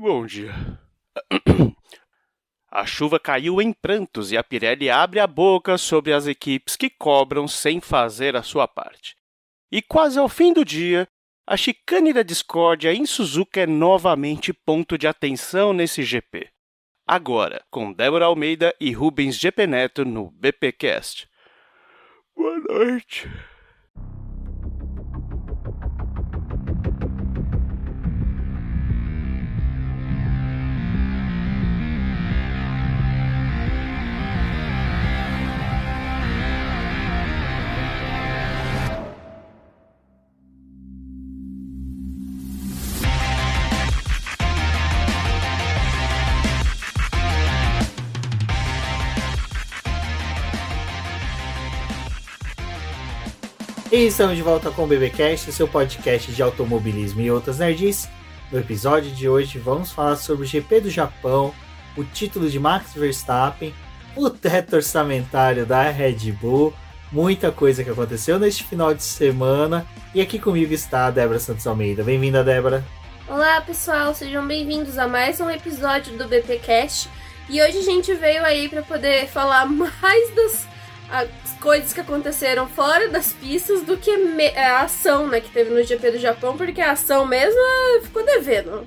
Bom dia. A chuva caiu em prantos e a Pirelli abre a boca sobre as equipes que cobram sem fazer a sua parte. E quase ao fim do dia, a chicane da discórdia em Suzuka é novamente ponto de atenção nesse GP. Agora, com Débora Almeida e Rubens GP Neto no BPcast. Boa noite. E estamos de volta com o BBcast, seu podcast de automobilismo e outras nerdices. No episódio de hoje vamos falar sobre o GP do Japão, o título de Max Verstappen, o teto orçamentário da Red Bull, muita coisa que aconteceu neste final de semana. E aqui comigo está a Débora Santos Almeida. Bem-vinda, Débora. Olá, pessoal, sejam bem-vindos a mais um episódio do BPcast. E hoje a gente veio aí para poder falar mais das coisas que aconteceram fora das pistas do que a ação, né, que teve no GP do Japão, porque a ação mesmo ficou devendo.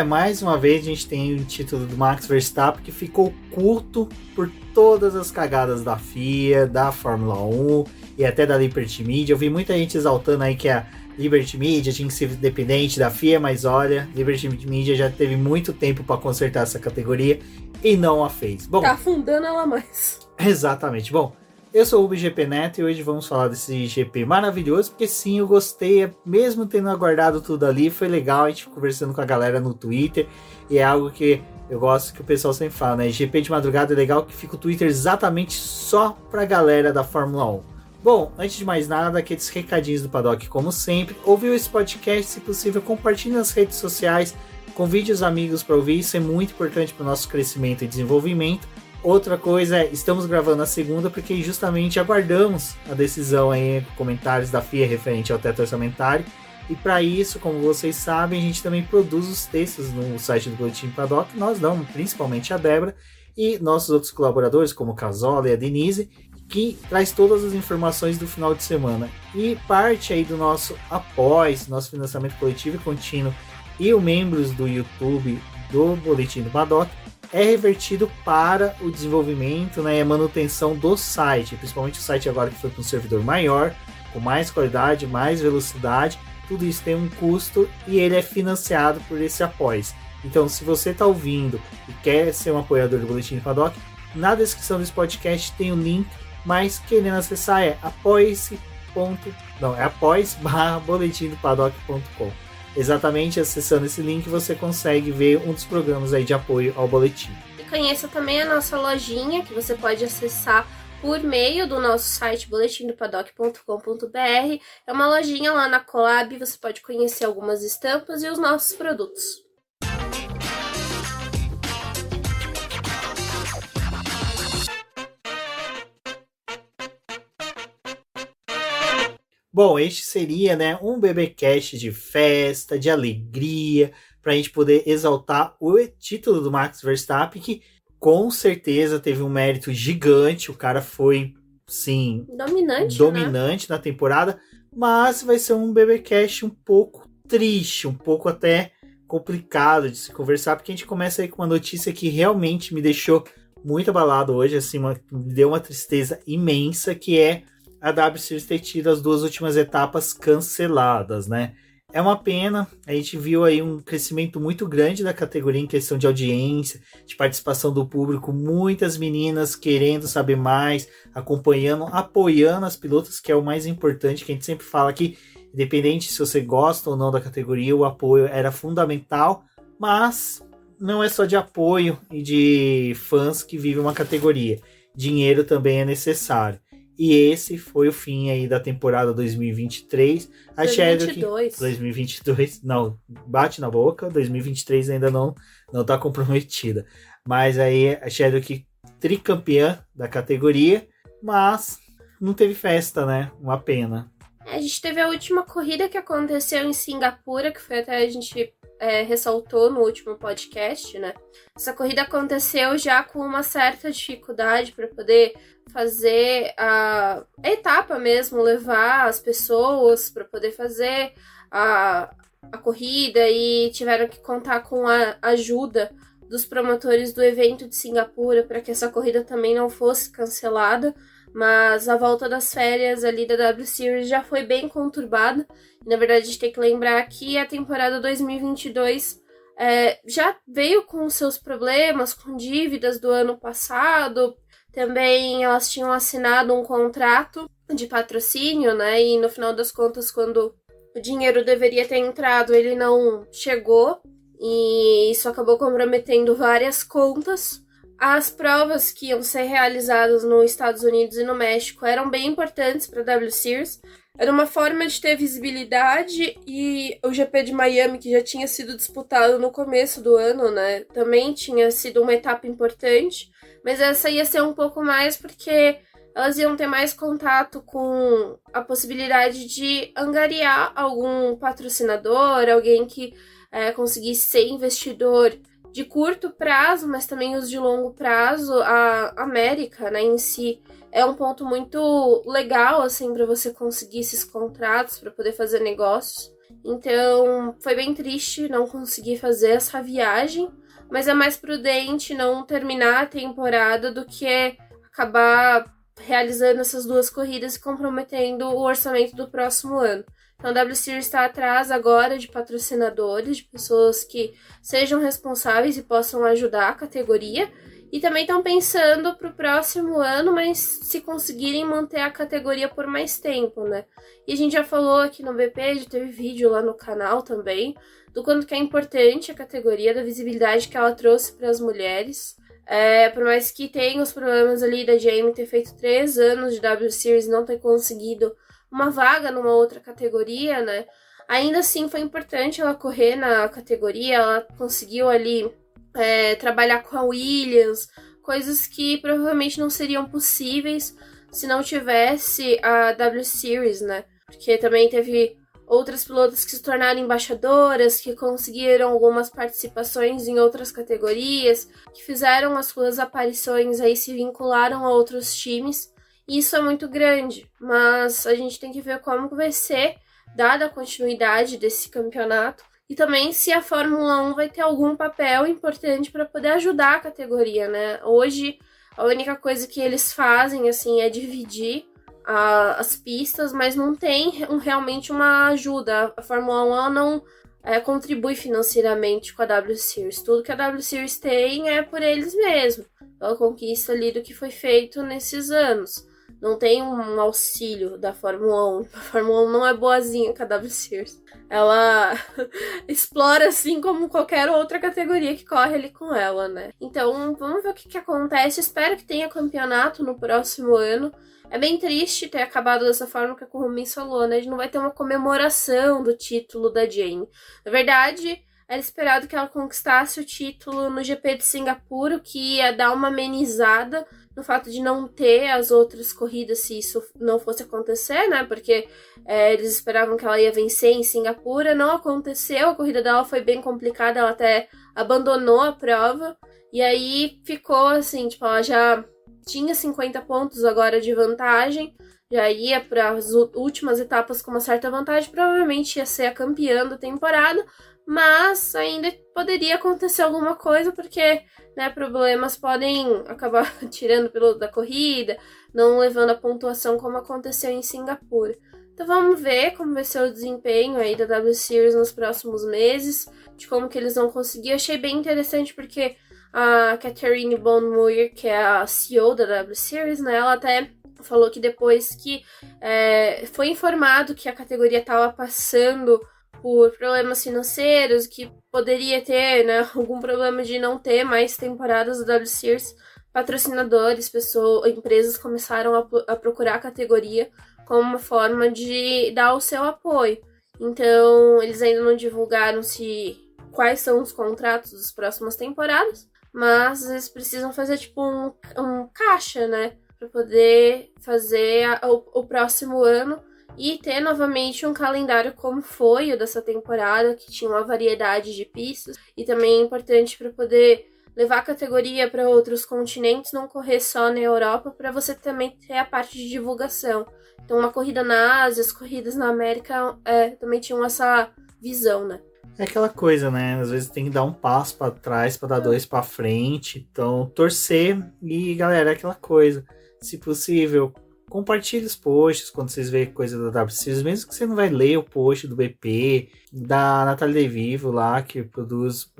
Mais uma vez a gente tem o título do Max Verstappen que ficou curto por todas as cagadas da FIA, da Fórmula 1 e até da Liberty Media. Eu vi muita gente exaltando aí que a Liberty Media tinha que ser dependente da FIA, mas olha, Liberty Media já teve muito tempo para consertar essa categoria e não a fez. Bom, tá afundando ela mais. Exatamente. Bom, eu sou o Rubens GP Neto e hoje vamos falar desse GP maravilhoso, porque sim, eu gostei, mesmo tendo aguardado tudo ali, foi legal a gente conversando com a galera no Twitter, e é algo que eu gosto que o pessoal sempre fala, né? GP de madrugada é legal que fica o Twitter exatamente só pra galera da Fórmula 1. Bom, antes de mais nada, aqueles recadinhos do Paddock, como sempre, ouviu esse podcast, se possível, compartilhe nas redes sociais, convide os amigos para ouvir, isso é muito importante para o nosso crescimento e desenvolvimento. Outra coisa é, estamos gravando a segunda porque justamente aguardamos a decisão aí, comentários da FIA referente ao teto orçamentário. E para isso, como vocês sabem, a gente também produz os textos no site do Boletim Paddock. Nós não, principalmente a Débora e nossos outros colaboradores, como o Casola e a Denise, que traz todas as informações do final de semana. E parte aí do nosso apoio, nosso financiamento coletivo e contínuo e os membros do YouTube do Boletim do Paddock, é revertido para o desenvolvimento, né, e a manutenção do site, principalmente o site agora que foi para um servidor maior, com mais qualidade, mais velocidade, tudo isso tem um custo e ele é financiado por esse apoio. Então, se você está ouvindo e quer ser um apoiador do Boletim do Paddock, na descrição desse podcast tem o link, mas querendo acessar é apoia-boletimdopaddock.com. Exatamente, acessando esse link você consegue ver um dos programas aí de apoio ao boletim. E conheça também a nossa lojinha, que você pode acessar por meio do nosso site boletimdopaddock.com.br. É uma lojinha lá na Colab, você pode conhecer algumas estampas e os nossos produtos. Bom, este seria, né, um BBcast de festa, de alegria, para a gente poder exaltar o título do Max Verstappen, que com certeza teve um mérito gigante. O cara foi, sim, dominante, né, na temporada, mas vai ser um BBcast um pouco triste, um pouco até complicado de se conversar, porque a gente começa aí com uma notícia que realmente me deixou muito abalado hoje, assim, me deu uma tristeza imensa, que é a W Series ter tido as duas últimas etapas canceladas, né? É uma pena, a gente viu aí um crescimento muito grande da categoria em questão de audiência, de participação do público, muitas meninas querendo saber mais, acompanhando, apoiando as pilotas, que é o mais importante, que a gente sempre fala que, independente se você gosta ou não da categoria, o apoio era fundamental, mas não é só de apoio e de fãs que vive uma categoria, dinheiro também é necessário. E esse foi o fim aí da temporada 2023. A 2022. 2022, não, bate na boca. 2023 ainda não tá comprometida. Mas aí a Chadwick tricampeã da categoria, mas não teve festa, né? Uma pena. A gente teve a última corrida que aconteceu em Singapura, que foi até a gente ressaltou no último podcast, né? Essa corrida aconteceu já com uma certa dificuldade para poder fazer a etapa mesmo, levar as pessoas para poder fazer a corrida, e tiveram que contar com a ajuda dos promotores do evento de Singapura para que essa corrida também não fosse cancelada. Mas a volta das férias ali da W Series já foi bem conturbada. Na verdade, a gente tem que lembrar que a temporada 2022 já veio com seus problemas, com dívidas do ano passado. Também elas tinham assinado um contrato de patrocínio, né? E no final das contas, quando o dinheiro deveria ter entrado, ele não chegou. E isso acabou comprometendo várias contas. As provas que iam ser realizadas nos Estados Unidos e no México eram bem importantes para a W Series. Era uma forma de ter visibilidade, e o GP de Miami, que já tinha sido disputado no começo do ano, né, também tinha sido uma etapa importante, mas essa ia ser um pouco mais porque elas iam ter mais contato com a possibilidade de angariar algum patrocinador, alguém que conseguisse ser investidor de curto prazo, mas também os de longo prazo. A América, né, em si, é um ponto muito legal, assim, para você conseguir esses contratos, para poder fazer negócios. Então, foi bem triste não conseguir fazer essa viagem, mas é mais prudente não terminar a temporada do que acabar realizando essas duas corridas e comprometendo o orçamento do próximo ano. Então, a W Series está atrás agora de patrocinadores, de pessoas que sejam responsáveis e possam ajudar a categoria. E também estão pensando para o próximo ano, mas se conseguirem manter a categoria por mais tempo, né? E a gente já falou aqui no BP, já teve vídeo lá no canal também, do quanto que é importante a categoria, da visibilidade que ela trouxe para as mulheres. Por mais que tenha os problemas ali da Jamie ter feito 3 anos de W Series e não ter conseguido uma vaga numa outra categoria, né? Ainda assim foi importante ela correr na categoria, ela conseguiu ali trabalhar com a Williams, coisas que provavelmente não seriam possíveis se não tivesse a W Series, né? Porque também teve outras pilotos que se tornaram embaixadoras, que conseguiram algumas participações em outras categorias, que fizeram as suas aparições aí, se vincularam a outros times. Isso é muito grande, mas a gente tem que ver como vai ser dada a continuidade desse campeonato e também se a Fórmula 1 vai ter algum papel importante para poder ajudar a categoria, né? Hoje, a única coisa que eles fazem, assim, é dividir as pistas, mas não tem realmente uma ajuda. A Fórmula 1 ela não contribui financeiramente com a W Series. Tudo que a W Series tem é por eles mesmos, pela conquista ali do que foi feito nesses anos. Não tem um auxílio da Fórmula 1. A Fórmula 1 não é boazinha com a W Series. Ela explora assim como qualquer outra categoria que corre ali com ela, né? Então, vamos ver o que acontece. Espero que tenha campeonato no próximo ano. É bem triste ter acabado dessa forma que a Kurumi falou, né? A gente não vai ter uma comemoração do título da Jamie. Na verdade, era esperado que ela conquistasse o título no GP de Singapura, o que ia dar uma amenizada no fato de não ter as outras corridas se isso não fosse acontecer, né? Porque eles esperavam que ela ia vencer em Singapura. Não aconteceu, a corrida dela foi bem complicada, ela até abandonou a prova. E aí ficou assim, tipo, ela já tinha 50 pontos agora de vantagem, já ia para as últimas etapas com uma certa vantagem, provavelmente ia ser a campeã da temporada, mas ainda poderia acontecer alguma coisa, porque, né, problemas podem acabar tirando o piloto da corrida, não levando a pontuação como aconteceu em Singapura. Então vamos ver como vai ser o desempenho aí da W Series nos próximos meses, de como que eles vão conseguir. Eu achei bem interessante porque a Catherine Bonmoyer, que é a CEO da W Series, né, ela até falou que depois que foi informado que a categoria estava passando por problemas financeiros, que poderia ter, né, algum problema de não ter mais temporadas da W Series, patrocinadores, empresas começaram a procurar a categoria como uma forma de dar o seu apoio. Então, eles ainda não divulgaram quais são os contratos das próximas temporadas, mas eles precisam fazer tipo um caixa, né, para poder fazer o próximo ano e ter novamente um calendário como foi o dessa temporada, que tinha uma variedade de pistas, e também é importante para poder levar a categoria para outros continentes, não correr só na Europa, para você também ter a parte de divulgação. Então, uma corrida na Ásia, as corridas na América também tinham essa visão, né? É aquela coisa, né? Às vezes tem que dar um passo para trás para dar dois para frente. Então, torcer e, galera, é aquela coisa. Se possível, compartilhe os posts quando vocês verem coisa da W Series, mesmo que você não vai ler o post do BP, da Natália De Vivo lá, que produz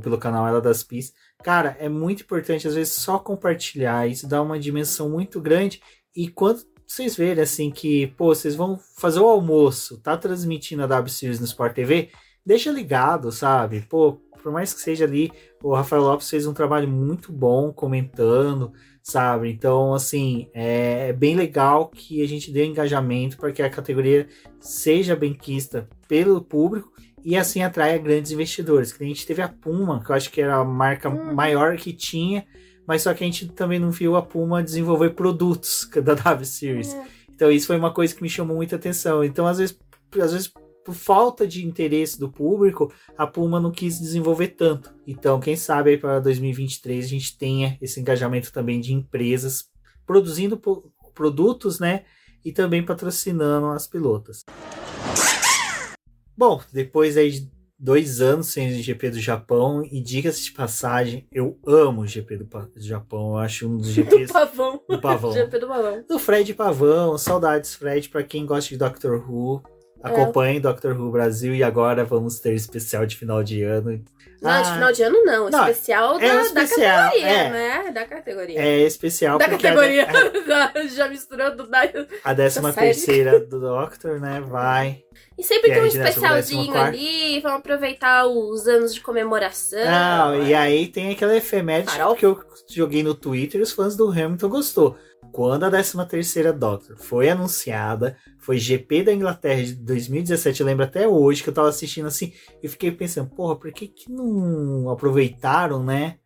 pelo canal Ela das Pistas. Cara, é muito importante, às vezes, só compartilhar. Isso dá uma dimensão muito grande. E quando vocês verem, assim, que, pô, vocês vão fazer o almoço, tá transmitindo a W Series no Sport TV, deixa ligado, sabe? Pô, por mais que seja ali, o Rafael Lopes fez um trabalho muito bom comentando, sabe? Então, assim, é bem legal que a gente dê engajamento para que a categoria seja bem quista pelo público e assim atraia grandes investidores. Que a gente teve a Puma, que eu acho que era a marca maior que tinha, mas só que a gente também não viu a Puma desenvolver produtos da W Series. Então isso foi uma coisa que me chamou muita atenção. Então às vezes por falta de interesse do público, a Puma não quis desenvolver tanto. Então quem sabe aí para 2023 a gente tenha esse engajamento também de empresas produzindo produtos, né? E também patrocinando as pilotas. Bom, depois aí de 2 anos sem o GP do Japão, e diga-se de passagem, eu amo o GP do Japão, eu acho um dos GPs do Pavão. GP do Pavão. Do Fred Pavão, saudades Fred, pra quem gosta de Doctor Who, acompanhe Doctor Who Brasil, e agora vamos ter especial de final de ano. Não, de final de ano não, especial da categoria, né? Da categoria. É especial da categoria, já misturando a 13ª do Doctor, né, vai... E sempre tem um especialzinho ali, vamos aproveitar os anos de comemoração. E aí tem aquela efeméride que eu joguei no Twitter e os fãs do Hamilton gostou. Quando a 13ª Doctor foi anunciada, foi GP da Inglaterra de 2017, eu lembro até hoje que eu tava assistindo assim, e fiquei pensando, porra, por que não aproveitaram, né,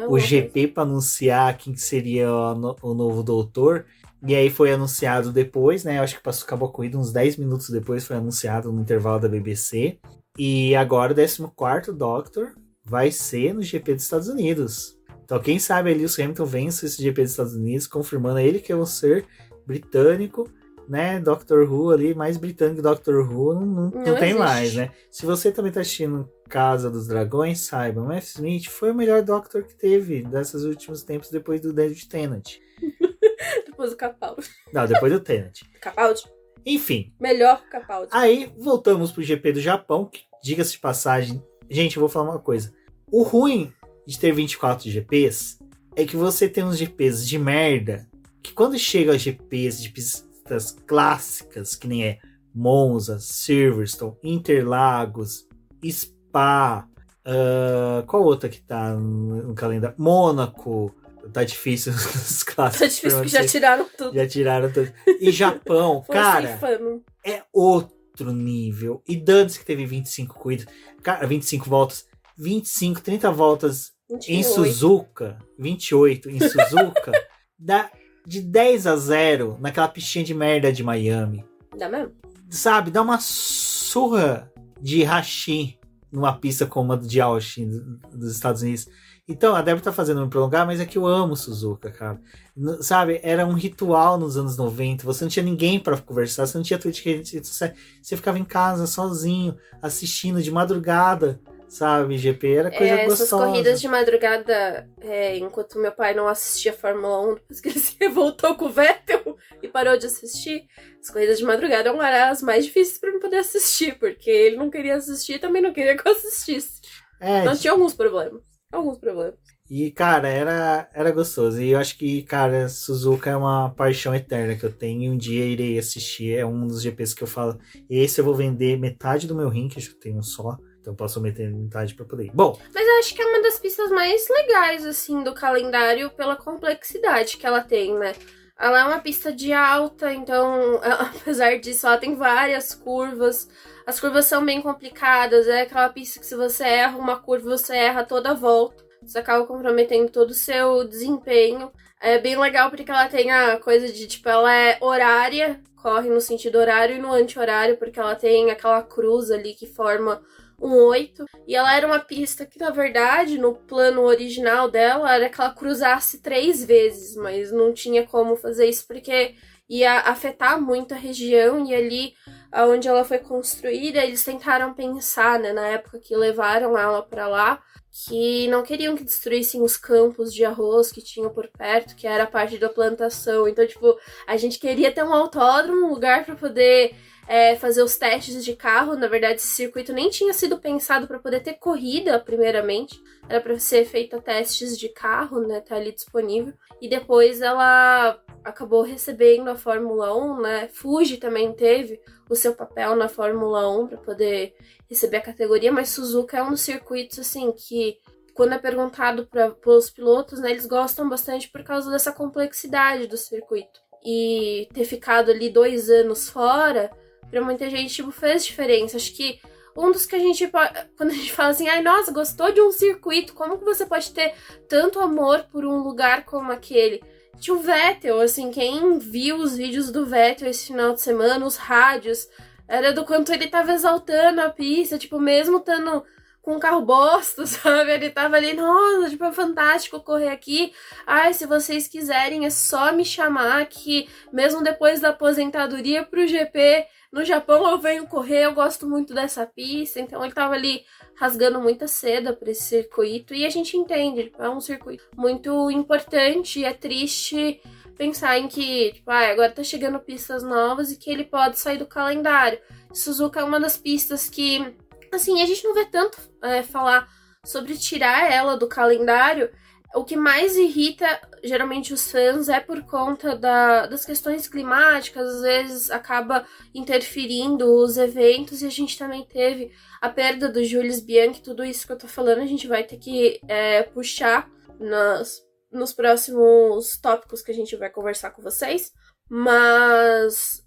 o GP para anunciar quem seria o novo doutor? E aí foi anunciado depois, né? Eu acho que acabou a corrida uns 10 minutos depois, foi anunciado no intervalo da BBC. E agora o 14º Doctor vai ser no GP dos Estados Unidos. Então quem sabe ali o Hamilton vence esse GP dos Estados Unidos, confirmando ele que é um ser britânico, né? Doctor Who ali, mais britânico que Doctor Who, não tem mais, né? Se você também tá assistindo Casa dos Dragões, saiba, o Matt Smith foi o melhor Doctor que teve desses últimos tempos depois do David Tennant. Depois do Capaldi. Não, depois do Tennant. Capaldi. Enfim. Melhor Capaldi. Aí, voltamos pro GP do Japão, que, diga-se de passagem... Gente, eu vou falar uma coisa. O ruim de ter 24 GPs é que você tem uns GPs de merda, que quando chega a GPs de pistas clássicas, que nem é Monza, Silverstone, Interlagos, Spa... qual outra que tá no calendário? Mônaco... Tá difícil os clássicos. Tá difícil porque já tiraram tudo. Já tiraram tudo. E Japão, cara, é outro nível. E dane-se que teve 25 corridas. Cara, 25 voltas. 25, 30 voltas 28. Em Suzuka. 28 em Suzuka. Dá de 10-0 naquela pistinha de merda de Miami. Dá mesmo? Sabe, dá uma surra de hashi numa pista como a de Austin dos Estados Unidos. Então, a Débora tá fazendo me prolongar, mas é que eu amo Suzuka, cara. Sabe, era um ritual nos anos 90, você não tinha ninguém pra conversar, você não tinha Twitch, você ficava em casa, sozinho, assistindo de madrugada, sabe, GP, era coisa gostosa. Essas corridas de madrugada, enquanto meu pai não assistia Fórmula 1, depois que ele se revoltou com o Vettel e parou de assistir, as corridas de madrugada eram as mais difíceis pra eu poder assistir, porque ele não queria assistir e também não queria que eu assistisse. Então tinha alguns problemas. E, cara, era gostoso. E eu acho que, cara, Suzuka é uma paixão eterna que eu tenho. E um dia irei assistir. É um dos GPs que eu falo. Esse eu vou vender metade do meu rim, que eu tenho um só. Então eu posso meter metade pra poder ir. Bom. Mas eu acho que é uma das pistas mais legais, assim, do calendário pela complexidade que ela tem, né? Ela é uma pista de alta, então, apesar disso, ela tem várias curvas. As curvas são bem complicadas, é aquela pista que se você erra uma curva, você erra toda a volta. isso acaba comprometendo todo o seu desempenho. É bem legal porque ela tem a coisa de, tipo, ela é horária, corre no sentido horário e no anti-horário, porque ela tem aquela cruz ali que forma um 8. E ela era uma pista que, na verdade, no plano original dela, era que ela cruzasse 3 vezes, mas não tinha como fazer isso porque ia afetar muito a região, e ali onde ela foi construída, eles tentaram pensar, né, na época que levaram ela para lá, que não queriam que destruíssem os campos de arroz que tinham por perto, que era parte da plantação. Então, tipo, a gente queria ter um autódromo, um lugar para poder fazer os testes de carro. Na verdade, esse circuito nem tinha sido pensado para poder ter corrida, primeiramente. Era para ser feita testes de carro, né, tá ali disponível. E depois ela acabou recebendo a Fórmula 1, né? Fuji também teve o seu papel na Fórmula 1 para poder receber a categoria, mas Suzuka é um dos circuitos, assim, que quando é perguntado para os pilotos, né, eles gostam bastante por causa dessa complexidade do circuito. E ter ficado ali 2 anos fora, para muita gente, tipo, fez diferença. Acho que um dos que a gente, quando a gente fala assim, ai, nossa, gostou de um circuito, como que você pode ter tanto amor por um lugar como aquele? Tinha o Vettel, assim, quem viu os vídeos do Vettel esse final de semana, os rádios, era do quanto ele tava exaltando a pista, tipo, mesmo estando com um carro bosta, sabe? Ele tava ali, nossa, tipo, é fantástico correr aqui. Ai, se vocês quiserem, é só me chamar que, mesmo depois da aposentadoria pro GP, no Japão eu venho correr, eu gosto muito dessa pista. Então ele tava ali rasgando muita seda pra esse circuito, e a gente entende, é um circuito muito importante, e é triste pensar em que, tipo, agora tá chegando pistas novas e que ele pode sair do calendário. Suzuka é uma das pistas que, assim, a gente não vê tanto falar sobre tirar ela do calendário. O que mais irrita, geralmente, os fãs é por conta das questões climáticas, às vezes acaba interferindo os eventos, e a gente também teve a perda do Jules Bianchi. Tudo isso que eu tô falando a gente vai ter que puxar nos próximos tópicos que a gente vai conversar com vocês, mas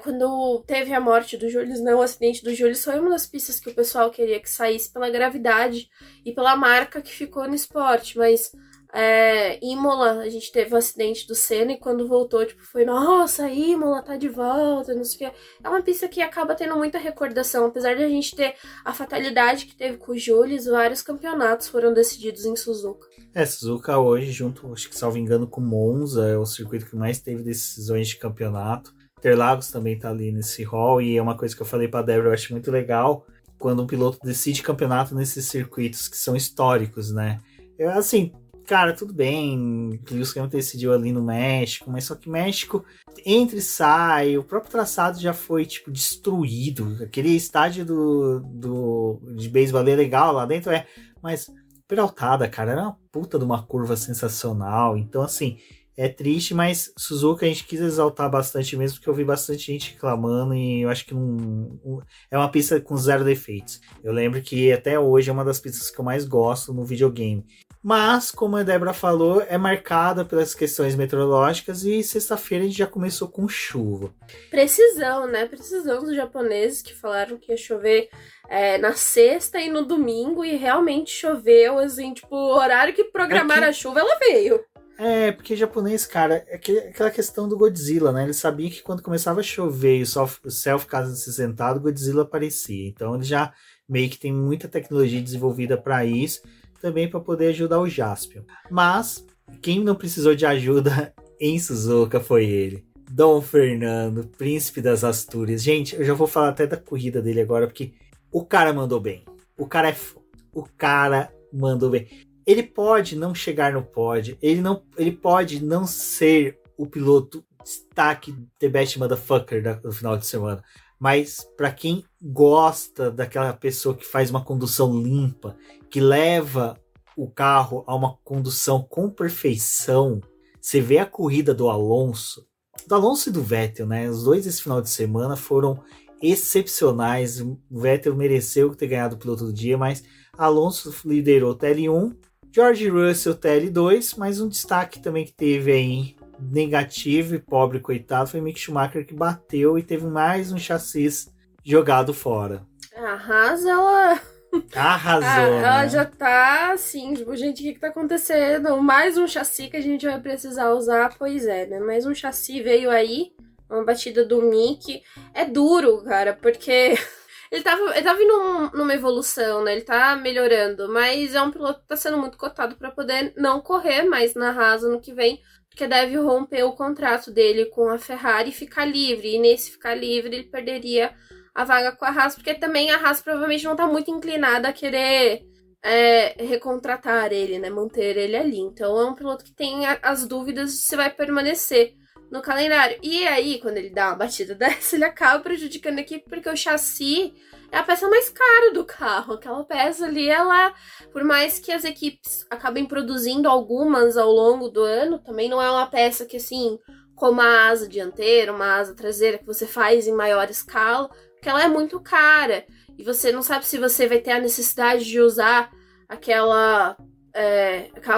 quando teve a morte do Jules, né, o acidente do Jules foi uma das pistas que o pessoal queria que saísse pela gravidade e pela marca que ficou no esporte, mas Imola, a gente teve o acidente do Senna, e quando voltou, tipo, foi, nossa, Imola tá de volta, não sei o que. É uma pista que acaba tendo muita recordação, apesar de a gente ter a fatalidade que teve com o Jules, vários campeonatos foram decididos em Suzuka. Suzuka hoje, junto, acho que salvo engano, com Monza, é o circuito que mais teve decisões de campeonato. Interlagos também tá ali nesse hall, e é uma coisa que eu falei pra Débora, eu acho muito legal, quando um piloto decide campeonato nesses circuitos que são históricos, né? Assim, cara, tudo bem, o Lewis Hamilton decidiu ali no México, mas só que México entra e sai, o próprio traçado já foi, tipo, destruído. Aquele estádio de beisebol é legal lá dentro, mas peraltada, cara, era uma puta de uma curva sensacional. Então, assim, é triste, mas Suzuka a gente quis exaltar bastante mesmo, porque eu vi bastante gente reclamando, e eu acho que é uma pista com 0 defeitos. Eu lembro que até hoje é uma das pistas que eu mais gosto no videogame. Mas, como a Débora falou, é marcada pelas questões meteorológicas, e sexta-feira a gente já começou com chuva. Precisão, né? Precisão dos japoneses que falaram que ia chover na sexta e no domingo, e realmente choveu, assim, tipo, o horário que programaram a chuva, ela veio. Porque japonês, cara, é aquela questão do Godzilla, né? Ele sabia que quando começava a chover e o céu ficava acinzentado, o Godzilla aparecia. Então ele já meio que tem muita tecnologia desenvolvida para isso, também para poder ajudar o Jaspion. Mas quem não precisou de ajuda em Suzuka foi ele. Dom Fernando, príncipe das Astúrias. Gente, eu já vou falar até da corrida dele agora, porque o cara mandou bem. O cara mandou bem. Ele pode não chegar no pódio, ele pode não ser o piloto destaque The Best Motherfucker do final de semana, mas para quem gosta daquela pessoa que faz uma condução limpa, que leva o carro a uma condução com perfeição, você vê a corrida do Alonso e do Vettel, né? Os dois esse final de semana foram excepcionais. O Vettel mereceu ter ganhado o piloto do dia, mas Alonso liderou o TL1, George Russell TL2, mas um destaque também que teve aí negativo e pobre, coitado, foi Mick Schumacher, que bateu e teve mais um chassi jogado fora. A Haas, ela Arrasou, Ela né? já tá assim, tipo, gente, o que tá acontecendo? Mais um chassi que a gente vai precisar usar, pois é, né? Mais um chassi veio aí, uma batida do Mickey. É duro, cara, porque ele tava vindo numa evolução, né? Ele tá melhorando, mas é um piloto que tá sendo muito cotado pra poder não correr mais na Haas no que vem, porque deve romper o contrato dele com a Ferrari e ficar livre. E nesse ficar livre, ele perderia a vaga com a Haas, porque também a Haas provavelmente não tá muito inclinada a querer recontratar ele, né? Manter ele ali. Então é um piloto que tem as dúvidas de se vai permanecer no calendário. E aí, quando ele dá uma batida dessa, ele acaba prejudicando a equipe, porque o chassi é a peça mais cara do carro. Aquela peça ali, ela, por mais que as equipes acabem produzindo algumas ao longo do ano, também não é uma peça que, assim, como a asa dianteira, uma asa traseira, que você faz em maior escala, porque ela é muito cara. E você não sabe se você vai ter a necessidade de usar aquela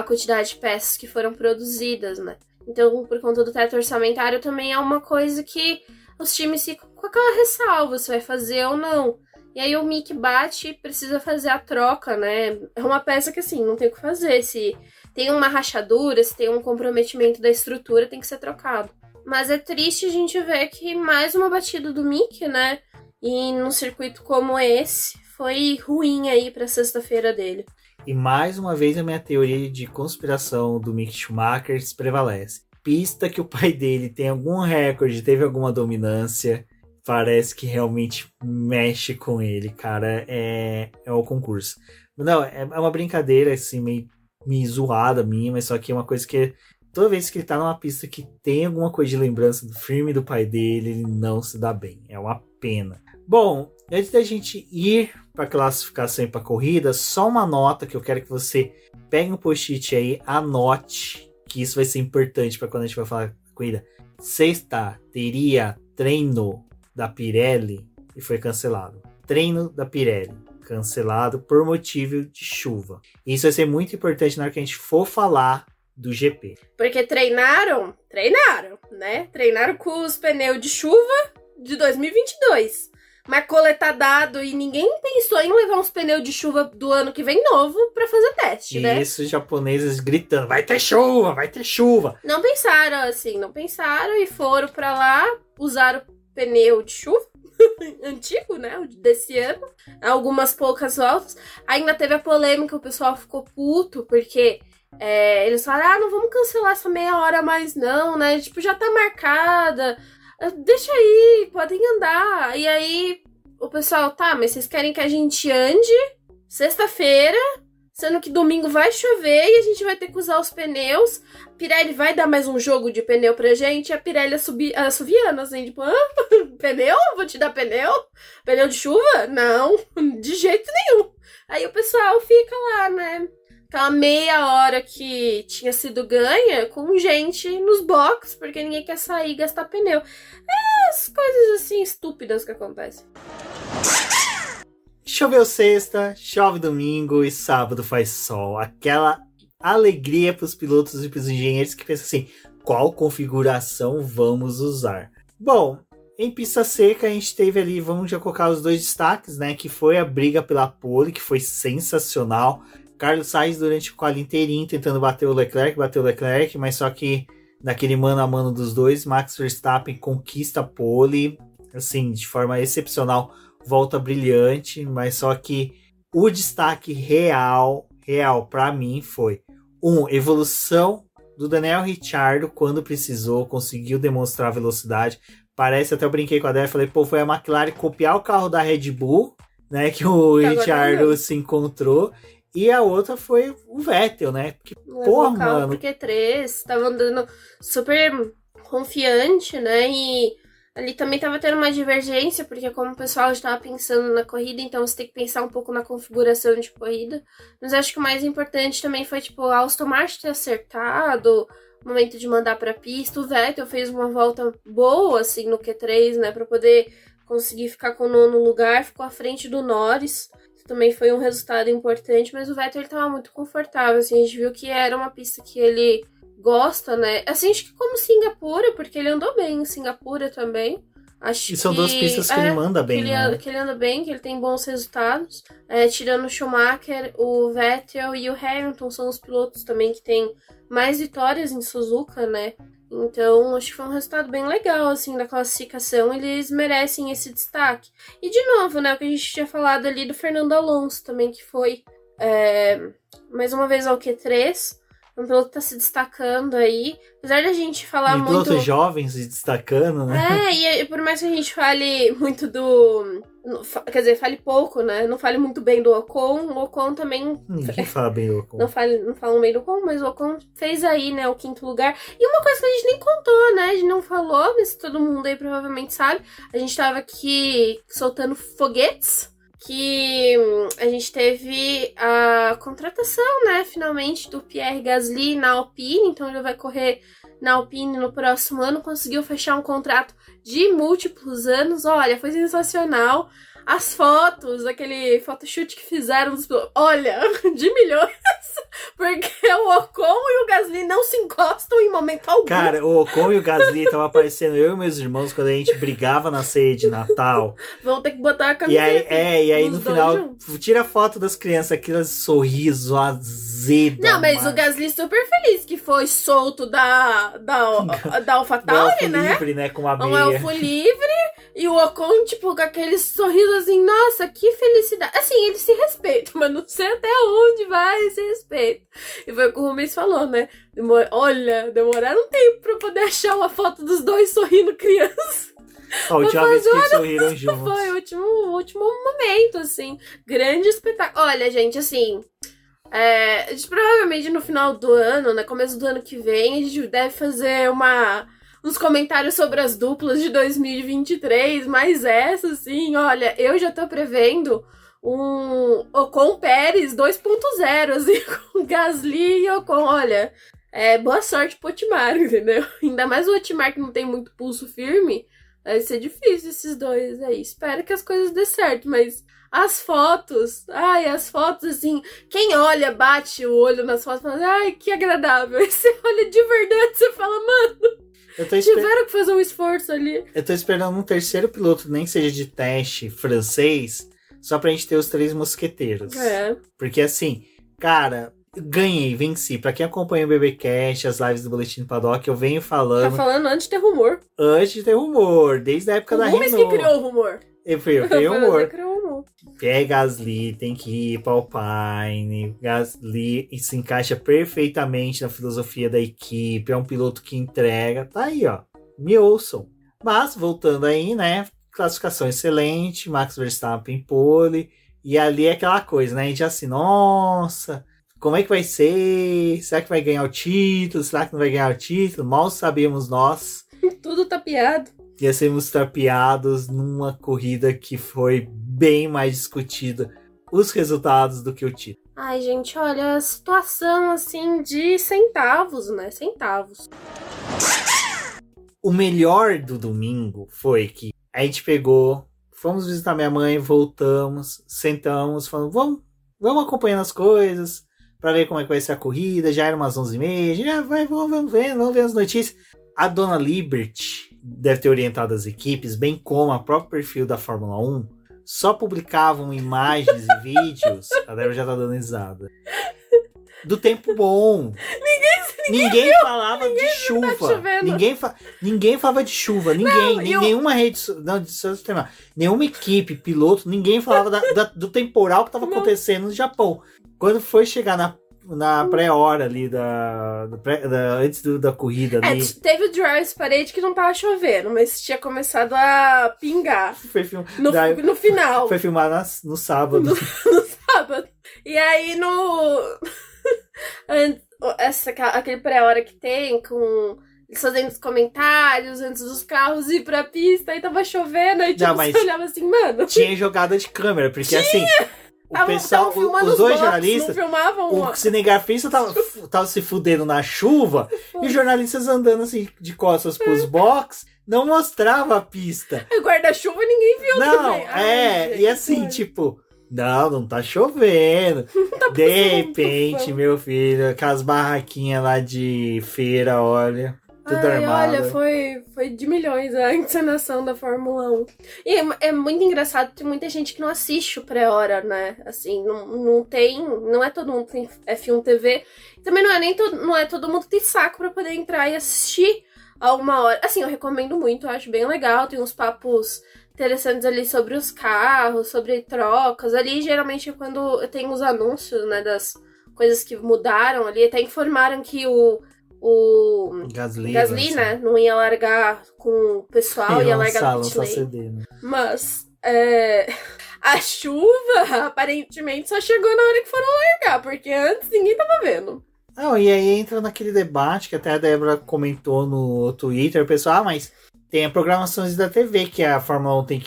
quantidade de peças que foram produzidas, né? Então, por conta do teto orçamentário, também é uma coisa que os times ficam com aquela ressalva, se vai fazer ou não. E aí o Mick bate e precisa fazer a troca, né? É uma peça que, assim, não tem o que fazer. Se tem uma rachadura, se tem um comprometimento da estrutura, tem que ser trocado. Mas é triste a gente ver que mais uma batida do Mick, né? E num circuito como esse, foi ruim aí pra sexta-feira dele. E mais uma vez a minha teoria de conspiração do Mick Schumacher se prevalece. Pista que o pai dele tem algum recorde, teve alguma dominância, parece que realmente mexe com ele, cara. É o concurso. Não, é uma brincadeira assim, meio zoada minha, mas só que é uma coisa que toda vez que ele tá numa pista que tem alguma coisa de lembrança do filme do pai dele, ele não se dá bem. É uma pena. Bom, antes da gente ir para classificação e para corrida, só uma nota que eu quero que você pegue um post-it aí, anote, que isso vai ser importante para quando a gente vai falar da corrida. Sexta teria treino da Pirelli e foi cancelado. Treino da Pirelli, cancelado por motivo de chuva. Isso vai ser muito importante na hora que a gente for falar do GP. Porque treinaram, né? Treinaram com os pneus de chuva de 2022. Mas coletar dado e ninguém pensou em levar uns pneus de chuva do ano que vem novo pra fazer teste, né? Isso, os japoneses gritando, vai ter chuva, vai ter chuva. Não pensaram e foram pra lá, usaram pneu de chuva, antigo, né, desse ano, algumas poucas voltas. Ainda teve a polêmica, o pessoal ficou puto, porque eles falaram, não vamos cancelar essa meia hora mais não, né, tipo, já tá marcada, deixa aí, podem andar. E aí o pessoal, tá, mas vocês querem que a gente ande sexta-feira, sendo que domingo vai chover e a gente vai ter que usar os pneus. A Pirelli vai dar mais um jogo de pneu pra gente. A Pirelli assoviando, assim, tipo, pneu? Vou te dar pneu? Pneu de chuva? Não, de jeito nenhum. Aí o pessoal fica lá, né? Aquela meia hora que tinha sido ganha com gente nos boxes, porque ninguém quer sair e gastar pneu. As coisas assim estúpidas que acontecem. Choveu sexta, chove domingo e sábado faz sol. Aquela alegria para os pilotos e para os engenheiros que pensam assim, qual configuração vamos usar? Bom, em pista seca a gente teve ali, vamos já colocar os dois destaques, né? Que foi a briga pela pole, que foi sensacional. Carlos Sainz durante o quali inteirinho tentando bater o Leclerc, mas só que naquele mano a mano dos dois, Max Verstappen conquista a pole, assim, de forma excepcional, volta brilhante, mas só que o destaque real para mim foi evolução do Daniel Ricciardo quando precisou, conseguiu demonstrar velocidade. Parece, até eu brinquei com a Débora, falei, foi a McLaren copiar o carro da Red Bull, né, que o Ricciardo se encontrou. E a outra foi o Vettel, né? Porque, porra, mano. Porque Q3 tava andando super confiante, né? E ali também tava tendo uma divergência, porque como o pessoal já tava pensando na corrida, então você tem que pensar um pouco na configuração de corrida. Mas acho que o mais importante também foi, tipo, a Aston Martin ter acertado o momento de mandar pra pista. O Vettel fez uma volta boa, assim, no Q3, né? Pra poder conseguir ficar com o nono lugar. Ficou à frente do Norris. Também foi um resultado importante, mas o Vettel ele tava muito confortável, assim, a gente viu que era uma pista que ele gosta, né, assim, acho que como Singapura, porque ele andou bem em Singapura também, Acho E são duas pistas que ele manda bem, né? Que ele anda bem, que ele tem bons resultados. Tirando o Schumacher, o Vettel e o Hamilton são os pilotos também que têm mais vitórias em Suzuka, né? Então, acho que foi um resultado bem legal, assim, da classificação. Eles merecem esse destaque. E, de novo, né, o que a gente tinha falado ali do Fernando Alonso também, que foi, mais uma vez, ao Q3. Um piloto que tá se destacando aí. Apesar da gente falar muito... pilotos jovens se destacando, né? E por mais que a gente fale muito do... Quer dizer, fale pouco, né? Não fale muito bem do Ocon. O Ocon também... Ninguém fala bem do Ocon. Não falam bem do Ocon, mas o Ocon fez aí, né, o 5º lugar. E uma coisa que a gente nem contou, né? A gente não falou, mas todo mundo aí provavelmente sabe. A gente tava aqui soltando foguetes. Que a gente teve a contratação, né, finalmente, do Pierre Gasly na Alpine. Então ele vai correr na Alpine no próximo ano. Conseguiu fechar um contrato de múltiplos anos. Olha, foi sensacional. As fotos, aquele photoshoot que fizeram dos pilotos, olha, de milhões. Porque o Ocon e o Gasly não se encostam em momento algum. Cara, o Ocon e o Gasly estavam aparecendo, eu e meus irmãos, quando a gente brigava na ceia de Natal. Vão ter que botar a camiseta. E aí no final, tira a foto das crianças, aquele sorriso azedo. Não, mas o Gasly super feliz que foi solto da AlphaTauri, né? Livre, né? Com a meia. Um elfo livre. E o Ocon, tipo, com aquele sorriso assim, nossa, que felicidade. Assim, eles se respeitam, mas não sei até onde vai esse respeito. E foi o que o Rubens falou, né? Demoraram um tempo pra poder achar uma foto dos dois sorrindo criança. A última vez que eles sorriram juntos. Foi o último momento, assim. Grande espetáculo. Olha, gente, assim... a gente provavelmente no final do ano, né? Começo do ano que vem, a gente deve fazer uns comentários sobre as duplas de 2023, mas essa, assim, olha, eu já tô prevendo um Ocon Pérez 2.0, assim, com Gasly e Ocon, olha, boa sorte pro Otmar, entendeu? Ainda mais o Otmar que não tem muito pulso firme, vai ser difícil esses dois aí, espero que as coisas dê certo, mas as fotos, assim, quem olha, bate o olho nas fotos e fala, ai, que agradável, e você olha de verdade, você fala, mano... Tiveram que fazer um esforço ali. Eu tô esperando um terceiro piloto, nem que seja de teste francês, só pra gente ter os 3 mosqueteiros. Porque assim, cara, venci. Pra quem acompanha o BBcast, as lives do Boletim do Paddock, eu venho falando... Tá falando antes de ter rumor. Antes de ter rumor, desde a época da Renault. O Rubens que criou o rumor. Eu criei o rumor. Criou o rumor. Pierre Gasly tem que ir pra Alpine. Gasly se encaixa perfeitamente na filosofia da equipe. É um piloto que entrega. Tá aí, ó. Me ouçam. Mas, voltando aí, né? Classificação excelente. Max Verstappen pole. E ali é aquela coisa, né? A gente assim, nossa, como é que vai ser? Será que vai ganhar o título? Será que não vai ganhar o título? Mal sabemos nós. Tudo tapeado. Ia sermos tapeados numa corrida que foi bem mais discutida os resultados do que o título. Ai, gente, olha, a situação assim de centavos, né? Centavos. O melhor do domingo foi que a gente fomos visitar minha mãe, voltamos, sentamos, falamos, vamos acompanhando as coisas pra ver como é que vai ser a corrida. Já era umas 11h30, já vamos ver as notícias. A dona Liberty deve ter orientado as equipes, bem como a próprio perfil da Fórmula 1, só publicavam imagens e vídeos, a Débora já tá dando risada, do tempo bom. Ninguém falava de chuva. Ninguém falava de chuva. Nenhuma rede... Não, nenhuma equipe, piloto, ninguém falava do temporal que tava acontecendo no Japão. Quando foi chegar na pré-hora ali, antes da corrida ali. Teve o Dry Parade que não tava chovendo, mas tinha começado a pingar. No final. Foi filmado no sábado. No sábado. E aí aquele pré-hora que tem, com eles fazendo os comentários antes dos carros ir pra pista, aí tava chovendo, aí você olhava assim, mano. Tinha jogada de câmera, porque assim... O pessoal, os dois jornalistas, o cinegrafista tava se fudendo na chuva e os jornalistas andando assim de costas pros box, não mostrava a pista. O guarda-chuva ninguém viu também. E assim, tipo, não tá chovendo. De repente, meu filho, aquelas barraquinhas lá de feira, olha, Tudo armado. Olha, foi de milhões a encenação da Fórmula 1. E é muito engraçado, tem muita gente que não assiste o pré-hora, né? Assim, não é todo mundo que tem F1 TV. Também não é todo mundo que tem saco pra poder entrar e assistir a 1 hora. Assim, eu recomendo muito, eu acho bem legal. Tem uns papos interessantes ali sobre os carros, sobre trocas. Ali, geralmente, é quando tem os anúncios, né, das coisas que mudaram ali. Até informaram que o Gasly, né? Não ia largar com o pessoal, ia largar no pit lane. Né? Mas a chuva, aparentemente, só chegou na hora que foram largar, porque antes ninguém tava vendo. Não, e aí entra naquele debate que até a Débora comentou no Twitter, o pessoal, mas tem programações da TV que a Fórmula 1 tem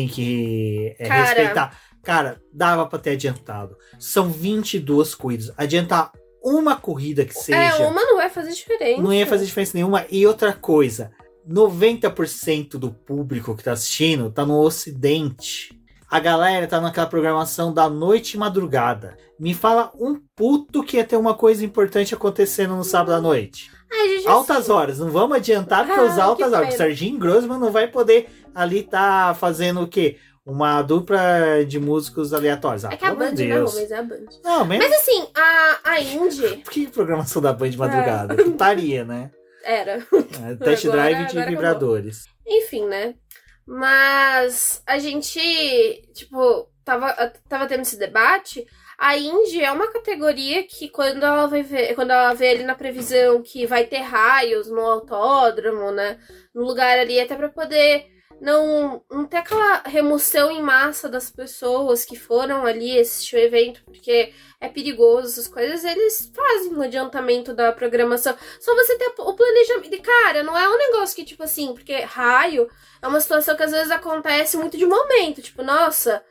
que respeitar. Cara, dava pra ter adiantado. São 22 corridas. Adiantar uma corrida que seja... uma não vai fazer diferença. Não ia fazer diferença nenhuma. E outra coisa, 90% do público que tá assistindo tá no Ocidente. A galera tá naquela programação da noite e madrugada. Me fala um puto que ia ter uma coisa importante acontecendo no sábado à noite. Altas horas, não vamos adiantar porque usar altas horas. O Serginho Grossman não vai poder ali tá fazendo o quê? Uma dupla de músicos aleatórios. É que a Band não, mas é a Band. Não, mas assim, a Indy... Por que programação da Band de madrugada? Putaria, né? Era. Test drive de vibradores. Acabou. Enfim, né? Mas a gente, tipo, tava tendo esse debate. A Indy é uma categoria que quando ela vê ali na previsão que vai ter raios no autódromo, né? No lugar ali, até pra poder não ter aquela remoção em massa das pessoas que foram ali assistir o evento, porque é perigoso, essas coisas, eles fazem um adiantamento da programação. Só você ter o planejamento. E, cara, não é um negócio que, tipo assim, porque raio é uma situação que às vezes acontece muito de momento. Tipo, nossa,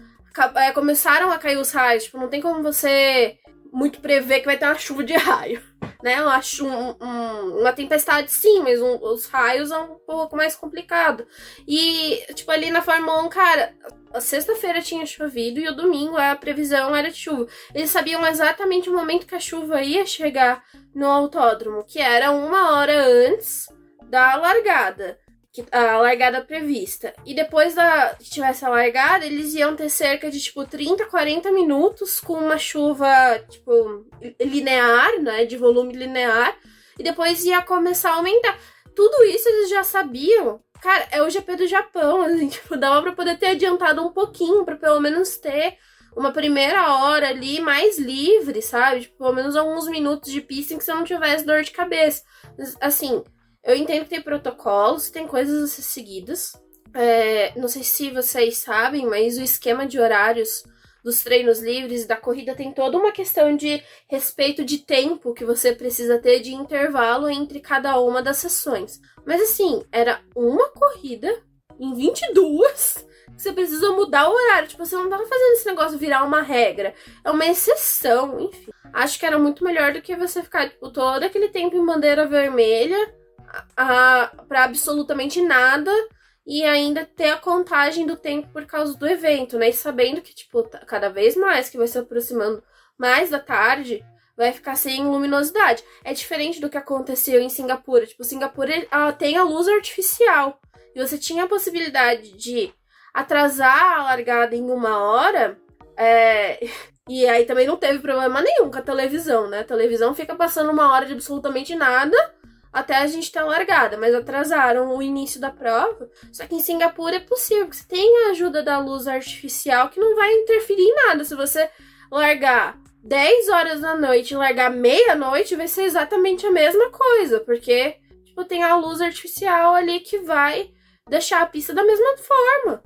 começaram a cair os raios. Tipo, não tem como você muito prever que vai ter uma chuva de raio, né? Eu acho uma tempestade sim, mas os raios é um pouco mais complicado. E, tipo, ali na Fórmula 1, cara, a sexta-feira tinha chovido e o domingo a previsão era de chuva. Eles sabiam exatamente o momento que a chuva ia chegar no autódromo, que era 1 hora antes da largada. A largada prevista. E depois que tivesse a largada, eles iam ter cerca de, tipo, 30, 40 minutos com uma chuva, tipo, linear, né? De volume linear. E depois ia começar a aumentar. Tudo isso eles já sabiam. Cara, é o GP do Japão, assim, tipo, dava pra poder ter adiantado um pouquinho, pra pelo menos ter uma primeira hora ali mais livre, sabe? Tipo, pelo menos alguns minutos de pista em que você não tivesse dor de cabeça. Assim... Eu entendo que tem protocolos, tem coisas a ser seguidas. Não sei se vocês sabem, mas o esquema de horários dos treinos livres da corrida tem toda uma questão de respeito de tempo que você precisa ter de intervalo entre cada uma das sessões. Mas assim, era uma corrida em 22 que você precisa mudar o horário. Tipo, você não tava fazendo esse negócio virar uma regra. É uma exceção, enfim. Acho que era muito melhor do que você ficar, tipo, todo aquele tempo em bandeira vermelha pra absolutamente nada e ainda ter a contagem do tempo por causa do evento, né? E sabendo que, tipo, cada vez mais que vai se aproximando mais da tarde, vai ficar sem luminosidade. É diferente do que aconteceu em Singapura. Tipo, Singapura tem a luz artificial. E você tinha a possibilidade de atrasar a largada em 1 hora. E aí também não teve problema nenhum com a televisão, né? A televisão fica passando 1 hora de absolutamente nada até a gente ter a largada, mas atrasaram o início da prova. Só que em Singapura é possível, que você tem a ajuda da luz artificial que não vai interferir em nada. Se você largar 10 horas da noite e largar meia-noite, vai ser exatamente a mesma coisa, porque tipo, tem a luz artificial ali que vai deixar a pista da mesma forma.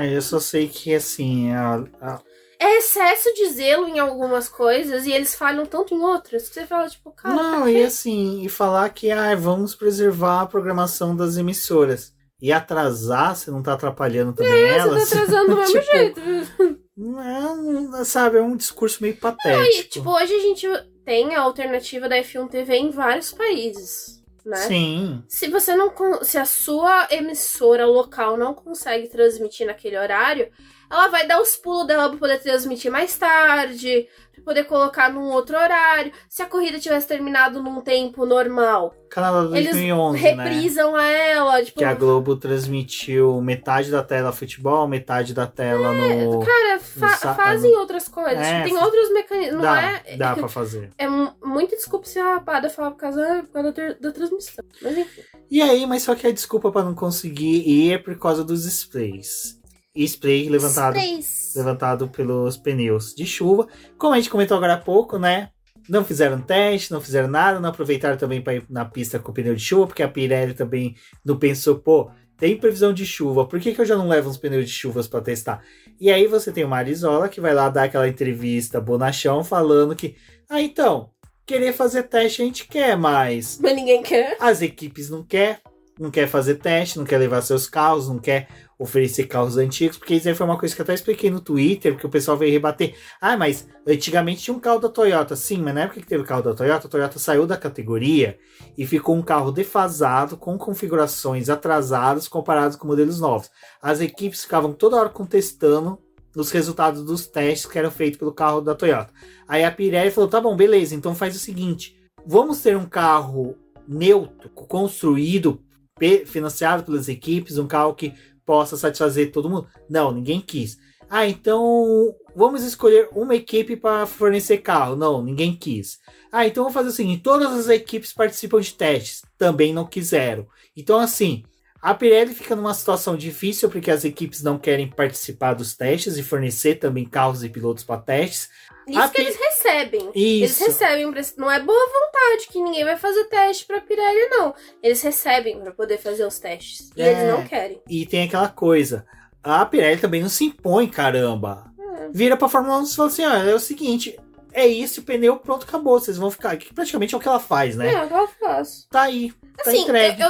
Eu só sei que, assim, é excesso de zelo em algumas coisas e eles falham tanto em outras que você fala, tipo, cara... Não, e assim, e falar que vamos preservar a programação das emissoras. E atrasar, você não tá atrapalhando também elas? Você tá atrasando do mesmo jeito. Não, sabe, é um discurso meio patético. E, tipo, hoje a gente tem a alternativa da F1 TV em vários países, né? Sim. Se a sua emissora local não consegue transmitir naquele horário, ela vai dar os pulos dela pra poder transmitir mais tarde, pra poder colocar num outro horário. Se a corrida tivesse terminado num tempo normal, Canadá 2011, eles reprisam ela. Tipo, que a Globo transmitiu metade da tela futebol, metade da tela no... Cara, fazem outras coisas. Tipo, tem outros mecanismos. Dá pra fazer. É muito desculpa se a rapada falar por causa da transmissão. Mas enfim. E aí, mas só que a desculpa pra não conseguir ir é por causa dos sprays. E spray levantado pelos pneus de chuva. Como a gente comentou agora há pouco, né? Não fizeram teste, não fizeram nada, não aproveitaram também para ir na pista com pneu de chuva, porque a Pirelli também não pensou, pô, tem previsão de chuva, por que eu já não levo uns pneus de chuvas para testar? E aí você tem o Marizola que vai lá dar aquela entrevista bonachão falando que, então, querer fazer teste a gente quer, mas ninguém quer. As equipes não quer fazer teste, não quer levar seus carros, não quer oferecer carros antigos, porque isso aí foi uma coisa que eu até expliquei no Twitter, porque o pessoal veio rebater. Mas antigamente tinha um carro da Toyota. Sim, mas na época que teve o carro da Toyota, a Toyota saiu da categoria e ficou um carro defasado, com configurações atrasadas comparadas com modelos novos. As equipes ficavam toda hora contestando os resultados dos testes que eram feitos pelo carro da Toyota. Aí a Pirelli falou, tá bom, beleza, então faz o seguinte, vamos ter um carro neutro, construído, financiado pelas equipes, um carro que possa satisfazer todo mundo. Não, ninguém quis. Então vamos escolher uma equipe para fornecer carro. Não, ninguém quis. Então vamos fazer o seguinte, todas as equipes participam de testes. Também não quiseram. Então assim, a Pirelli fica numa situação difícil porque as equipes não querem participar dos testes e fornecer também carros e pilotos para testes. Isso que eles recebem. Isso. Eles recebem. Não é boa vontade que ninguém vai fazer teste pra Pirelli, não. Eles recebem pra poder fazer os testes. E eles não querem. E tem aquela coisa. A Pirelli também não se impõe, caramba. Vira pra Fórmula 1 e fala assim, é o seguinte, é isso, o pneu, pronto, acabou. Vocês vão ficar... Que praticamente é o que ela faz, né? É o que ela faz. Tá aí, tá assim, entregue.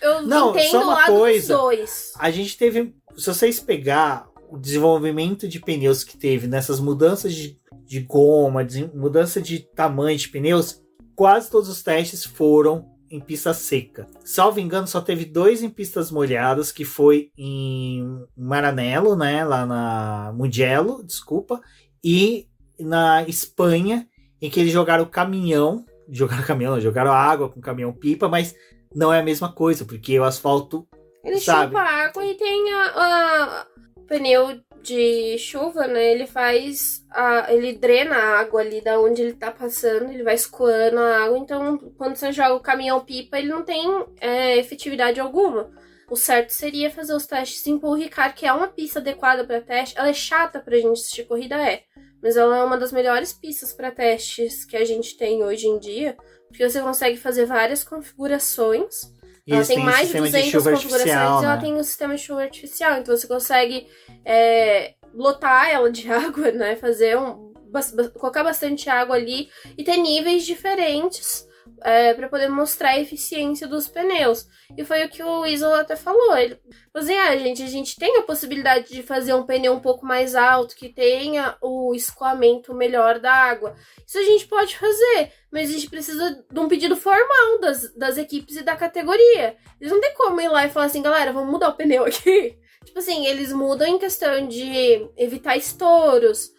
Eu não, entendo só uma o lado coisa, dos dois. A gente teve... Se vocês pegar o desenvolvimento de pneus que teve nessas mudanças de goma, mudança de tamanho de pneus, quase todos os testes foram em pista seca. Salvo engano, só teve 2 em pistas molhadas, que foi em Maranello, né, lá na Mugello, desculpa, e na Espanha, em que eles jogaram água com caminhão-pipa, mas não é a mesma coisa, porque o asfalto, ele chupa água e tem o pneu de chuva, né, ele drena a água ali da onde ele tá passando, ele vai escoando a água, então quando você joga o caminhão-pipa, ele não tem efetividade alguma. O certo seria fazer os testes em Paul Ricard, que é uma pista adequada para teste. Ela é chata pra gente assistir corrida, mas ela é uma das melhores pistas para testes que a gente tem hoje em dia, porque você consegue fazer várias configurações. Ela tem mais de 200 configurações e ela tem um sistema de chuva artificial. Então você consegue lotar ela de água, né? Colocar bastante água ali e ter níveis diferentes para poder mostrar a eficiência dos pneus. E foi o que o Isola até falou. Ele falou assim, a gente tem a possibilidade de fazer um pneu um pouco mais alto, que tenha o escoamento melhor da água. Isso a gente pode fazer, mas a gente precisa de um pedido formal das equipes e da categoria. Eles não tem como ir lá e falar assim, galera, vamos mudar o pneu aqui. Tipo assim, eles mudam em questão de evitar estouros,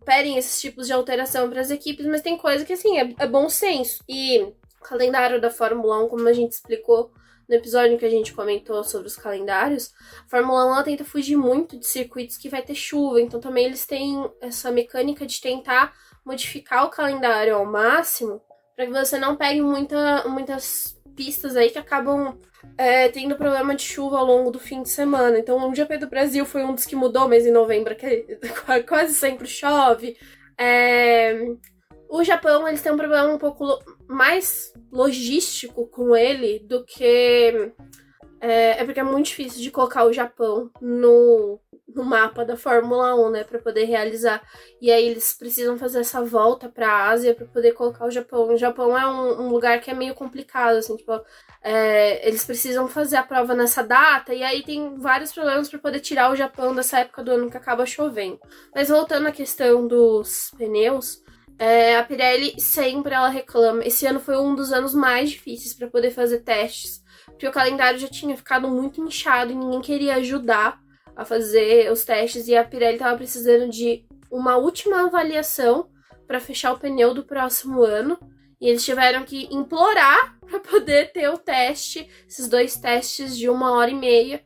pedem esses tipos de alteração para as equipes, mas tem coisa que, assim, é bom senso. E o calendário da Fórmula 1, como a gente explicou no episódio em que a gente comentou sobre os calendários, a Fórmula 1 ela tenta fugir muito de circuitos que vai ter chuva, então também eles têm essa mecânica de tentar modificar o calendário ao máximo para que você não pegue muitas pistas aí que acabam tendo problema de chuva ao longo do fim de semana. Então o GP do Brasil foi um dos que mudou, mas em novembro quase sempre chove. O Japão, eles têm um problema um pouco mais logístico com ele do que... porque é muito difícil de colocar o Japão no mapa da Fórmula 1, né, para poder realizar. E aí eles precisam fazer essa volta para a Ásia para poder colocar o Japão. O Japão é um lugar que é meio complicado, assim, tipo, eles precisam fazer a prova nessa data e aí tem vários problemas para poder tirar o Japão dessa época do ano que acaba chovendo. Mas voltando à questão dos pneus, a Pirelli sempre ela reclama. Esse ano foi um dos anos mais difíceis para poder fazer testes, porque o calendário já tinha ficado muito inchado e ninguém queria ajudar a fazer os testes e a Pirelli estava precisando de uma última avaliação para fechar o pneu do próximo ano. E eles tiveram que implorar para poder ter o teste, esses 2 testes de 1h30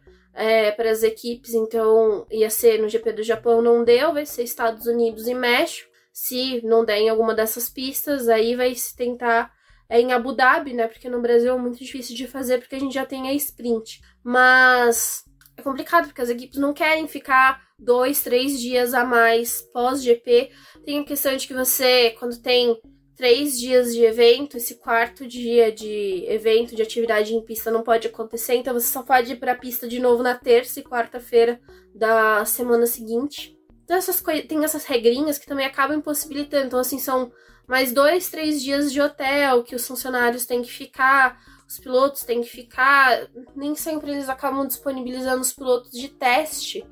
para as equipes. Então ia ser no GP do Japão, não deu, vai ser Estados Unidos e México. Se não der em alguma dessas pistas, aí vai se tentar em Abu Dhabi, né? Porque no Brasil é muito difícil de fazer, porque a gente já tem a sprint. Mas é complicado, porque as equipes não querem ficar 2, 3 dias a mais pós-GP. Tem a questão de que você, quando tem 3 dias de evento, esse 4º dia de evento, de atividade em pista não pode acontecer, então você só pode ir para a pista de novo na terça e quarta-feira da semana seguinte. Então tem essas regrinhas que também acabam impossibilitando. Então, assim, são mais 2, 3 dias de hotel que os funcionários têm que ficar, os pilotos têm que ficar. Nem sempre eles acabam disponibilizando os pilotos de teste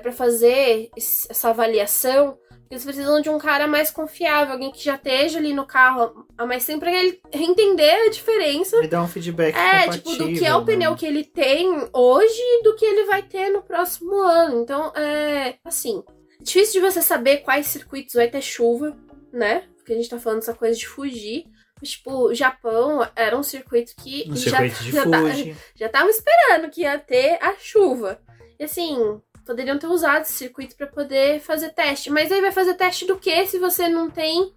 para fazer essa avaliação. Eles precisam de um cara mais confiável, alguém que já esteja ali no carro há mais tempo, pra ele entender a diferença. E dar um feedback compatível, do que é o pneu que ele tem hoje e do que ele vai ter no próximo ano. Então, assim, é difícil de você saber quais circuitos vai ter chuva, né? Porque a gente tá falando dessa coisa de fugir. Mas, tipo, o Japão era um circuito que já estavam esperando que ia ter a chuva. E assim, poderiam ter usado esse circuito para poder fazer teste. Mas aí vai fazer teste do que se você não tem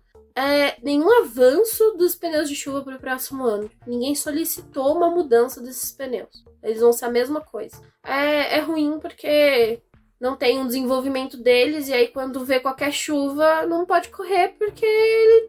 nenhum avanço dos pneus de chuva para o próximo ano? Ninguém solicitou uma mudança desses pneus. Eles vão ser a mesma coisa. É ruim porque não tem um desenvolvimento deles, e aí quando vê qualquer chuva, não pode correr porque ele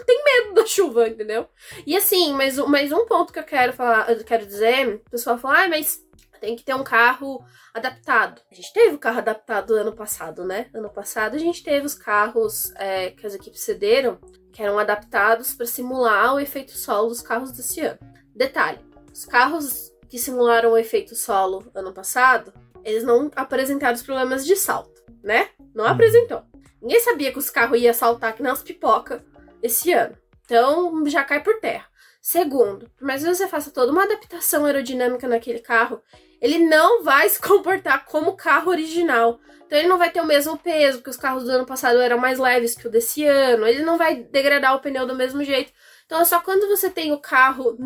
tem medo da chuva, entendeu? E assim, mais um ponto que eu quero dizer, o pessoal fala, mas tem que ter um carro adaptado. A gente teve o carro adaptado ano passado, né? Ano passado a gente teve os carros que as equipes cederam, que eram adaptados para simular o efeito solo dos carros desse ano. Detalhe, os carros que simularam o efeito solo ano passado, eles não apresentaram os problemas de salto, né? Não apresentou. Ninguém sabia que os carros iam saltar que nem as pipoca esse ano. Então, já cai por terra. Segundo, por mais que você faça toda uma adaptação aerodinâmica naquele carro, ele não vai se comportar como o carro original. Então ele não vai ter o mesmo peso, porque os carros do ano passado eram mais leves que o desse ano. Ele não vai degradar o pneu do mesmo jeito. Então é só quando você tem o carro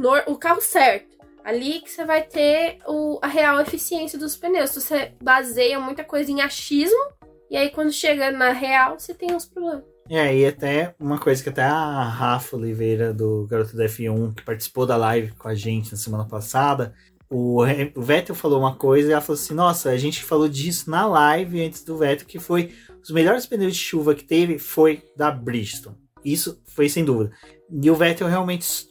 certo, ali que você vai ter a real eficiência dos pneus. Você baseia muita coisa em achismo, e aí quando chega na real, você tem os problemas. E até uma coisa que até a Rafa Oliveira, do Garoto da F1, que participou da live com a gente na semana passada, o Vettel falou uma coisa e ela falou assim, nossa, a gente falou disso na live antes do Vettel, que foi os melhores pneus de chuva que teve foi da Bridgestone. Isso foi sem dúvida. E o Vettel realmente,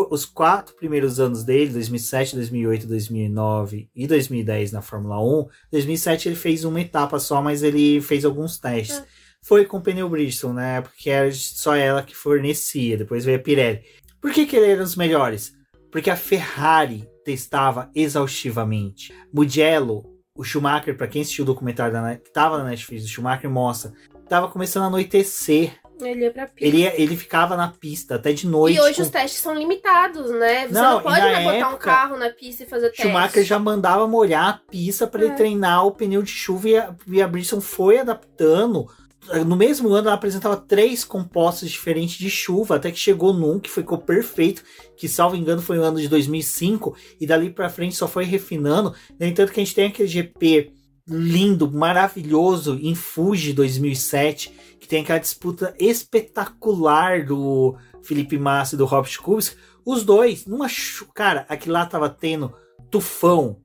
os 4 primeiros anos dele, 2007, 2008, 2009 e 2010 na Fórmula 1, 2007 ele fez uma etapa só, mas ele fez alguns testes. Foi com o pneu Bridgestone, né? Porque era só ela que fornecia. Depois veio a Pirelli. Por que ele era os melhores? Porque a Ferrari testava exaustivamente. Mugello, o Schumacher, para quem assistiu o documentário que estava na Netflix, o Schumacher mostra, estava começando a anoitecer. Ele ia pra pista. Ele ficava na pista até de noite. E hoje os testes são limitados, né? Você não pode botar um carro na pista e fazer teste. Schumacher já mandava molhar a pista para ele treinar o pneu de chuva, e a Bridgestone foi adaptando. No mesmo ano ela apresentava 3 compostos diferentes de chuva, até que chegou num que ficou perfeito, que salvo engano foi no ano de 2005, e dali pra frente só foi refinando. No entanto que a gente tem aquele GP lindo, maravilhoso em Fuji 2007, que tem aquela disputa espetacular do Felipe Massa e do Robert Kubica. Os dois, cara, aquilo lá tava tendo tufão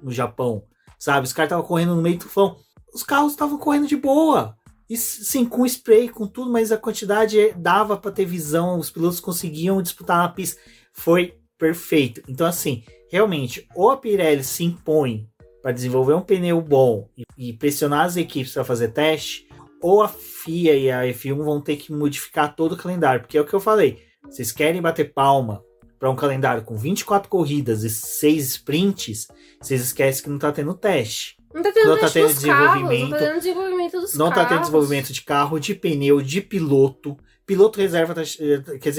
no Japão, sabe? Os caras estavam correndo no meio do tufão. Os carros estavam correndo de boa. E, sim, com spray, com tudo, mas a quantidade dava para ter visão, os pilotos conseguiam disputar na pista. Foi perfeito. Então, assim, realmente, ou a Pirelli se impõe para desenvolver um pneu bom e pressionar as equipes para fazer teste, ou a FIA e a F1 vão ter que modificar todo o calendário. Porque é o que eu falei, vocês querem bater palma para um calendário com 24 corridas e 6 sprints, vocês esquecem que não está tendo teste. Não tá tendo desenvolvimento dos carros. Não tá tendo desenvolvimento de carro, de pneu, de piloto. Piloto reserva,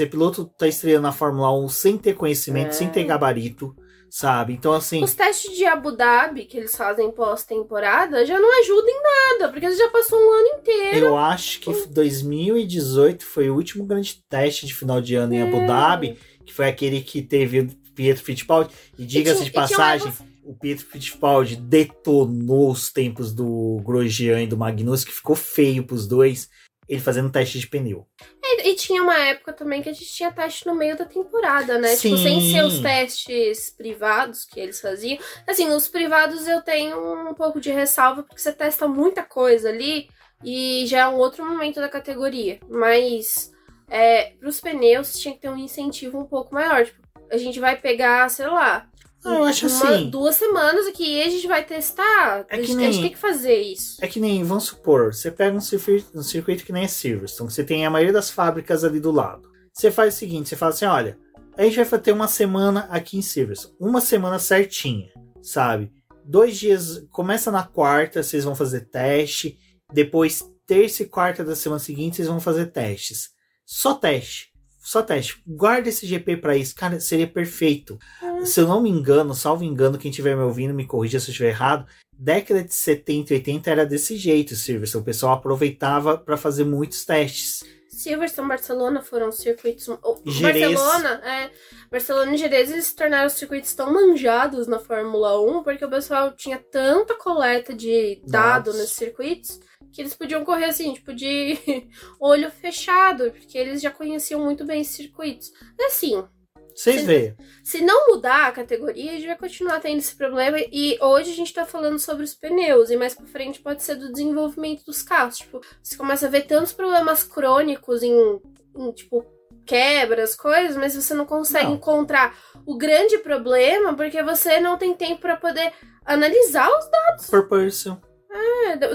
piloto tá estreando na Fórmula 1 sem ter conhecimento, sem ter gabarito, sabe? Então, assim... Os testes de Abu Dhabi que eles fazem pós-temporada já não ajudam em nada, porque já passou um ano inteiro. Eu acho que 2018 foi o último grande teste de final de ano em Abu Dhabi, que foi aquele que teve o Pietro Fittipaldi. E diga-se de passagem, o Pietro Fittipaldi detonou os tempos do Grosjean e do Magnussen, que ficou feio pros dois, ele fazendo teste de pneu. E tinha uma época também que a gente tinha teste no meio da temporada, né? Sim. Tipo, sem ser os testes privados que eles faziam. Assim, os privados eu tenho um pouco de ressalva, porque você testa muita coisa ali e já é um outro momento da categoria. Mas pros pneus tinha que ter um incentivo um pouco maior. Tipo, a gente vai pegar, sei lá, eu acho assim... 2 semanas aqui e a gente vai testar. A gente tem que fazer isso. É que nem, vamos supor, você pega um circuito que nem é Silverstone, que você tem a maioria das fábricas ali do lado. Você faz o seguinte, você fala assim, olha, a gente vai ter uma semana aqui em Silverstone, uma semana certinha, sabe? 2 dias, começa na quarta, vocês vão fazer teste, depois terça e quarta da semana seguinte, vocês vão fazer testes. Só teste. Guarda esse GP pra isso. Cara, seria perfeito. Se eu não me engano, salvo engano, quem estiver me ouvindo, me corrija se eu estiver errado. Década de 70 e 80 era desse jeito, Silverstone. O pessoal aproveitava pra fazer muitos testes. Silverstone e Barcelona foram circuitos... Jerez. Barcelona e Jerez, eles se tornaram circuitos tão manjados na Fórmula 1, porque o pessoal tinha tanta coleta de dado nesses circuitos, que eles podiam correr assim, tipo, de olho fechado, porque eles já conheciam muito bem esses circuitos. Assim... Vocês veem. Se não mudar a categoria, a gente vai continuar tendo esse problema. E hoje a gente tá falando sobre os pneus. E mais pra frente pode ser do desenvolvimento dos carros. Tipo, você começa a ver tantos problemas crônicos em tipo, quebras, coisas, mas você não consegue encontrar o grande problema porque você não tem tempo pra poder analisar os dados. Propulsion.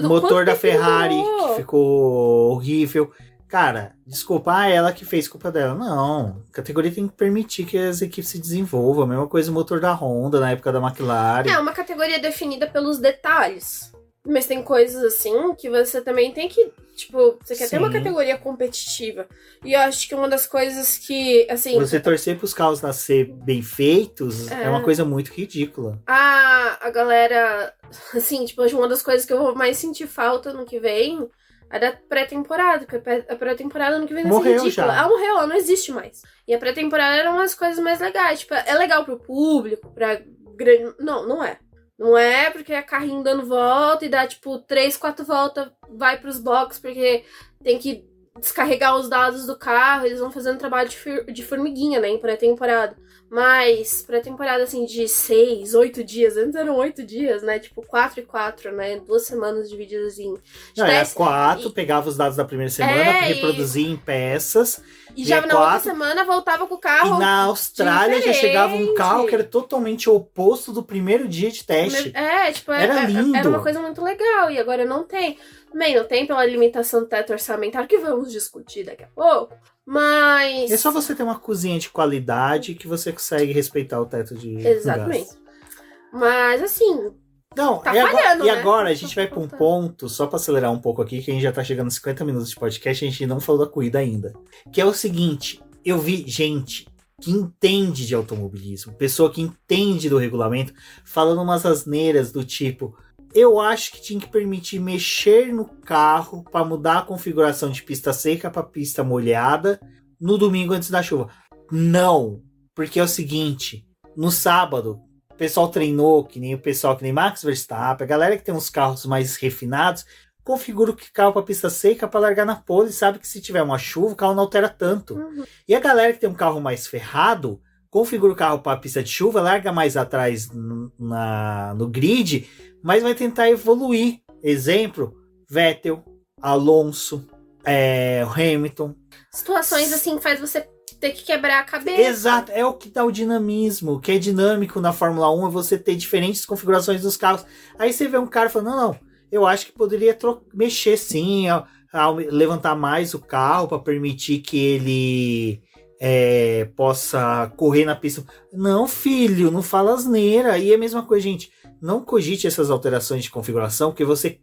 O motor da Ferrari, que ficou horrível. Cara, desculpa, ela que fez, culpa dela. Não, a categoria tem que permitir que as equipes se desenvolvam. A mesma coisa o motor da Honda na época da McLaren. É uma categoria definida pelos detalhes. Mas tem coisas assim que você também tem que... Tipo, você quer ter uma categoria competitiva. E eu acho que uma das coisas que, assim... Você torcer pros carros nascer bem feitos é uma coisa muito ridícula. A galera... Assim, tipo, uma das coisas que eu vou mais sentir falta no que vem... É da pré-temporada, porque a pré-temporada ano que vem vai ser ridícula. Já. Ela morreu, ela não existe mais. E a pré-temporada era umas coisas mais legais. Tipo, é legal pro público, pra grande... Não é. Não é porque é carrinho dando volta e dá, tipo, 3, 4 voltas, vai pros boxes, porque tem que descarregar os dados do carro, eles vão fazendo trabalho de formiguinha, né, em pré-temporada. Mas pré-temporada, assim, de 6, 8 dias, antes eram 8 dias, né, tipo 4 e 4, né, 2 semanas divididas em... Não, era 4, pegava os dados da primeira semana, reproduzia em peças. E já na outra semana voltava com o carro. E na Austrália já chegava um carro que era totalmente oposto do primeiro dia de teste. Tipo, era lindo. Era uma coisa muito legal, e agora não tem. Também não tem pela limitação do teto orçamentário, que vamos discutir daqui a pouco. Mas... É só você ter uma cozinha de qualidade que você consegue respeitar o teto de Exatamente. Gás. Mas, assim... Não, tá falhando, e agora a gente vai para um ponto, só para acelerar um pouco aqui, que a gente já tá chegando a 50 minutos de podcast e a gente não falou da corrida ainda. Que é o seguinte, eu vi gente que entende de automobilismo, pessoa que entende do regulamento, falando umas asneiras do tipo... Eu acho que tinha que permitir mexer no carro para mudar a configuração de pista seca para pista molhada no domingo antes da chuva. Não, porque é o seguinte, no sábado, o pessoal treinou, que nem Max Verstappen, a galera que tem uns carros mais refinados, configura o carro para pista seca para largar na pole, sabe que se tiver uma chuva, o carro não altera tanto. E a galera que tem um carro mais ferrado, configura o carro para pista de chuva, larga mais atrás no grid, mas vai tentar evoluir. Exemplo, Vettel, Alonso, Hamilton. Situações assim faz você ter que quebrar a cabeça. Exato, é o que dá o dinamismo. O que é dinâmico na Fórmula 1 é você ter diferentes configurações dos carros. Aí você vê um cara falando, não, eu acho que poderia mexer sim, levantar mais o carro para permitir que ele... possa correr na pista. Não, filho, não fala asneira. E é a mesma coisa, gente. Não cogite essas alterações de configuração, porque você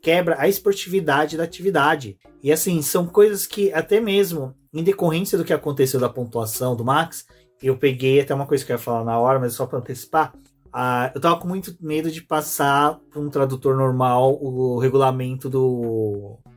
quebra a esportividade da atividade. E assim, são coisas que até mesmo, em decorrência do que aconteceu da pontuação do Max, eu peguei até uma coisa que eu ia falar na hora, mas só para antecipar. Eu tava com muito medo de passar para um tradutor normal o regulamento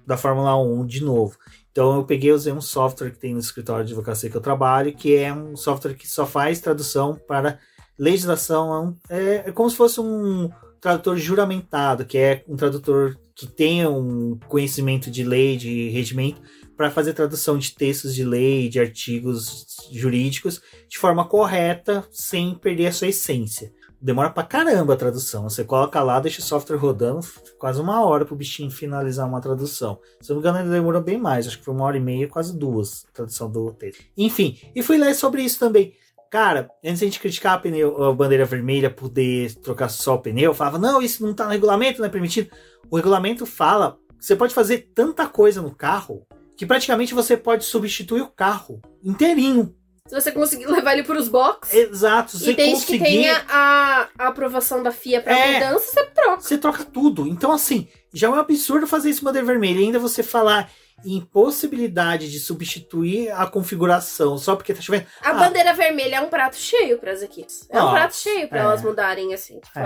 da Fórmula 1 de novo. Então eu peguei e usei um software que tem no escritório de advocacia que eu trabalho, que é um software que só faz tradução para legislação. É como se fosse um tradutor juramentado, que é um tradutor que tenha um conhecimento de lei, de regimento, para fazer tradução de textos de lei, de artigos jurídicos, de forma correta, sem perder a sua essência. Demora pra caramba a tradução. Você coloca lá, deixa o software rodando, quase 1 hora pro bichinho finalizar uma tradução. Se eu não me engano, ele demorou bem mais. Acho que foi 1h30, quase 2, a tradução do texto. Enfim, e fui ler sobre isso também. Cara, antes de a gente criticar a bandeira vermelha poder trocar só o pneu, eu falava, não, isso não tá no regulamento, não é permitido. O regulamento fala que você pode fazer tanta coisa no carro que praticamente você pode substituir o carro inteirinho. Se você conseguir levar ele pros boxes. Exato. E desde que tenha a aprovação da FIA pra mudança, você troca. Você troca tudo. Então, assim, já é um absurdo fazer isso com bandeira vermelha. E ainda você falar em possibilidade de substituir a configuração só porque tá chovendo. A bandeira vermelha é um prato cheio pras equipes. É um prato cheio pra elas mudarem, assim. Tipo,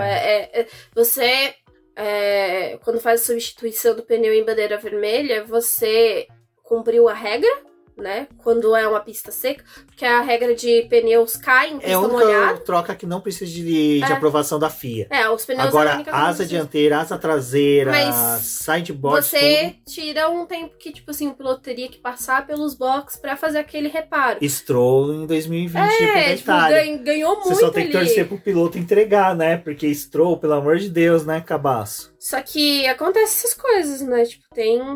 você, quando faz a substituição do pneu em bandeira vermelha, você cumpriu a regra, né? Quando é uma pista seca, porque a regra de pneus cai em pista molhada. É a única troca que não precisa de aprovação da FIA. Os pneus agora, asa dianteira, asa traseira, sideboard, você tira um tempo que, tipo assim, o piloto teria que passar pelos boxes pra fazer aquele reparo. Stroll em 2020 pra Itália. Ganhou muito. Você só tem que torcer pro piloto entregar, né? Porque Stroll, pelo amor de Deus, né, cabaço? Só que acontece essas coisas, né? Tipo,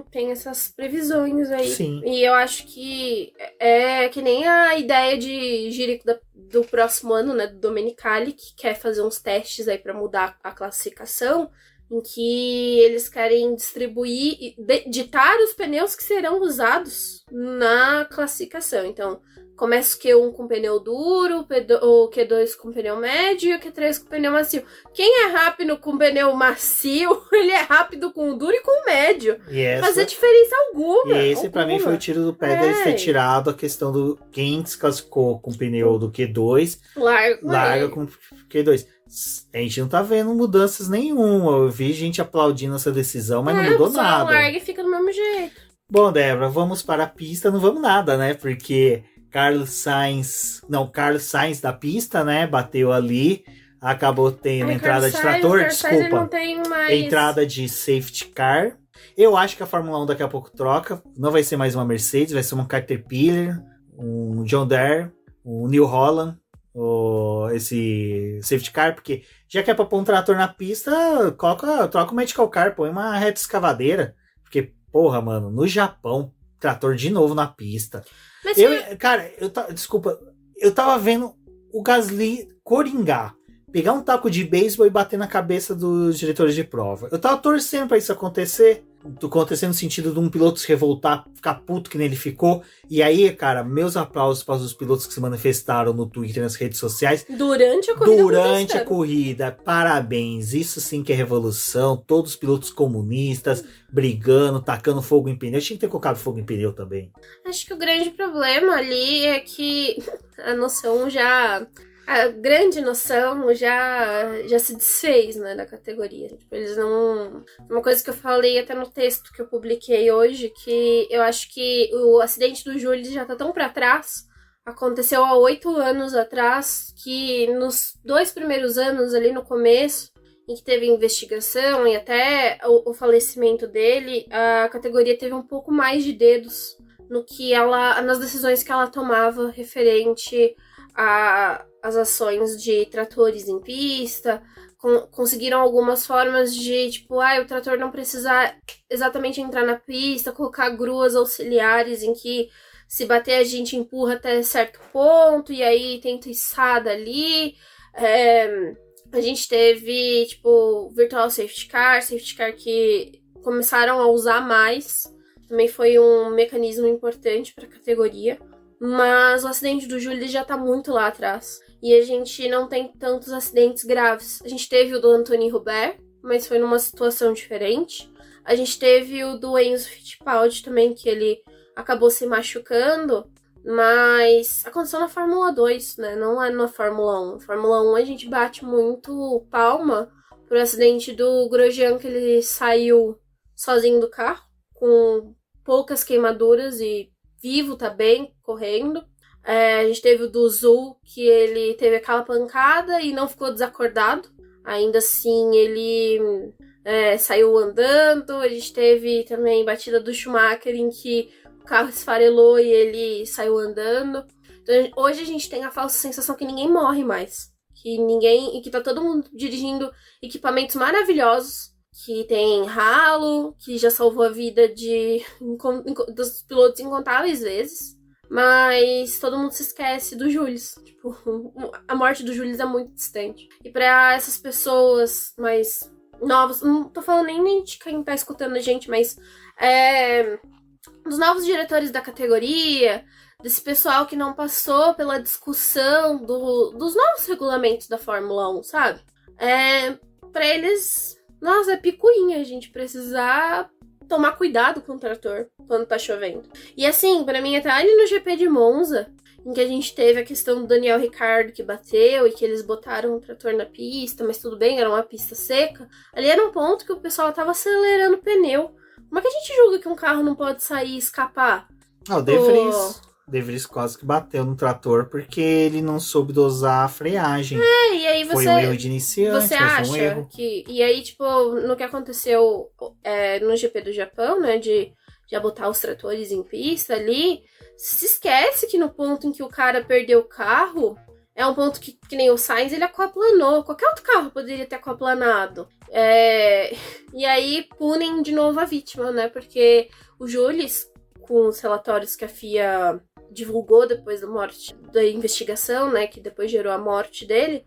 tem essas previsões aí. Sim. E eu acho que é que nem a ideia de Jerico do próximo ano, né? Do Domenicali, que quer fazer uns testes aí pra mudar a classificação, em que eles querem distribuir e ditar os pneus que serão usados na classificação. Então, começa o Q1 com pneu duro, o Q2 com pneu médio e o Q3 com pneu macio. Quem é rápido com pneu macio, ele é rápido com o duro e com o médio. Fazer diferença alguma. E esse pra mim foi o tiro do pé deles ter tirado a questão do quem se classificou com o pneu do Q2, larga com o Q2. A gente não tá vendo mudanças nenhuma. Eu vi gente aplaudindo essa decisão, mas não mudou nada. Larga e fica do mesmo jeito. Bom, Débora, vamos para a pista, não vamos nada, né? Porque Carlos Sainz da pista, né? Bateu ali, acabou tendo entrada de trator, desculpa. Entrada de safety car. Eu acho que a Fórmula 1 daqui a pouco troca. Não vai ser mais uma Mercedes, vai ser uma Caterpillar, um John Deere, um New Holland, esse safety car, porque já que é pra pôr um trator na pista, troca o medical car, põe uma reta escavadeira. Porque, porra, mano, no Japão, trator de novo na pista. Mas desculpa, eu tava vendo o Gasly coringar, pegar um taco de beisebol e bater na cabeça dos diretores de prova. Eu tava torcendo pra isso acontecer no sentido de um piloto se revoltar, ficar puto que nele ficou. E aí, cara, meus aplausos para os pilotos que se manifestaram no Twitter, nas redes sociais. Durante a corrida, parabéns. Isso sim que é revolução. Todos os pilotos comunistas brigando, tacando fogo em pneu. Tinha que ter colocado fogo em pneu também. Acho que o grande problema ali é que a noção já... A grande noção já se desfez, né, da categoria. Tipo, eles não... Uma coisa que eu falei até no texto que eu publiquei hoje, que eu acho que o acidente do Júlio já tá tão pra trás, aconteceu há 8 anos atrás, que nos 2 primeiros anos, ali no começo, em que teve investigação e até o falecimento dele, a categoria teve um pouco mais de dedos nas decisões que ela tomava referente as ações de tratores em pista, conseguiram algumas formas de, tipo, o trator não precisa exatamente entrar na pista, colocar gruas auxiliares em que se bater a gente empurra até certo ponto, e aí tenta içada ali. A gente teve, tipo, virtual safety car que começaram a usar mais, também foi um mecanismo importante para a categoria. Mas o acidente do Júlio já tá muito lá atrás. E a gente não tem tantos acidentes graves. A gente teve o do Anthony Hubert, mas foi numa situação diferente. A gente teve o do Enzo Fittipaldi também, que ele acabou se machucando. Mas aconteceu na Fórmula 2, né? Não é na Fórmula 1. Na Fórmula 1 a gente bate muito palma pro acidente do Grosjean, que ele saiu sozinho do carro, com poucas queimaduras e vivo, tá bem, correndo. A gente teve o do Zul, que ele teve aquela pancada e não ficou desacordado. Ainda assim, ele saiu andando. A gente teve também batida do Schumacher, em que o carro esfarelou e ele saiu andando. Então, hoje a gente tem a falsa sensação que ninguém morre mais. Que tá todo mundo dirigindo equipamentos maravilhosos, que tem ralo, que já salvou a vida dos pilotos incontáveis vezes. Mas todo mundo se esquece do Jules. Tipo, a morte do Jules é muito distante. E pra essas pessoas mais novas, não tô falando nem de quem tá escutando a gente, mas dos novos diretores da categoria, desse pessoal que não passou pela discussão dos novos regulamentos da Fórmula 1, sabe? Pra eles, nossa, é picuinha a gente precisar tomar cuidado com o trator quando tá chovendo. E assim, pra mim, até ali no GP de Monza, em que a gente teve a questão do Daniel Ricciardo que bateu e que eles botaram o trator na pista, mas tudo bem, era uma pista seca. Ali era um ponto que o pessoal tava acelerando o pneu. Como é que a gente julga que um carro não pode sair e escapar? O De Vries quase que bateu no trator porque ele não soube dosar a freagem. E aí foi um erro de iniciante, você mas acha foi um erro. que... E aí, tipo, no que aconteceu no GP do Japão, né, de já botar os tratores em pista ali, se esquece que no ponto em que o cara perdeu o carro, é um ponto que nem o Sainz, ele aquaplanou. Qualquer outro carro poderia ter aquaplanado. E aí punem de novo a vítima, né, porque o Jules, com os relatórios que a FIA divulgou depois da investigação, né, que depois gerou a morte dele,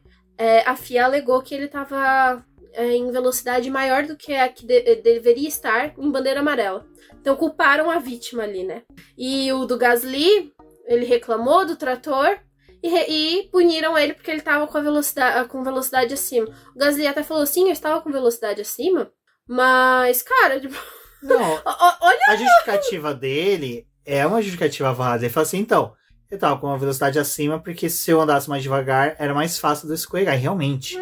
a FIA alegou que ele estava em velocidade maior do que a que deveria estar em bandeira amarela. Então culparam a vítima ali, né? E o do Gasly, ele reclamou do trator e puniram ele porque ele estava com velocidade acima. O Gasly até falou assim, eu estava com velocidade acima, mas, cara, tipo... Não, olha a justificativa dele é uma justificativa válida. Ele fala assim, então, eu tava com uma velocidade acima porque se eu andasse mais devagar, era mais fácil de eu escorregar. E realmente,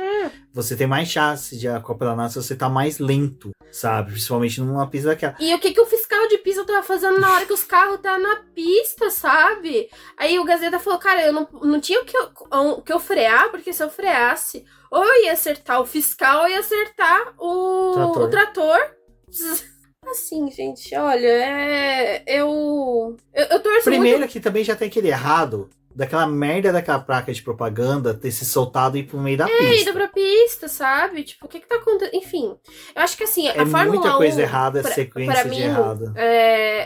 você tem mais chance de acoplar se você tá mais lento, sabe? Principalmente numa pista daquela. E o que o fiscal de pista tava fazendo na hora que os carros tá na pista, sabe? Aí o Gazeta falou, cara, eu não tinha o que eu frear, porque se eu freasse, ou eu ia acertar o fiscal, ou eu ia acertar o trator. Assim, gente, olha, eu torço Primeiro muito... que também já tem aquele errado daquela merda daquela placa de propaganda ter se soltado e ir pro meio da pista. Ido pra pista, sabe? Tipo, o que tá acontecendo? Enfim, eu acho que assim, a Fórmula 1... muita coisa errada, sequência de errada.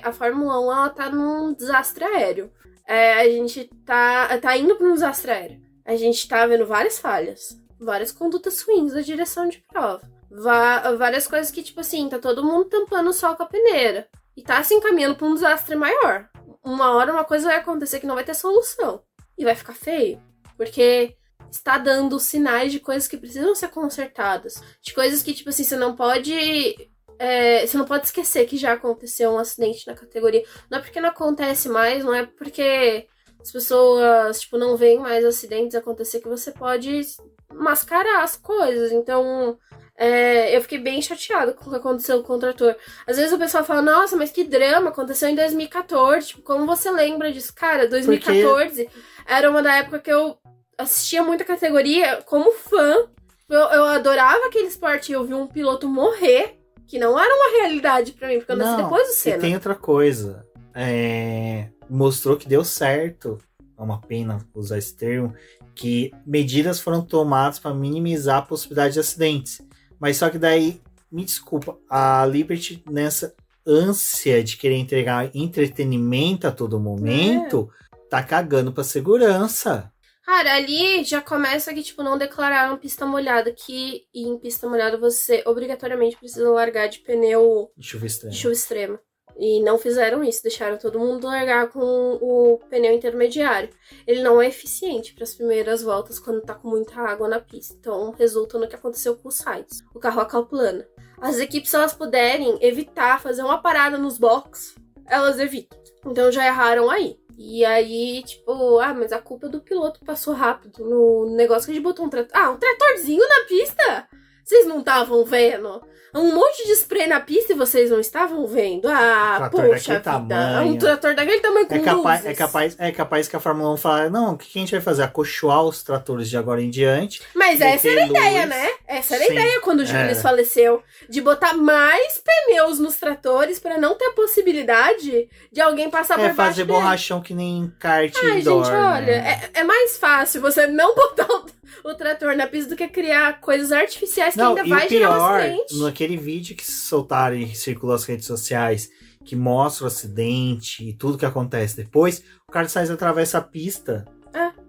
A Fórmula 1, ela tá num desastre aéreo. A gente tá indo pra um desastre aéreo. A gente tá vendo várias falhas, várias condutas ruins da direção de prova. Várias coisas que, tipo assim, tá todo mundo tampando o sol com a peneira. E tá se encaminhando pra um desastre maior. Uma hora uma coisa vai acontecer que não vai ter solução. E vai ficar feio. Porque está dando sinais de coisas que precisam ser consertadas. De coisas que, tipo assim, você não pode esquecer que já aconteceu um acidente na categoria. Não é porque não acontece mais, não é porque as pessoas, tipo, não veem mais acidentes acontecer que você pode mascarar as coisas. Então... eu fiquei bem chateada com o que aconteceu com o trator. Às vezes o pessoal fala, nossa, mas que drama, aconteceu em 2014. Tipo, como você lembra disso? Cara, 2014 era uma da época que eu assistia muito a categoria como fã. Eu adorava aquele esporte e eu vi um piloto morrer, que não era uma realidade pra mim, porque eu nasci depois do Senna. E tem outra coisa. Mostrou que deu certo. É uma pena usar esse termo. Que medidas foram tomadas para minimizar a possibilidade de acidentes. Mas só que daí, me desculpa, a Liberty, nessa ânsia de querer entregar entretenimento a todo momento, tá cagando pra segurança. Cara, ali já começa que, tipo, não declararam pista molhada, e em pista molhada você obrigatoriamente precisa largar de pneu de chuva extrema. E não fizeram isso, deixaram todo mundo largar com o pneu intermediário. Ele não é eficiente para as primeiras voltas quando tá com muita água na pista. Então resulta no que aconteceu com o Sainz. O carro aquaplana. As equipes, se elas puderem evitar fazer uma parada nos boxes, elas evitam. Então já erraram aí. E aí, tipo, mas a culpa é do piloto que passou rápido no negócio que a gente botou um trator. Um tratorzinho na pista? Vocês não estavam vendo? Um monte de spray na pista e vocês não estavam vendo? Poxa vida. Um trator daquele tamanho com luzes. É capaz que a Fórmula 1 fale, não, o que a gente vai fazer? Acolchoar os tratores de agora em diante. Mas essa era a ideia, né? Essa era a ideia quando o Julius faleceu. De botar mais pneus nos tratores pra não ter a possibilidade de alguém passar por baixo fazer dele. borrachão que nem kart indoor, gente, olha, né? É mais fácil você não botar o trator na pista do que criar coisas artificiais que ainda vai gerar um acidente. Naquele vídeo que soltaram e circulou nas redes sociais, que mostra o acidente e tudo que acontece depois, o Carlos Sainz atravessa a pista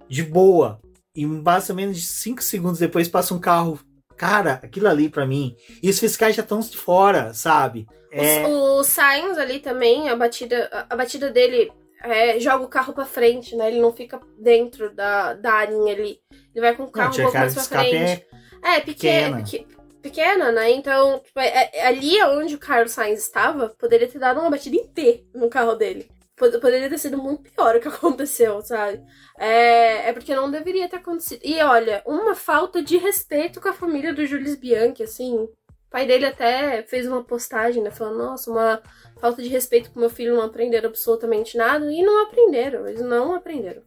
de boa. E basicamente 5 segundos depois passa um carro. Cara, aquilo ali pra mim. E os fiscais já estão de fora, sabe? O Sainz ali também, a batida dele joga o carro pra frente, né? Ele não fica dentro da arinha ali. Ele vai com o carro um pouco mais pra frente. Pequena, né? Então, tipo, ali onde o Carlos Sainz estava, poderia ter dado uma batida em T no carro dele. Poderia ter sido muito pior o que aconteceu, sabe? É porque não deveria ter acontecido. E olha, uma falta de respeito com a família do Julius Bianchi, assim. O pai dele até fez uma postagem, né? Falando, nossa, uma falta de respeito com meu filho, não aprenderam absolutamente nada. E não aprenderam, eles não aprenderam.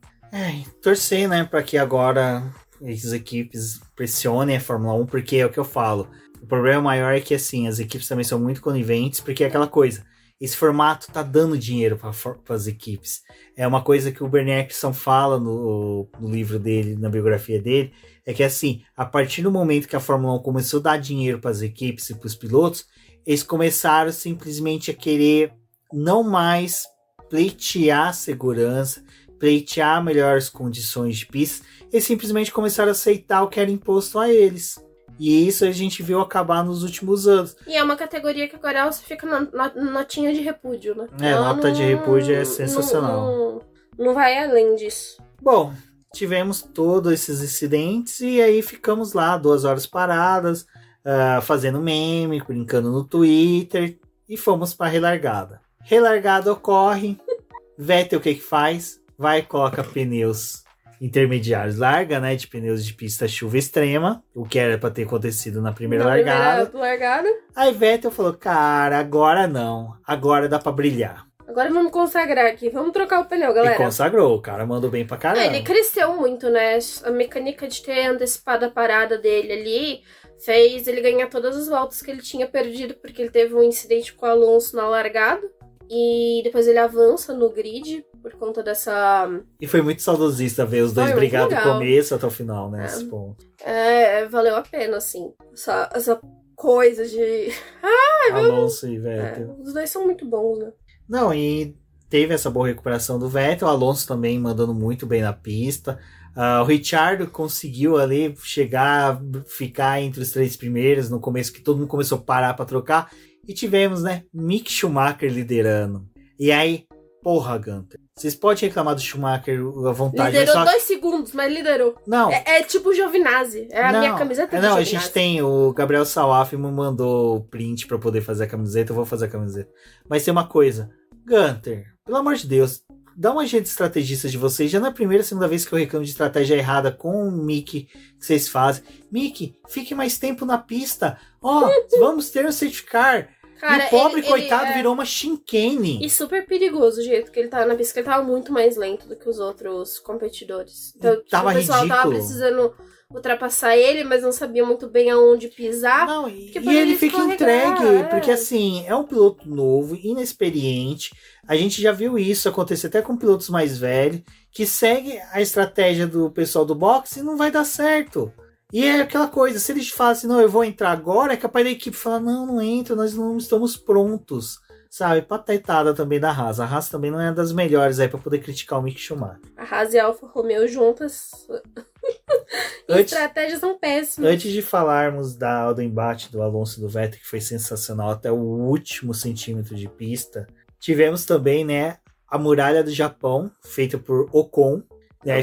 Torcer, né, pra que agora as equipes pressionem a Fórmula 1, porque é o que eu falo. O problema maior é que, assim, as equipes também são muito coniventes, porque é aquela coisa. Esse formato tá dando dinheiro para as equipes. É uma coisa que o Bernie Ecclestone fala no livro dele, na biografia dele, é que, assim, a partir do momento que a Fórmula 1 começou a dar dinheiro para as equipes e para os pilotos, eles começaram simplesmente a querer não mais pleitear segurança, pleitear melhores condições de pista, eles simplesmente começaram a aceitar o que era imposto a eles. E isso a gente viu acabar nos últimos anos. E é uma categoria que agora você fica na notinha de repúdio, né? Nota de repúdio é sensacional. Não vai além disso. Bom, tivemos todos esses incidentes e aí ficamos lá 2 horas paradas, fazendo meme, brincando no Twitter e fomos para a relargada. Relargada ocorre, Vettel o que faz? Vai e coloca pneus intermediários, larga, né, de pneus de pista chuva extrema, o que era para ter acontecido na primeira largada. Aí Vettel falou, cara, agora não, agora dá para brilhar. Agora vamos consagrar aqui, vamos trocar o pneu, galera. E consagrou, o cara mandou bem pra caramba. Ele cresceu muito, né, a mecânica de ter antecipado a parada dele ali fez ele ganhar todas as voltas que ele tinha perdido, porque ele teve um incidente com o Alonso na largada. E depois ele avança no grid por conta dessa... E foi muito saudosista ver os dois brigar do começo até o final, né? Esse ponto. Valeu a pena, assim. Essa coisa de... Alonso e Vettel. Os dois são muito bons, né? Não, e teve essa boa recuperação do Vettel. O Alonso também mandando muito bem na pista. O Ricciardo conseguiu ali ficar entre os 3 primeiros no começo, que todo mundo começou a parar para trocar. E tivemos, né, Mick Schumacher liderando. E aí, porra, Gunter, vocês podem reclamar do Schumacher à vontade. Liderou 2 segundos, mas liderou. Não. É tipo o Giovinazzi. A minha camiseta do Giovinazzi. A gente tem, o Gabriel Salaf me mandou o print pra poder fazer a camiseta, eu vou fazer a camiseta. Mas tem uma coisa, Gunter, pelo amor de Deus, dá uma jeito de estrategista de vocês. Já na primeira, segunda vez que eu reclamo de estratégia errada com o Mick que vocês fazem. Mick, fique mais tempo na pista. Vamos ter um safety car. Cara, e o pobre coitado virou uma chicane. E super perigoso o jeito que ele tava na pista, que ele tava muito mais lento do que os outros competidores. Então, o pessoal tava precisando ultrapassar ele, mas não sabia muito bem aonde pisar. Não, e ele fica entregue, porque assim, é um piloto novo, inexperiente. A gente já viu isso acontecer até com pilotos mais velhos, que segue a estratégia do pessoal do boxe e não vai dar certo. E é aquela coisa, se eles falam assim, não, eu vou entrar agora, é capaz da equipe falar, não entra, nós não estamos prontos, sabe? Patetada também da Haas. A Haas também não é das melhores aí pra poder criticar o Mick Schumacher. A Haas e a Alfa Romeo juntas, estratégias são péssimas. Antes de falarmos do embate do Alonso e do Vettel, que foi sensacional até o último centímetro de pista, tivemos também, né, a muralha do Japão, feita por Ocon, né,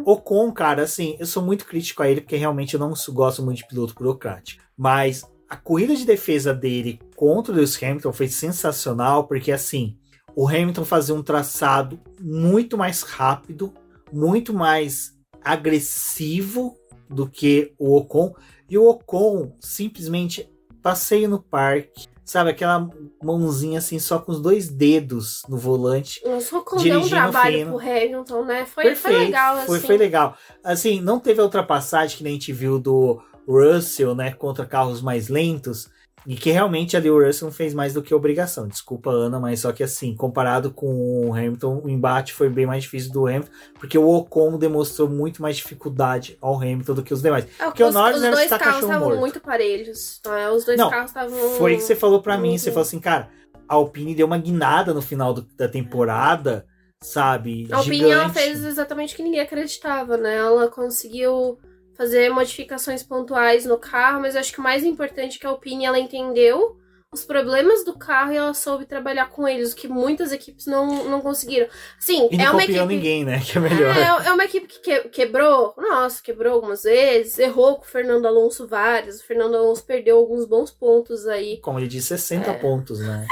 Ocon, cara, assim, eu sou muito crítico a ele, porque realmente eu não gosto muito de piloto burocrático. Mas a corrida de defesa dele contra o Lewis Hamilton foi sensacional, porque assim, o Hamilton fazia um traçado muito mais rápido, muito mais agressivo do que o Ocon. E o Ocon simplesmente passeia no parque, sabe? Aquela mãozinha assim, só com os 2 dedos no volante. O Ocon deu um trabalho pro Hamilton, né? Foi legal, assim. Foi legal. Assim, não teve a ultrapassagem que nem a gente viu do Russell, né? Contra carros mais lentos. E que realmente ali o Russell não fez mais do que obrigação. Desculpa, Ana, mas só que assim, comparado com o Hamilton, o embate foi bem mais difícil do Hamilton, porque o Ocon demonstrou muito mais dificuldade ao Hamilton do que os demais. Porque os dois carros estavam muito parelhos. Os dois carros estavam... Foi o que você falou pra mim. Você falou assim, cara, a Alpine deu uma guinada no final da temporada, sabe? A Alpine, ela fez exatamente o que ninguém acreditava, né? Ela conseguiu fazer modificações pontuais no carro, mas eu acho que o mais importante é que a Alpine, ela entendeu os problemas do carro e ela soube trabalhar com eles, o que muitas equipes não conseguiram. Sim, e não uma equipe... ninguém, né? Que é melhor. É uma equipe que quebrou. Nossa, quebrou algumas vezes. Errou com o Fernando Alonso várias. O Fernando Alonso perdeu alguns bons pontos aí. Como ele disse, 60 pontos, né?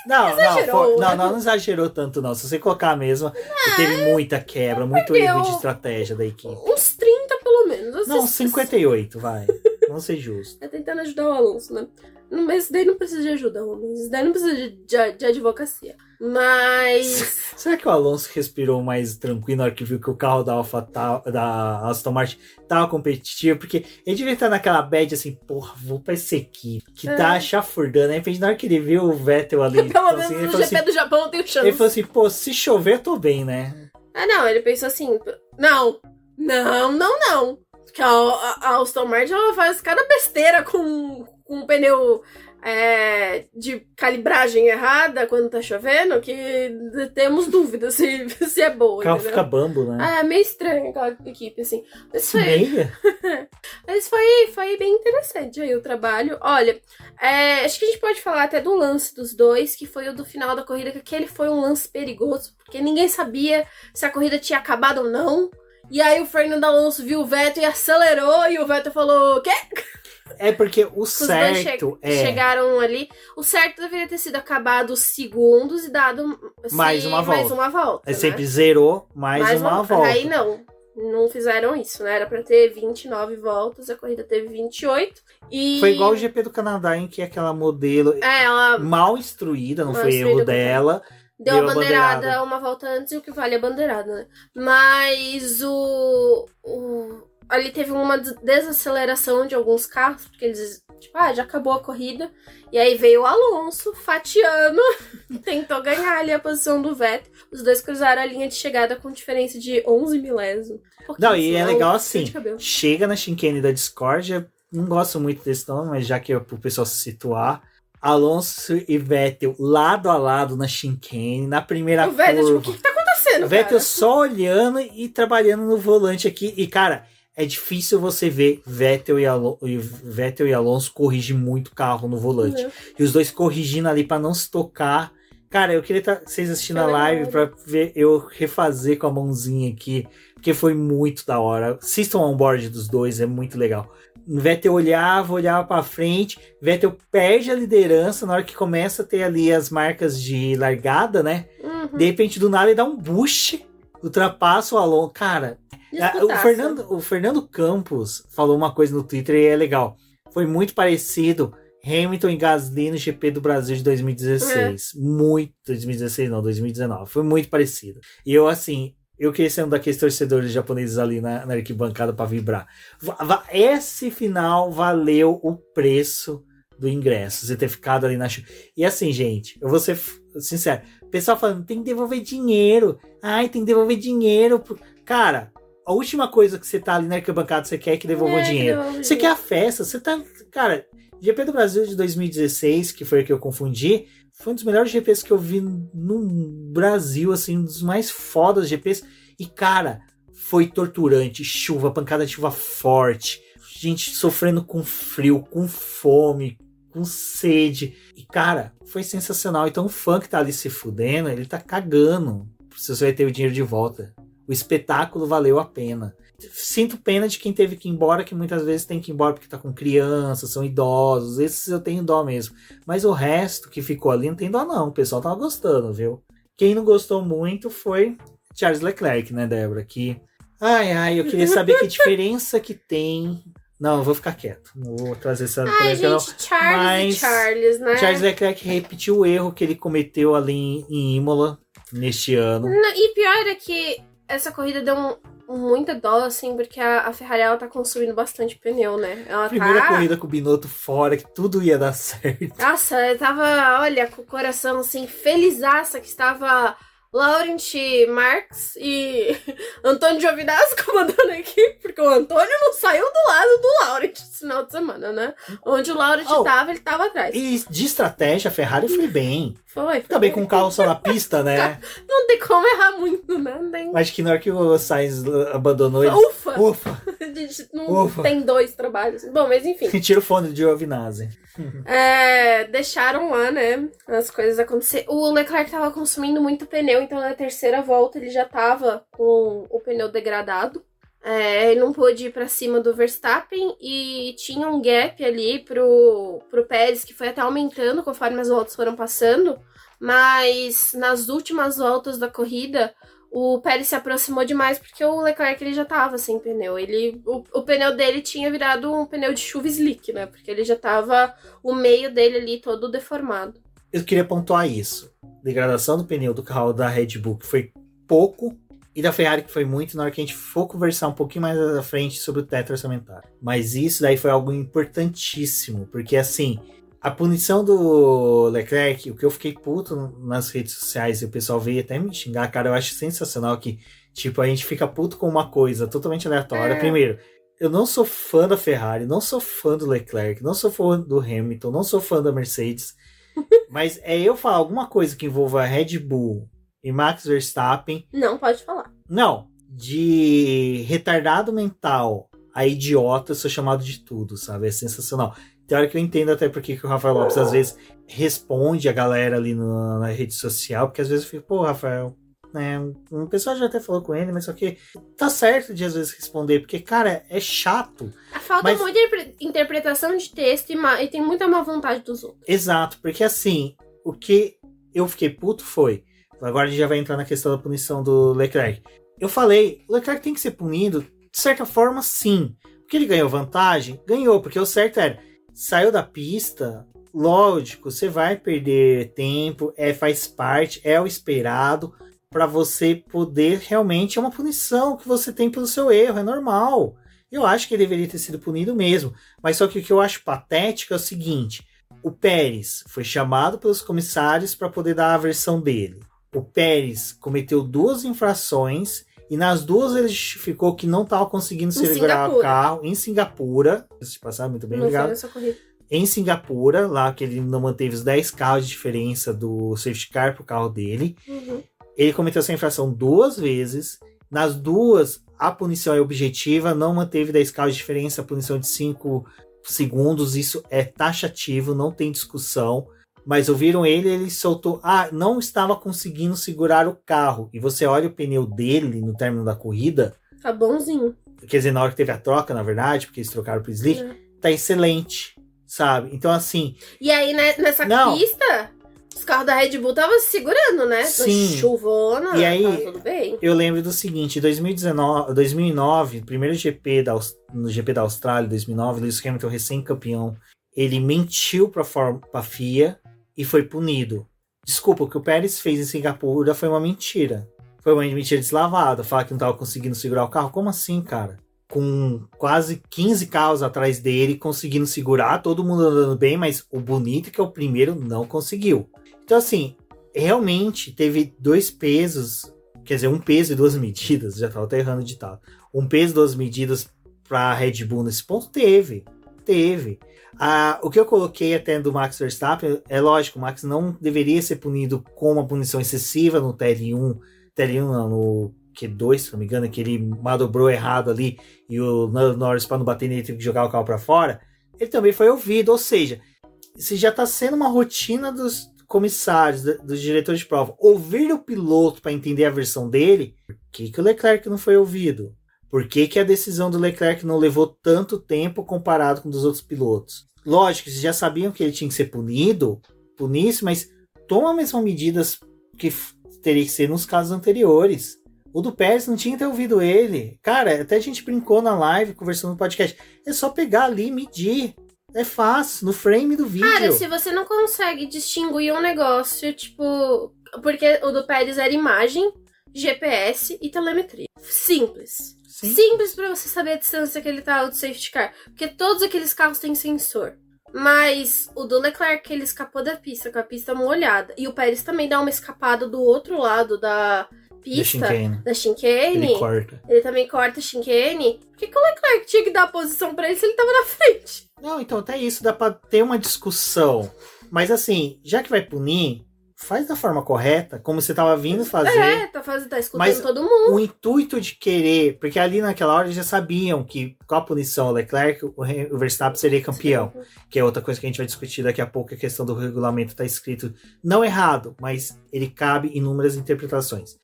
Não exagerou tanto, não. Se você colocar mesmo, teve muita quebra, muito erro de estratégia da equipe. Uns 30, pelo menos. Não, 58, vai. Vamos ser justos. Tá tentando ajudar o Alonso, né? Mas isso daí não precisa de ajuda, homens. Isso daí não precisa de advocacia. Mas... Será que o Alonso respirou mais tranquilo na hora que viu que o carro da Aston Martin tava competitivo? Porque ele devia estar naquela bad assim, porra, vou pra essa equipe que tá chafurdando. Aí, de repente, na hora que ele viu o Vettel ali... Pelo menos assim, no GP do Japão eu tenho chance. Ele falou assim, pô, se chover eu tô bem, né? Não, ele pensou assim, não. Porque a Aston Martin, ela faz cada besteira com um pneu de calibragem errada quando tá chovendo, que temos dúvidas se é boa. O carro fica bambo, né? É meio estranho aquela equipe, assim. Mas foi bem interessante aí o trabalho. Olha, acho que a gente pode falar até do lance dos dois, que foi o do final da corrida, que aquele foi um lance perigoso, porque ninguém sabia se a corrida tinha acabado ou não. E aí o Fernando Alonso viu o Vettel e acelerou, e o Vettel falou, o quê? É porque o certo chegaram ali. O certo deveria ter sido acabado os segundos e dado mais uma volta. Né? Sempre zerou mais uma volta. Aí não fizeram isso, né? Era pra ter 29 voltas, a corrida teve 28. E... Foi igual o GP do Canadá, em que aquela modelo ela mal instruída, não foi erro dela. Deu a bandeirada uma volta antes, e o que vale é a bandeirada, né? Mas ali teve uma desaceleração de alguns carros, porque eles, já acabou a corrida. E aí veio o Alonso fatiando, tentou ganhar ali a posição do Vettel. Os dois cruzaram a linha de chegada com diferença de 11 milésimos. Não, e é legal assim, chega na chicane da discórdia, não gosto muito desse nome, mas já que é pro pessoal se situar, Alonso e Vettel lado a lado na chicane, na primeira curva. O Vettel, o que tá acontecendo, O Vettel só olhando e trabalhando no volante aqui. E, cara, é difícil você ver Vettel e Alonso corrigir muito o carro no volante. E os dois corrigindo ali pra não se tocar. Cara, eu queria vocês assistindo a live pra ver eu refazer com a mãozinha aqui, porque foi muito da hora. Assistam o onboard dos dois, é muito legal. Vettel olhava pra frente, Vettel perde a liderança na hora que começa a ter ali as marcas de largada, né? De repente, do nada, ele dá um boost, ultrapassa o Alonso. Cara, o Fernando Campos falou uma coisa no Twitter e é legal. Foi muito parecido Hamilton e Gasly no GP do Brasil de 2016. Muito, 2016 não, 2019. Foi muito parecido. E eu queria ser um daqueles torcedores japoneses ali na arquibancada pra vibrar. Esse final valeu o preço do ingresso. Você ter ficado ali na chuva. E assim, gente, eu vou ser sincero. O pessoal falando, tem que devolver dinheiro. Ai, tem que devolver dinheiro. Cara, a última coisa que você tá ali na arquibancada, você quer que devolva o dinheiro. Você quer a festa. Você tá... Cara, GP do Brasil de 2016, que foi o que eu confundi, foi um dos melhores GPs que eu vi no Brasil, assim, um dos mais fodas GPs. E, cara, foi torturante. Chuva, pancada de chuva forte. Gente sofrendo com frio, com fome, com sede. E, cara, foi sensacional. Então, o fã que tá ali se fudendo, ele tá cagando se você vai ter o dinheiro de volta. O espetáculo valeu a pena. Sinto pena de quem teve que ir embora, que muitas vezes tem que ir embora porque tá com crianças, são idosos. Esses eu tenho dó mesmo. Mas o resto que ficou ali não tem dó não. O pessoal tava gostando, viu? Quem não gostou muito foi Charles Leclerc, né, Débora? Que, eu queria saber que diferença que tem. Não, eu vou ficar quieto. Não vou trazer essa polêmica, não. Charles, né? Charles Leclerc repetiu o erro que ele cometeu ali em Imola neste ano. E pior é que essa corrida deu muita dó, assim, porque a Ferrari, ela tá consumindo bastante pneu, né? Ela Primeira corrida com o Binotto fora, que tudo ia dar certo. Nossa, eu tava, olha, com o coração, assim, felizaça que estava Laurent Marx e Antônio Giovinazzi comandando a equipe, porque o Antônio não saiu do lado do Laurent esse final de semana, né? Onde o Laurent tava, ele tava atrás. E de estratégia, a Ferrari foi bem. Foi. Também com o carro só na pista, né? Não tem como errar muito, né? Acho que na hora que o Sainz abandonou, ele... Ufa! Não tem 2 trabalhos. Bom, mas enfim. Tira o fone de Giovinazzi. Deixaram lá, né, as coisas acontecer. O Leclerc tava consumindo muito pneu, então na terceira volta ele já tava com o pneu degradado. Ele não pôde ir pra cima do Verstappen e tinha um gap ali pro Pérez, que foi até aumentando conforme as voltas foram passando, mas nas últimas voltas da corrida o Pérez se aproximou demais porque o Leclerc ele já tava sem pneu. O pneu dele tinha virado um pneu de chuva slick, né? Porque ele já tava o meio dele ali todo deformado. Eu queria pontuar isso. Degradação do pneu do carro da Red Bull, que foi pouco, e da Ferrari, que foi muito, na hora que a gente for conversar um pouquinho mais à frente sobre o teto orçamentário. Mas isso daí foi algo importantíssimo, porque assim, a punição do Leclerc, o que eu fiquei puto nas redes sociais e o pessoal veio até me xingar, cara, eu acho sensacional que, tipo, a gente fica puto com uma coisa totalmente aleatória. Primeiro, eu não sou fã da Ferrari, não sou fã do Leclerc, não sou fã do Hamilton, não sou fã da Mercedes, mas eu falar alguma coisa que envolva Red Bull e Max Verstappen... Não, pode falar. Não, de retardado mental a idiota, eu sou chamado de tudo, sabe? É sensacional. Tem hora que eu entendo até porque que o Rafael Lopes às vezes responde a galera ali na rede social, porque às vezes eu fico, pô, Rafael, né? O pessoal já até falou com ele, mas só que tá certo de às vezes responder, porque, cara, é chato. Falta muita interpretação de texto e tem muita má vontade dos outros. Exato, porque assim, o que eu fiquei puto foi, agora a gente já vai entrar na questão da punição do Leclerc. Eu falei, o Leclerc tem que ser punido, de certa forma, sim. Porque ele ganhou vantagem? Ganhou, porque o certo era, saiu da pista, lógico, você vai perder tempo, faz parte, é o esperado, para você poder realmente, é uma punição que você tem pelo seu erro, é normal. Eu acho que ele deveria ter sido punido mesmo, mas só que o que eu acho patético é o seguinte, o Pérez foi chamado pelos comissários para poder dar a versão dele. O Pérez cometeu 2 infrações e nas 2 ele justificou que não estava conseguindo segurar o carro em Singapura. Isso passar muito bem, obrigado. Em Singapura, lá que ele não manteve os 10 carros de diferença do safety car pro carro dele. Ele cometeu essa infração 2 vezes. Nas 2, a punição é objetiva, não manteve 10 carros de diferença, a punição de 5 segundos. Isso é taxativo, não tem discussão. Mas ouviram ele soltou, não estava conseguindo segurar o carro. E você olha o pneu dele no término da corrida. Tá bonzinho. Quer dizer, na hora que teve a troca, na verdade, porque eles trocaram pro slick, tá excelente, sabe? Então, assim... E aí, nessa pista, os carros da Red Bull estavam se segurando, né? Sim. Chuvona, e aí, tudo bem. Eu lembro do seguinte, em 2009, primeiro GP no GP da Austrália, 2009, Lewis Hamilton, recém-campeão, ele mentiu pra FIA, e foi punido. Desculpa, o que o Pérez fez em Singapura foi uma mentira. Foi uma mentira deslavada. Falar que não estava conseguindo segurar o carro. Como assim, cara? Com quase 15 carros atrás dele, conseguindo segurar, todo mundo andando bem, mas o bonito, que é o primeiro, não conseguiu. Então, assim, realmente teve 2 pesos, quer dizer, 1 peso e 2 medidas, já estava até errando o ditado. 1 peso e 2 medidas para a Red Bull nesse ponto? Teve. O que eu coloquei até do Max Verstappen, é lógico, o Max não deveria ser punido com uma punição excessiva no TL1 não, no Q2, se não me engano, que ele manobrou errado ali e o Norris, para não bater nele, teve que jogar o carro para fora. Ele também foi ouvido, ou seja, se já está sendo uma rotina dos comissários, dos diretores de prova, ouvir o piloto para entender a versão dele, por que o Leclerc não foi ouvido? Por que a decisão do Leclerc não levou tanto tempo comparado com dos outros pilotos? Lógico, vocês já sabiam que ele tinha que ser punisse, mas toma as mesmas medidas que teria que ser nos casos anteriores. O do Pérez não tinha que ter ouvido ele. Cara, até a gente brincou na live, conversando no podcast. É só pegar ali e medir. É fácil, no frame do vídeo. Cara, se você não consegue distinguir um negócio, tipo... Porque o do Pérez era imagem, GPS e telemetria. Simples. Simples pra você saber a distância que ele tá do safety car. Porque todos aqueles carros têm sensor. Mas o do Leclerc, ele escapou da pista, com a pista molhada. E o Pérez também dá uma escapada do outro lado da pista. Da chicane. Ele corta. Ele também corta a chicane. Por que o Leclerc tinha que dar a posição pra ele se ele tava na frente? Não, então até isso dá pra ter uma discussão. Mas assim, já que vai punir, faz da forma correta, como você tava vindo fazer. Tá escutando todo mundo. O intuito de querer, porque ali naquela hora eles já sabiam que com a punição ao Leclerc, o Verstappen seria campeão. Sim. Que é outra coisa que a gente vai discutir daqui a pouco, a questão do regulamento tá escrito não errado, mas ele cabe inúmeras interpretações.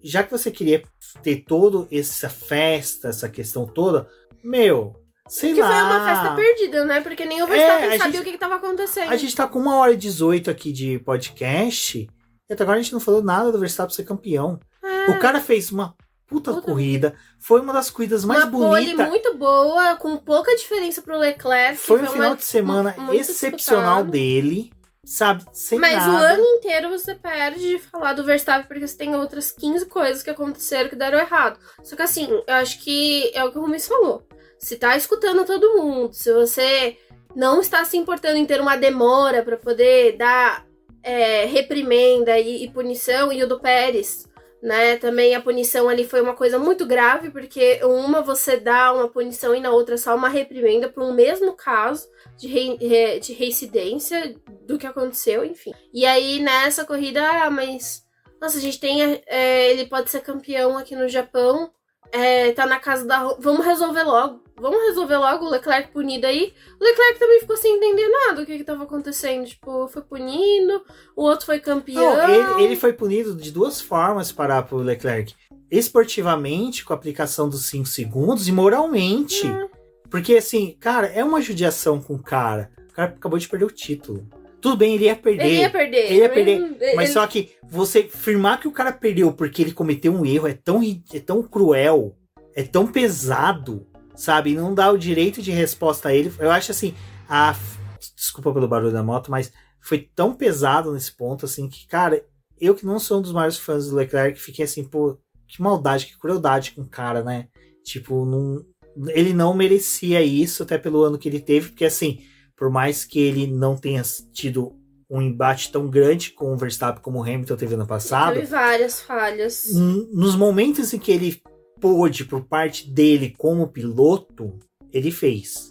Já que você queria ter toda essa festa, essa questão toda, sei lá. Que foi uma festa perdida, né? Porque nem o Verstappen sabia o que estava acontecendo. A gente tá com 1h18 aqui de podcast e até agora a gente não falou nada do Verstappen ser campeão. O cara fez uma puta corrida. Foi uma das corridas mais bonitas. Uma pole muito boa, com pouca diferença pro Leclerc. Foi um final de semana excepcional dele. Sabe? Sem nada. Mas o ano inteiro você perde de falar do Verstappen porque você tem outras 15 coisas que aconteceram que deram errado. Só que assim, eu acho que é o que o Rumis falou. Se tá escutando todo mundo, se você não está se importando em ter uma demora para poder dar reprimenda e punição, e o do Pérez, né? Também a punição ali foi uma coisa muito grave, porque uma você dá uma punição e na outra só uma reprimenda por um mesmo caso de reincidência do que aconteceu, enfim. E aí nessa corrida, mas nossa, a gente tem ele pode ser campeão aqui no Japão, tá na casa da... Vamos resolver logo o Leclerc punido aí. O Leclerc também ficou sem entender nada o que tava acontecendo. Tipo, foi punido, o outro foi campeão. Não, ele foi punido de duas formas para o Leclerc. Esportivamente, com a aplicação dos 5 segundos, e moralmente. Porque, assim, cara, é uma judiação com o cara. O cara acabou de perder o título. Tudo bem, ele ia perder. Mas só que você afirmar que o cara perdeu porque ele cometeu um erro é tão cruel, é tão pesado, sabe? Não dá o direito de resposta a ele. Eu acho assim, desculpa pelo barulho da moto, mas foi tão pesado nesse ponto, assim, que, cara, eu que não sou um dos maiores fãs do Leclerc, fiquei assim, pô, que maldade, que crueldade com o cara, né? Tipo, ele não merecia isso, até pelo ano que ele teve, porque assim, por mais que ele não tenha tido um embate tão grande com o Verstappen como o Hamilton teve ano passado, teve várias falhas. Nos momentos em que ele pôde, por parte dele como piloto, ele fez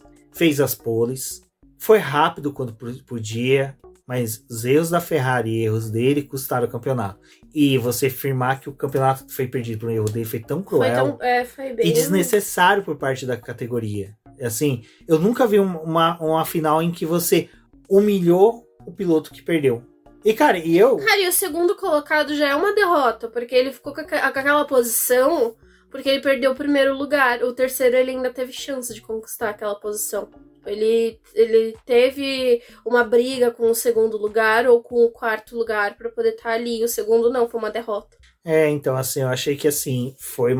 as poles, foi rápido quando podia, mas os erros da Ferrari e erros dele custaram o campeonato. E você afirmar que o campeonato foi perdido por um erro dele foi tão cruel foi bem... e desnecessário por parte da categoria. Assim, eu nunca vi uma final em que você humilhou o piloto que perdeu. E, cara, e o segundo colocado já é uma derrota, porque ele ficou com aquela posição porque ele perdeu o primeiro lugar. O terceiro, ele ainda teve chance de conquistar aquela posição. Ele teve uma briga com o segundo lugar ou com o quarto lugar pra poder estar ali. O segundo não, foi uma derrota. Então, assim, eu achei que, assim, foi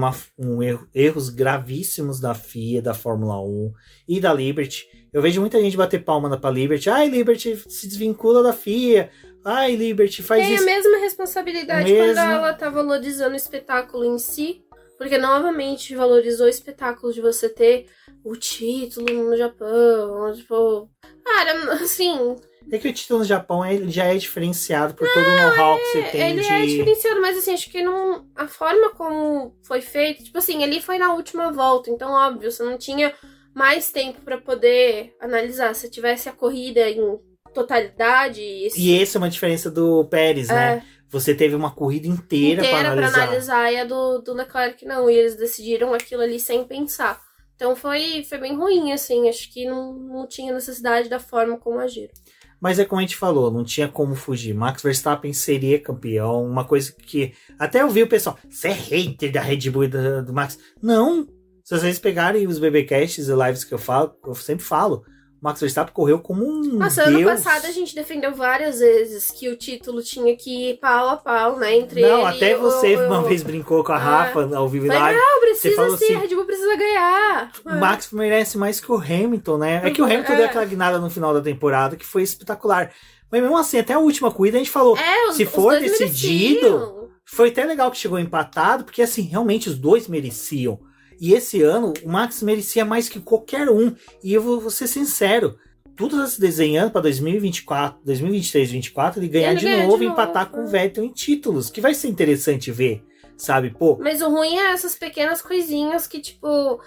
erros gravíssimos da FIA, da Fórmula 1 e da Liberty. Eu vejo muita gente bater palma pra Liberty. Ai, Liberty se desvincula da FIA. Ai, Liberty faz isso. Tem a mesma responsabilidade quando ela tá valorizando o espetáculo em si. Porque, novamente, valorizou o espetáculo de você ter o título no Japão. Tipo, cara, assim... É que o título no Japão ele já é diferenciado por todo o know-how que você tem. Ele é diferenciado, mas assim, acho que não, a forma como foi feito, tipo assim, ele foi na última volta, então óbvio, você não tinha mais tempo pra poder analisar. Se tivesse a corrida em totalidade... E essa é uma diferença do Pérez, né? Você teve uma corrida inteira pra analisar. E a do Leclerc não, e eles decidiram aquilo ali sem pensar. Então foi bem ruim, assim, acho que não tinha necessidade da forma como agiram. Mas é como a gente falou, não tinha como fugir. Max Verstappen seria campeão, uma coisa que... Até eu vi o pessoal, você é hater da Red Bull e do Max. Não! Se vocês pegarem os BBcasts e lives que eu sempre falo, Max Verstappen correu como um Nossa, deus. ano passado a gente defendeu várias vezes que o título tinha que ir pau a pau, né? Entre ele até você uma vez brincou com a Rafa ao vivo lá. Não, você precisa falou sim, assim, a Red Bull precisa ganhar. O Max merece mais que o Hamilton, né? É que o Hamilton deu aquela guinada no final da temporada que foi espetacular. Mas mesmo assim, até a última corrida a gente falou, se for decidido, foi até legal que chegou empatado, porque assim, realmente os dois mereciam. E esse ano, o Max merecia mais que qualquer um. E eu vou ser sincero, tudo tá se desenhando para 2024, 2023, 2024, ele ganhar de novo e empatar com o Vettel em títulos, que vai ser interessante ver, sabe? Pô. Mas o ruim é essas pequenas coisinhas que, tipo,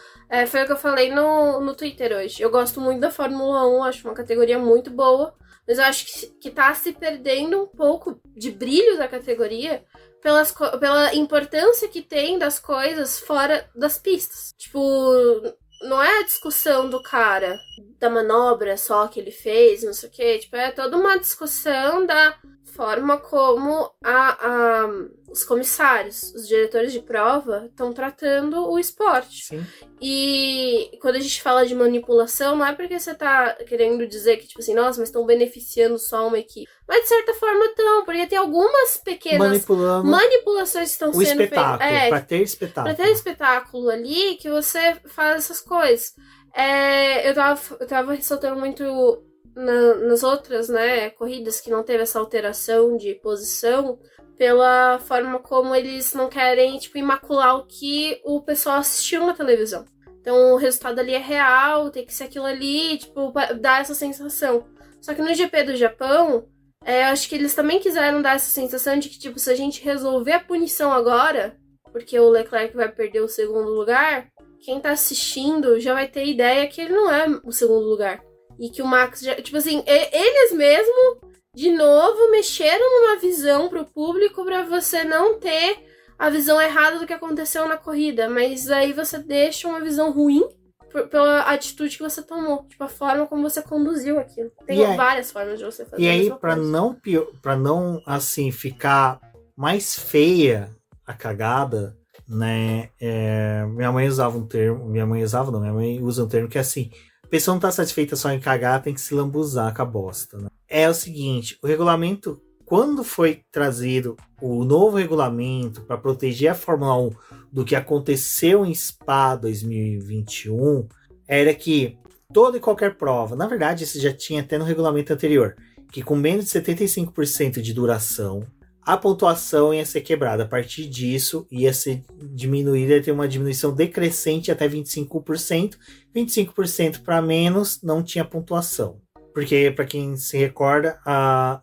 foi o que eu falei no Twitter hoje. Eu gosto muito da Fórmula 1, acho uma categoria muito boa, mas eu acho que tá se perdendo um pouco de brilho da categoria pela importância que tem das coisas fora das pistas. Tipo, não é a discussão do cara, da manobra só que ele fez, não sei o quê. Tipo, é toda uma discussão da forma como os comissários, os diretores de prova estão tratando o esporte. Sim. E quando a gente fala de manipulação, não é porque você tá querendo dizer que, tipo assim, nossa, mas estão beneficiando só uma equipe. Mas de certa forma estão, porque tem algumas pequenas manipulações que estão sendo feitas. Pra ter espetáculo. Pra ter espetáculo ali, que você faz essas coisas. Eu tava ressaltando muito nas outras, né, corridas que não teve essa alteração de posição, pela forma como eles não querem, tipo, imacular o que o pessoal assistiu na televisão. Então o resultado ali é real, tem que ser aquilo ali, tipo, dar essa sensação. Só que no GP do Japão, eu acho que eles também quiseram dar essa sensação de que, tipo, se a gente resolver a punição agora, porque o Leclerc vai perder o segundo lugar, quem tá assistindo já vai ter ideia que ele não é o segundo lugar. E que o Max já, tipo assim, eles mesmo, de novo, mexeram numa visão pro público pra você não ter a visão errada do que aconteceu na corrida. Mas aí você deixa uma visão ruim pela atitude que você tomou. Tipo, a forma como você conduziu aquilo. Tem várias formas de você fazer. E aí, pra não, assim, ficar mais feia a cagada, né? Minha mãe usa um termo que é assim: a pessoa não tá satisfeita só em cagar, tem que se lambuzar com a bosta, né? É o seguinte, o regulamento, quando foi trazido o novo regulamento para proteger a Fórmula 1 do que aconteceu em Spa 2021, era que toda e qualquer prova, na verdade isso já tinha até no regulamento anterior, que com menos de 75% de duração, a pontuação ia ser quebrada. A partir disso, ia ser diminuída, ia ter uma diminuição decrescente até 25%. 25% para menos não tinha pontuação. Porque, para quem se recorda,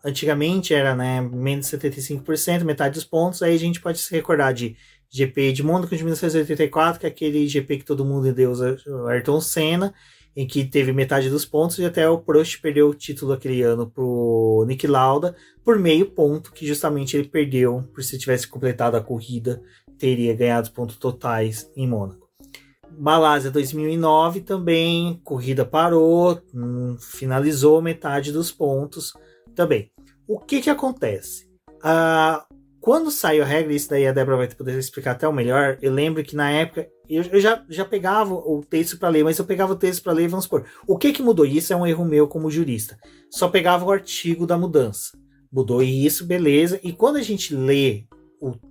antigamente era, né, menos de 75%, metade dos pontos. Aí a gente pode se recordar de GP de Mônaco de 1984, que é aquele GP que todo mundo deu o Ayrton Senna, em que teve metade dos pontos, e até o Prost perdeu o título aquele ano pro Niki Lauda por meio ponto, que justamente ele perdeu, por se tivesse completado a corrida, teria ganhado os pontos totais em Mônaco. Malásia 2009 também, corrida parou, finalizou metade dos pontos também. O que acontece? Quando saiu a regra, isso daí a Débora vai poder explicar até o melhor, eu lembro que na época eu já pegava o texto para ler, mas eu pegava o texto para ler, vamos supor, o que mudou? Isso é um erro meu como jurista. Só pegava o artigo da mudança. Mudou isso, beleza. E quando a gente lê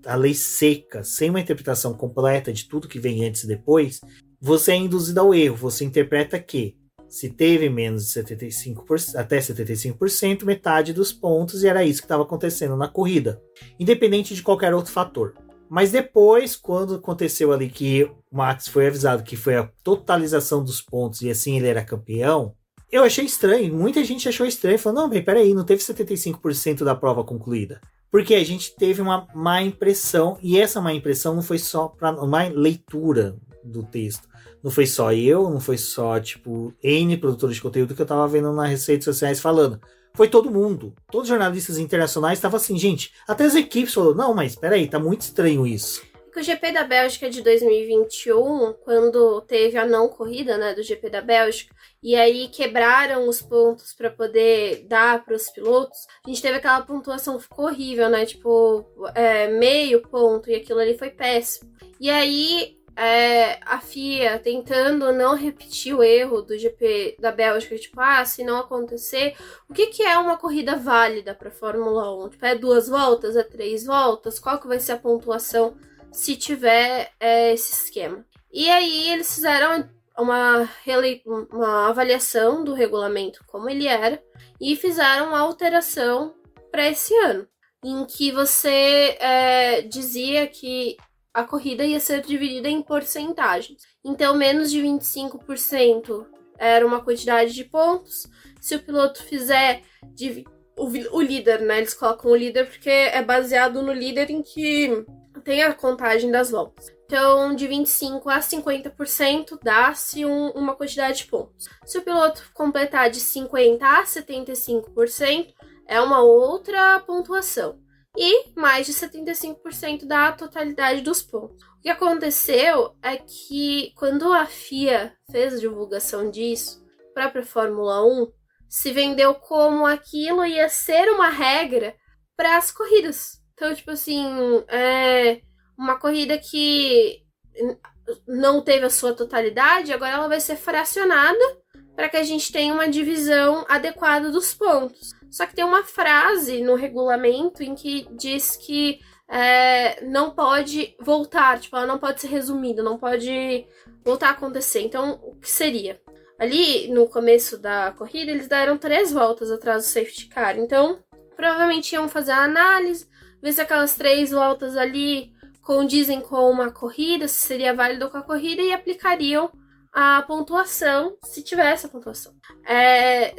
a lei seca, sem uma interpretação completa de tudo que vem antes e depois, você é induzido ao erro. Você interpreta que se teve menos de 75%, até 75%, metade dos pontos, e era isso que estava acontecendo na corrida, independente de qualquer outro fator. Mas depois, quando aconteceu ali que o Max foi avisado que foi a totalização dos pontos e assim ele era campeão, eu achei estranho, muita gente achou estranho, falou, não, mas peraí, não teve 75% da prova concluída. Porque a gente teve uma má impressão, e essa má impressão não foi só para uma leitura do texto. Não foi só eu, não foi só, tipo, N produtores de conteúdo que eu tava vendo nas redes sociais falando. Foi todo mundo. Todos os jornalistas internacionais estavam assim, gente, até as equipes falaram, não, mas peraí, tá muito estranho isso. O GP da Bélgica de 2021, quando teve a não corrida, né, do GP da Bélgica, e aí quebraram os pontos para poder dar para os pilotos, a gente teve aquela pontuação, ficou horrível, né, tipo, meio ponto, e aquilo ali foi péssimo. E aí, a FIA tentando não repetir o erro do GP da Bélgica, tipo, se não acontecer, o que é uma corrida válida para Fórmula 1? Tipo, é 2 voltas, é 3 voltas? Qual que vai ser a pontuação se tiver esse esquema? E aí eles fizeram uma avaliação do regulamento como ele era e fizeram uma alteração para esse ano, em que você dizia que a corrida ia ser dividida em porcentagens. Então, menos de 25% era uma quantidade de pontos. Se o piloto fizer o líder, né? Eles colocam o líder porque é baseado no líder em que tem a contagem das voltas. Então, de 25% a 50% dá-se uma quantidade de pontos. Se o piloto completar de 50% a 75%, é uma outra pontuação. E mais de 75% da totalidade dos pontos. O que aconteceu é que quando a FIA fez a divulgação disso, a própria Fórmula 1 se vendeu como aquilo ia ser uma regra para as corridas. Então, tipo assim, uma corrida que não teve a sua totalidade, agora ela vai ser fracionada para que a gente tenha uma divisão adequada dos pontos. Só que tem uma frase no regulamento em que diz que não pode voltar, tipo, ela não pode ser resumida, não pode voltar a acontecer. Então, o que seria? Ali, no começo da corrida, eles deram 3 voltas atrás do safety car. Então, provavelmente iam fazer a análise, ver se aquelas 3 voltas ali condizem com uma corrida, se seria válido com a corrida, e aplicariam a pontuação, se tivesse a pontuação.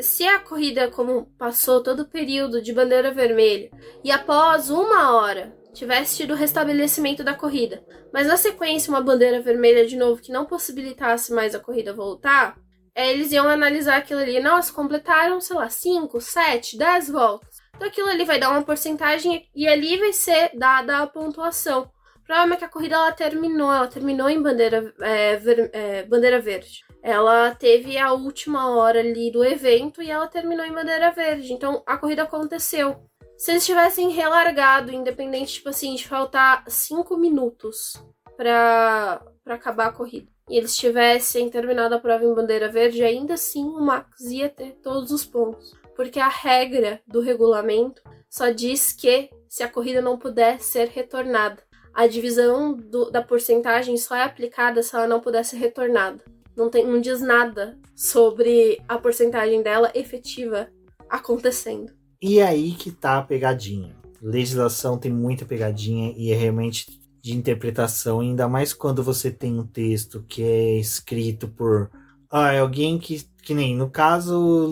Se a corrida, como passou todo o período de bandeira vermelha, e após 1 hora tivesse tido o restabelecimento da corrida, mas na sequência uma bandeira vermelha de novo que não possibilitasse mais a corrida voltar, eles iam analisar aquilo ali. Nossa, completaram, sei lá, 5, 7, 10 voltas. Então aquilo ali vai dar uma porcentagem e ali vai ser dada a pontuação. O problema é que a corrida ela terminou em bandeira verde. Ela teve a última hora ali do evento e ela terminou em bandeira verde. Então a corrida aconteceu. Se eles tivessem relargado, independente, tipo assim, de faltar 5 minutos pra acabar a corrida, e eles tivessem terminado a prova em bandeira verde, ainda assim o Max ia ter todos os pontos. Porque a regra do regulamento só diz que se a corrida não puder ser retornada, a divisão da porcentagem só é aplicada se ela não puder ser retornada. Não diz nada sobre a porcentagem dela efetiva acontecendo. E aí que tá a pegadinha. Legislação tem muita pegadinha e é realmente de interpretação, ainda mais quando você tem um texto que é escrito por alguém que nem, no caso,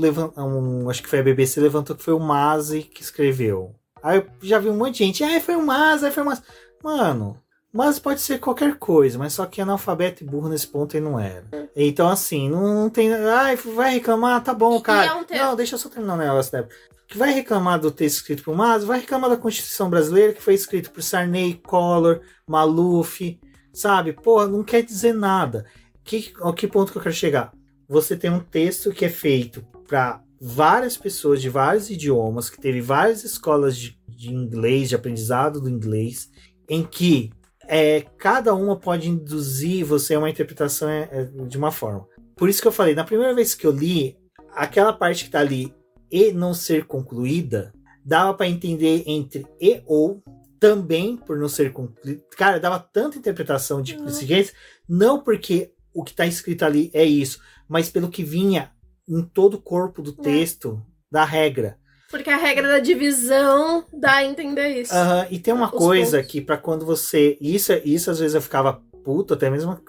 acho que foi a BBC levantou que foi o Masi que escreveu. Aí eu já vi um monte de gente, foi o Masi, Mano, mas pode ser qualquer coisa, mas só que analfabeto e burro nesse ponto ele não era. Então, assim, não tem. Vai reclamar, tá bom, cara. Não, deixa eu só terminar o negócio, né? Que vai reclamar do texto escrito por Mas, vai reclamar da Constituição Brasileira, que foi escrito por Sarney, Collor, Maluf, sabe? Porra, não quer dizer nada. Ao que ponto que eu quero chegar? Você tem um texto que é feito para várias pessoas de vários idiomas, que teve várias escolas de inglês, de aprendizado do inglês, em que cada uma pode induzir você a uma interpretação de uma forma. Por isso que eu falei, na primeira vez que eu li, aquela parte que tá ali, e não ser concluída, dava para entender entre e ou, também por não ser concluída. Cara, dava tanta interpretação de exigência, não porque o que tá escrito ali é isso, mas pelo que vinha em todo o corpo do texto, da regra. Porque a regra da divisão dá a entender isso. E tem uma coisa que para quando você... Isso às vezes eu ficava puto, até mesmo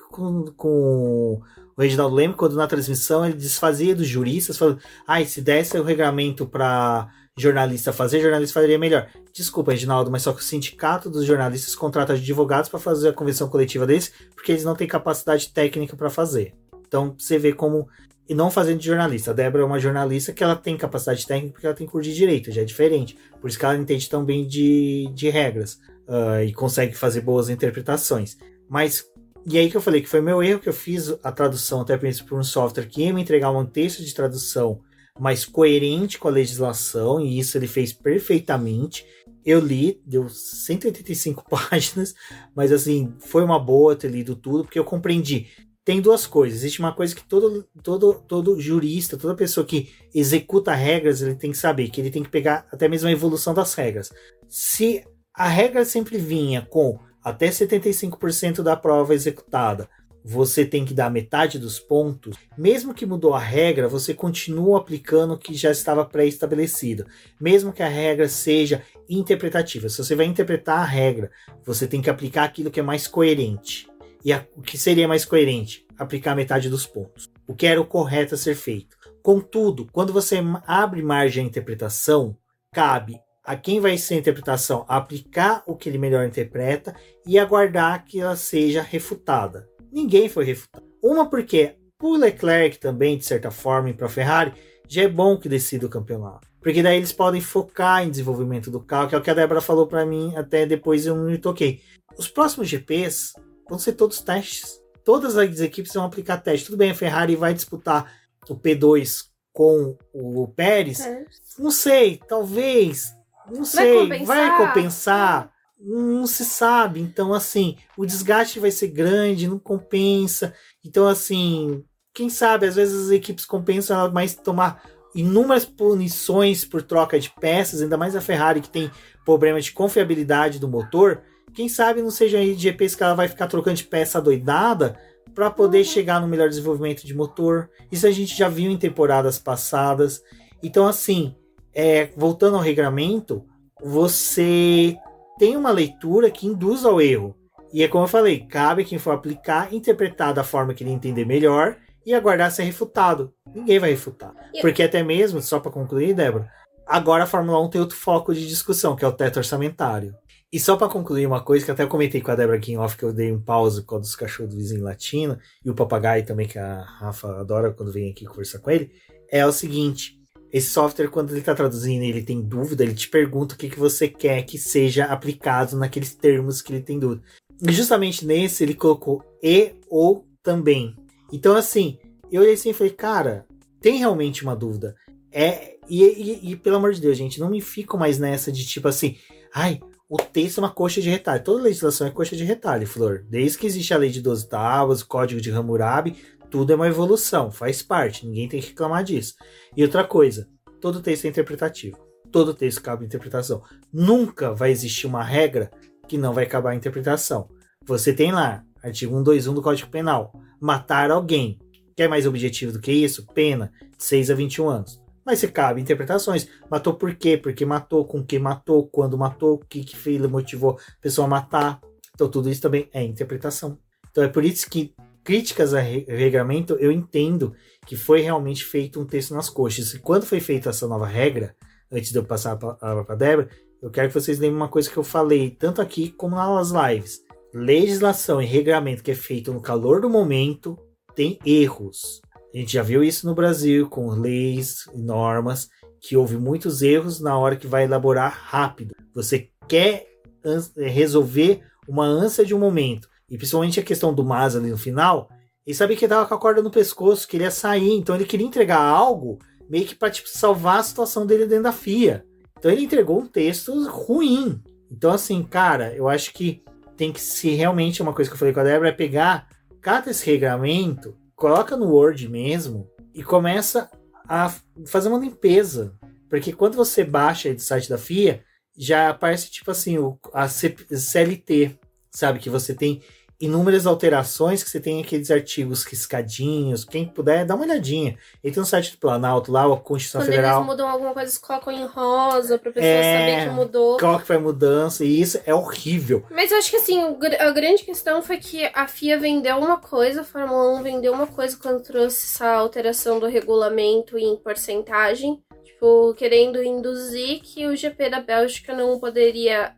com o Reginaldo Leme, quando na transmissão ele desfazia dos juristas, falando, se desse o regulamento para jornalista faria melhor. Desculpa, Reginaldo, mas só que o sindicato dos jornalistas contrata advogados para fazer a convenção coletiva deles, porque eles não têm capacidade técnica para fazer. Então, você vê como... E não fazendo de jornalista. A Débora é uma jornalista que ela tem capacidade técnica porque ela tem curso de direito, já é diferente. Por isso que ela entende tão bem de regras e consegue fazer boas interpretações. Mas, e aí que eu falei que foi meu erro que eu fiz a tradução até por um software que ia me entregar um texto de tradução mais coerente com a legislação, e isso ele fez perfeitamente. Eu li, deu 185 páginas, mas assim, foi uma boa ter lido tudo, porque eu compreendi. Tem duas coisas. Existe uma coisa que todo jurista, toda pessoa que executa regras, ele tem que saber, que ele tem que pegar até mesmo a evolução das regras. Se a regra sempre vinha com até 75% da prova executada, você tem que dar metade dos pontos, mesmo que mudou a regra, você continua aplicando o que já estava pré-estabelecido. Mesmo que a regra seja interpretativa. Se você vai interpretar a regra, você tem que aplicar aquilo que é mais coerente. E o que seria mais coerente? Aplicar metade dos pontos. O que era o correto a ser feito. Contudo, quando você abre margem à interpretação, cabe a quem vai ser a interpretação aplicar o que ele melhor interpreta e aguardar que ela seja refutada. Ninguém foi refutado. Uma porque o Leclerc também, de certa forma, e para a Ferrari, já é bom que decida o campeonato. Porque daí eles podem focar em desenvolvimento do carro, que é o que a Débora falou para mim, até depois eu não me toquei. Os próximos GPs vão ser todos testes. Todas as equipes vão aplicar testes. Tudo bem, a Ferrari vai disputar o P2 com o Pérez. Não sei, talvez. Não sei, vai compensar. Não se sabe. Então, assim, o desgaste vai ser grande, não compensa. Então, assim, quem sabe, às vezes as equipes compensam mais tomar inúmeras punições por troca de peças, ainda mais a Ferrari, que tem problema de confiabilidade do motor. Quem sabe não seja aí de GPs que ela vai ficar trocando de peça doidada para poder chegar no melhor desenvolvimento de motor. Isso a gente já viu em temporadas passadas. Então, assim, voltando ao regramento, você tem uma leitura que induz ao erro. E é como eu falei, cabe a quem for aplicar, interpretar da forma que ele entender melhor e aguardar ser refutado. Ninguém vai refutar. Porque até mesmo, só para concluir, Débora, agora a Fórmula 1 tem outro foco de discussão, que é o teto orçamentário. E só para concluir uma coisa que até eu comentei com a Débora aqui em off, que eu dei um pause com a dos cachorros do vizinho latino, e o papagaio também, que a Rafa adora quando vem aqui conversar com ele, é o seguinte: esse software, quando ele está traduzindo e ele tem dúvida, ele te pergunta o que você quer que seja aplicado naqueles termos que ele tem dúvida. E justamente nesse ele colocou e ou também. Então assim, eu olhei assim e falei, cara, tem realmente uma dúvida. E pelo amor de Deus, gente, não me fico mais nessa de tipo assim, ai, o texto é uma coxa de retalho. Toda legislação é coxa de retalho, Flor. Desde que existe a lei de 12 tábuas, o código de Hammurabi, tudo é uma evolução, faz parte, ninguém tem que reclamar disso. E outra coisa, todo texto é interpretativo. Todo texto cabe à interpretação. Nunca vai existir uma regra que não vai acabar a interpretação. Você tem lá, artigo 121 do Código Penal, matar alguém. Quer mais objetivo do que isso? Pena, de 6 a 21 anos. Mas se cabe interpretações. Matou por quê? Porque matou, com que matou, quando matou, o que motivou a pessoa a matar. Então tudo isso também é interpretação. Então é por isso que críticas a regramento, eu entendo que foi realmente feito um texto nas coxas. E quando foi feita essa nova regra, antes de eu passar a palavra para a Débora, eu quero que vocês lembrem uma coisa que eu falei, tanto aqui como nas lives. Legislação e regramento que é feito no calor do momento tem erros. A gente já viu isso no Brasil, com leis e normas, que houve muitos erros na hora que vai elaborar rápido. Você quer resolver uma ânsia de um momento. E principalmente a questão do Massa ali no final, ele sabia que ele tava com a corda no pescoço, queria sair, então ele queria entregar algo meio que para salvar a situação dele dentro da FIA. Então ele entregou um texto ruim. Então assim, cara, eu acho que tem que se realmente, uma coisa que eu falei com a Débora, é pegar, cata esse regramento, coloca no Word mesmo e começa a fazer uma limpeza. Porque quando você baixa do site da FIA, já aparece tipo assim, a CLT, sabe? Que você tem inúmeras alterações, que você tem aqueles artigos riscadinhos. Quem puder, dá uma olhadinha. Entra no site do Planalto, lá, a Constituição Quando Federal. Quando eles mudam alguma coisa, eles colocam em rosa pra pessoa saber que mudou. Qual que foi a mudança, e isso é horrível. Mas eu acho que assim, a grande questão foi que a FIA vendeu uma coisa, a Fórmula 1 vendeu uma coisa quando trouxe essa alteração do regulamento em porcentagem. Tipo, querendo induzir que o GP da Bélgica não poderia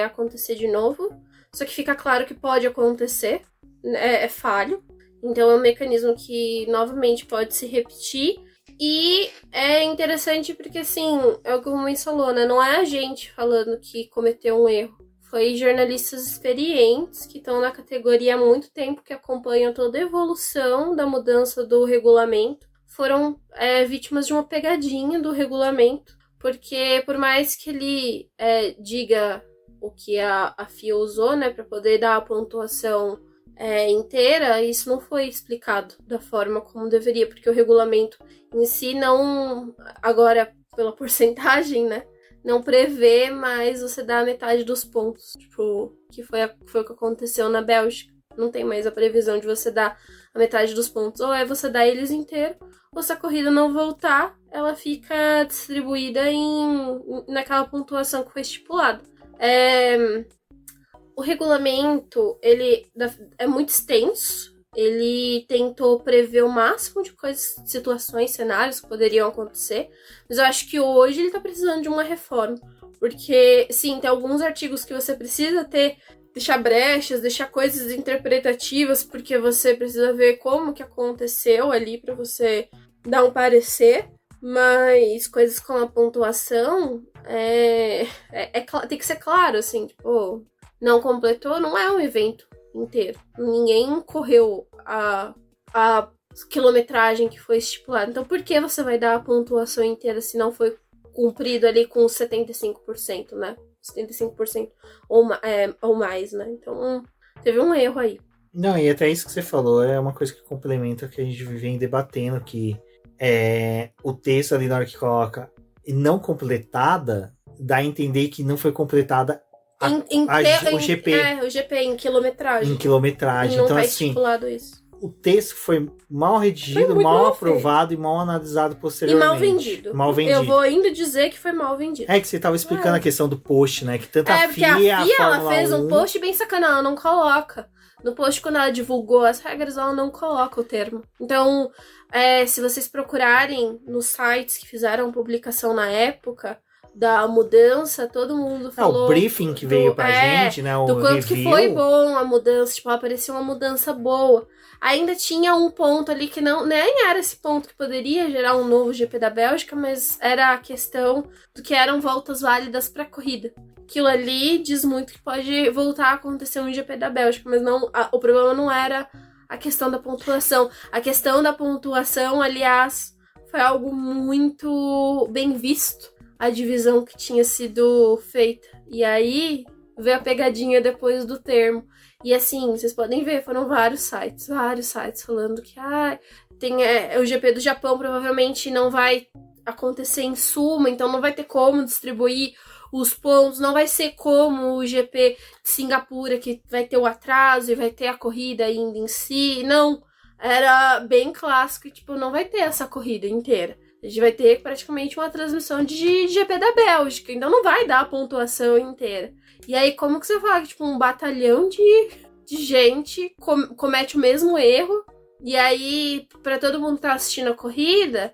acontecer de novo. Só que fica claro que pode acontecer, é falho. Então é um mecanismo que novamente pode se repetir. E é interessante porque, assim, é o que o Rubens falou, né? Não é a gente falando que cometeu um erro. Foi jornalistas experientes que estão na categoria há muito tempo, que acompanham toda a evolução da mudança do regulamento. foram vítimas de uma pegadinha do regulamento, porque por mais que ele diga o que a FIA usou, né, para poder dar a pontuação inteira, isso não foi explicado da forma como deveria, porque o regulamento em si não, agora pela porcentagem, né, não prevê mais você dar a metade dos pontos, tipo, que foi o que aconteceu na Bélgica. Não tem mais a previsão de você dar a metade dos pontos, ou você dá eles inteiros, ou se a corrida não voltar, ela fica distribuída naquela pontuação que foi estipulada. O regulamento, ele é muito extenso, ele tentou prever o máximo de coisas, situações, cenários que poderiam acontecer, mas eu acho que hoje ele tá precisando de uma reforma, porque, sim, tem alguns artigos que você precisa deixar brechas, deixar coisas interpretativas, porque você precisa ver como que aconteceu ali para você dar um parecer, mas coisas como a pontuação tem que ser claro, assim, tipo, não completou, não é um evento inteiro. Ninguém correu a quilometragem que foi estipulada. Então, por que você vai dar a pontuação inteira se não foi cumprido ali com 75%, né? 75% ou mais, né? Então, teve um erro aí. Não, e até isso que você falou é uma coisa que complementa o que a gente vem debatendo, que o texto ali na hora que coloca não completada, dá a entender que não foi completada o GP. O GP em quilometragem. Em quilometragem. Não então, tá assim, estipulado isso. O texto foi mal redigido, mal aprovado e mal analisado posteriormente. E mal vendido. Eu vou ainda dizer que foi mal vendido. É que você tava explicando a questão do post, né? Que tanto porque a FIA ela fez 1... um post bem sacana, ela não coloca. No post, quando ela divulgou as regras, ela não coloca o termo. Então, se vocês procurarem nos sites que fizeram publicação na época da mudança, todo mundo falou... o briefing que veio pra gente, né? O do quanto review. que foi bom a mudança, tipo, apareceu uma mudança boa. Ainda tinha um ponto ali que nem era esse ponto que poderia gerar um novo GP da Bélgica, mas era a questão do que eram voltas válidas pra corrida. Aquilo ali diz muito que pode voltar a acontecer um GP da Bélgica, mas o problema não era a questão da pontuação. A questão da pontuação, aliás, foi algo muito bem visto, a divisão que tinha sido feita. E aí veio a pegadinha depois do termo. E assim, vocês podem ver, foram vários sites falando que tem o GP do Japão provavelmente não vai acontecer em Suma, então não vai ter como distribuir os pontos, não vai ser como o GP de Singapura, que vai ter o atraso e vai ter a corrida ainda em si. Não, era bem clássico, tipo, não vai ter essa corrida inteira. A gente vai ter praticamente uma transmissão de GP da Bélgica, então não vai dar a pontuação inteira. E aí, como que você fala que tipo, um batalhão de gente comete o mesmo erro, e aí, pra todo mundo que tá assistindo a corrida,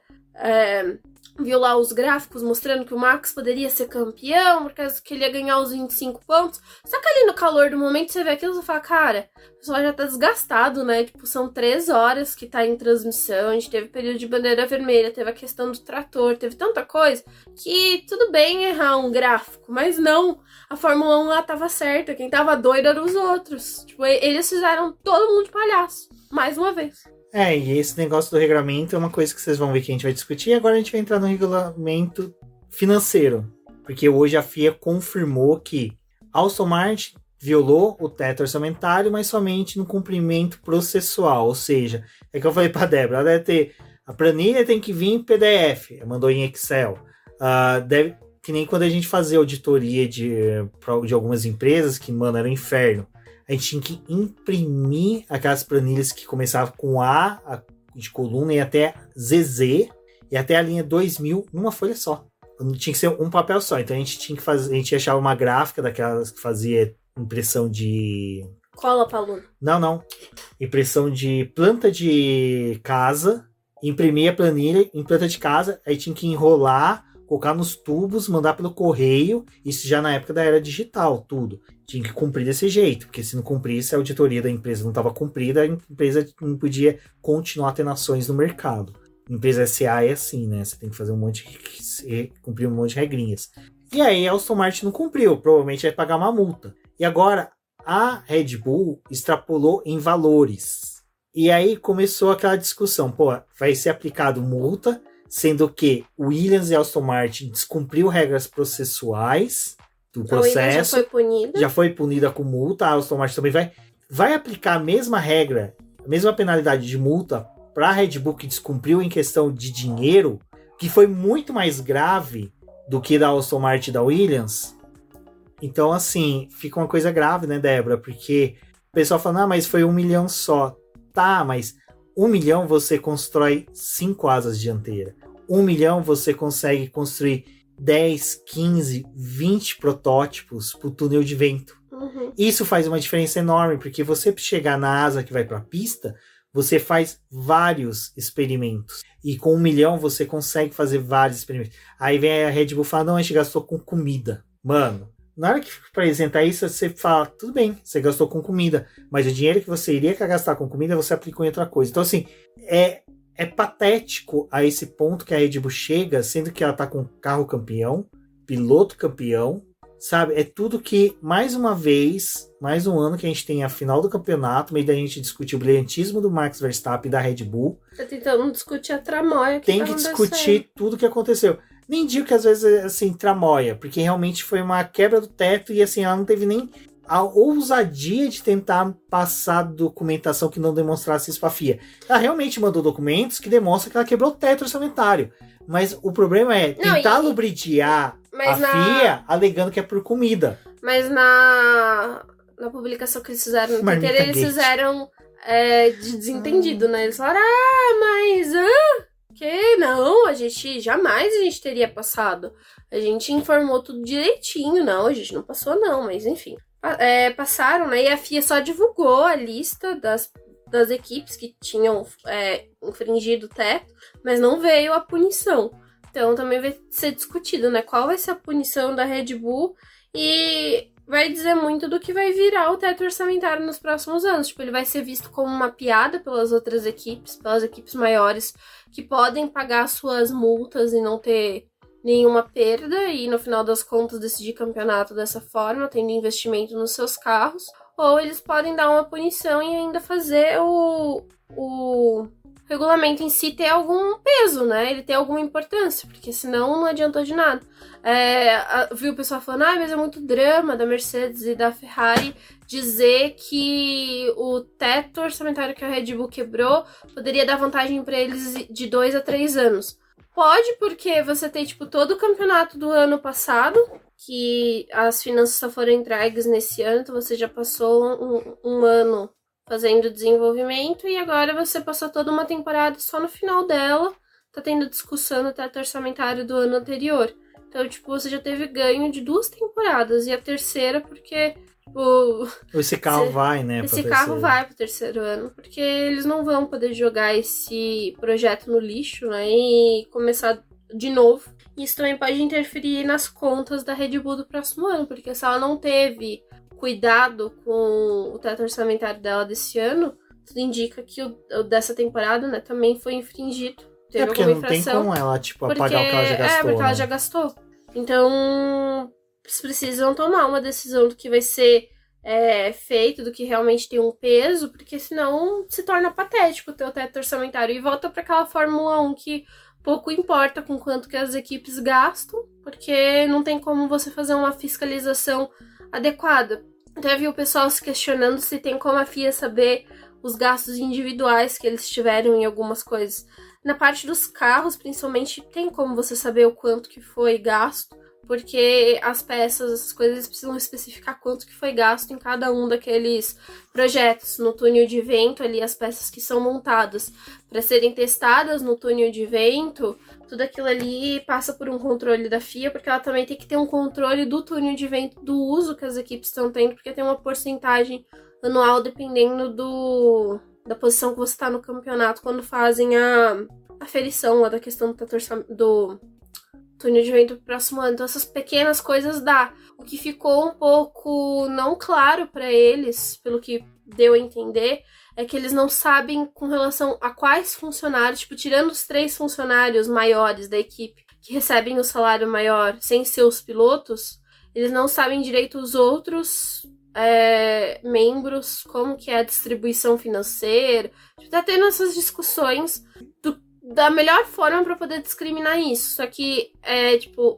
viu lá os gráficos mostrando que o Max poderia ser campeão, por causa que ele ia ganhar os 25 pontos. Só que ali no calor do momento você vê aquilo e você fala, cara, o pessoal já tá desgastado, né? Tipo, são 3 horas que tá em transmissão, a gente teve período de bandeira vermelha, teve a questão do trator, teve tanta coisa, que tudo bem errar um gráfico, mas não, a Fórmula 1 lá tava certa, quem tava doido eram os outros. Tipo, eles fizeram todo mundo de palhaço, mais uma vez. E esse negócio do regulamento é uma coisa que vocês vão ver que a gente vai discutir. E agora a gente vai entrar no regulamento financeiro. Porque hoje a FIA confirmou que Aston Martin violou o teto orçamentário, mas somente no cumprimento processual. Ou seja, é que eu falei pra Débora, ela deve ter... A planilha tem que vir em PDF, ela mandou em Excel. Que nem quando a gente fazia auditoria de algumas empresas, que, mano, era um inferno. A gente tinha que imprimir aquelas planilhas que começavam com A de coluna e até ZZ e até a linha 2000 numa folha só. Tinha que ser um papel só. Então a gente tinha que fazer, a gente achava uma gráfica daquelas que fazia impressão de... Cola pra aluno. Não. Impressão de planta de casa, imprimir a planilha em planta de casa, aí tinha que enrolar, colocar nos tubos, mandar pelo correio, isso já na época da era digital, tudo. Tinha que cumprir desse jeito, porque se não cumprisse, a auditoria da empresa não estava cumprida, a empresa não podia continuar tendo ações no mercado. Empresa SA é assim, né? Você tem que fazer cumprir um monte de regrinhas. E aí a Aston Martin não cumpriu, provavelmente vai pagar uma multa. E agora a Red Bull extrapolou em valores. E aí começou aquela discussão, pô, vai ser aplicado multa, sendo que o Williams e Aston Martin descumpriu regras processuais do processo. A Williams já foi punida com multa, a Aston Martin também vai aplicar a mesma regra, a mesma penalidade de multa para a Red Bull que descumpriu em questão de dinheiro, que foi muito mais grave do que da Aston Martin e da Williams. Então, assim, fica uma coisa grave, né, Débora? Porque o pessoal fala, mas foi 1 milhão só. Tá, mas 1 milhão você constrói 5 asas dianteiras. 1 milhão você consegue construir 10, 15, 20 protótipos pro túnel de vento. Uhum. Isso faz uma diferença enorme, porque você chegar na asa que vai pra pista, você faz vários experimentos. E com 1 milhão você consegue fazer vários experimentos. Aí vem a Red Bull e fala, não, a gente gastou com comida. Mano, na hora que apresentar isso, você fala, tudo bem, você gastou com comida, mas o dinheiro que você iria gastar com comida, você aplicou em outra coisa. Então, assim, é patético a esse ponto que a Red Bull chega, sendo que ela tá com carro campeão, piloto campeão, sabe? É tudo que, mais uma vez, mais um ano que a gente tem a final do campeonato, meio da gente discutir o brilhantismo do Max Verstappen e da Red Bull. Tá tentando discutir a tramóia que tem que discutir tudo que aconteceu. Nem digo que às vezes é assim, tramóia, porque realmente foi uma quebra do teto e assim, ela não teve nem a ousadia de tentar passar documentação que não demonstrasse isso pra FIA. Ela realmente mandou documentos que demonstram que ela quebrou o teto orçamentário. Mas o problema é tentar lubridiar a FIA alegando que é por comida. Mas na publicação que eles fizeram no Twitter, eles fizeram de desentendido, né? Eles falaram, mas... que não, a gente jamais teria passado. A gente informou tudo direitinho. Não, a gente não passou não, mas enfim. Passaram, né? E a FIA só divulgou a lista das equipes que tinham infringido o teto, mas não veio a punição. Então também vai ser discutido, né? Qual vai ser a punição da Red Bull e vai dizer muito do que vai virar o teto orçamentário nos próximos anos. Tipo, ele vai ser visto como uma piada pelas outras equipes, pelas equipes maiores, que podem pagar suas multas e não ter nenhuma perda, e no final das contas decidir campeonato dessa forma, tendo investimento nos seus carros, ou eles podem dar uma punição e ainda fazer o regulamento em si ter algum peso, né? Ele ter alguma importância, porque senão não adiantou de nada. Viu o pessoal falando, mas é muito drama da Mercedes e da Ferrari dizer que o teto orçamentário que a Red Bull quebrou poderia dar vantagem para eles de 2 a 3 anos. Pode, porque você tem, todo o campeonato do ano passado, que as finanças só foram entregues nesse ano, então você já passou um ano fazendo desenvolvimento, e agora você passou toda uma temporada só no final dela, tá tendo discussão no teto orçamentário do ano anterior. Então, você já teve ganho de 2 temporadas, e a terceira porque... esse carro vai, né? Esse carro vai pro terceiro ano, porque eles não vão poder jogar esse projeto no lixo, né? E começar de novo. Isso também pode interferir nas contas da Red Bull do próximo ano, porque se ela não teve cuidado com o teto orçamentário dela desse ano, tudo indica que o dessa temporada, né, também foi infringido. Teve porque alguma não infração, tem como ela, apagar o que ela já gastou. Porque ela já gastou. Então, eles precisam tomar uma decisão do que vai ser feito, do que realmente tem um peso, porque senão se torna patético o teu teto orçamentário. E volta para aquela Fórmula 1 que pouco importa com quanto que as equipes gastam, porque não tem como você fazer uma fiscalização adequada. Até vi o pessoal se questionando se tem como a FIA saber os gastos individuais que eles tiveram em algumas coisas. Na parte dos carros, principalmente, tem como você saber o quanto que foi gasto, porque as peças, essas coisas, precisam especificar quanto que foi gasto em cada um daqueles projetos. No túnel de vento, ali, as peças que são montadas para serem testadas no túnel de vento, tudo aquilo ali passa por um controle da FIA, porque ela também tem que ter um controle do túnel de vento, do uso que as equipes estão tendo, porque tem uma porcentagem anual dependendo da posição que você está no campeonato, quando fazem a aferição lá da questão do túnel de vento pro próximo ano. Então essas pequenas coisas dá. O que ficou um pouco não claro para eles, pelo que deu a entender, é que eles não sabem com relação a quais funcionários, tirando os 3 funcionários maiores da equipe que recebem o salário maior sem ser os pilotos, eles não sabem direito os outros membros, como que é a distribuição financeira. Tá tendo essas discussões da melhor forma para poder discriminar isso. Só que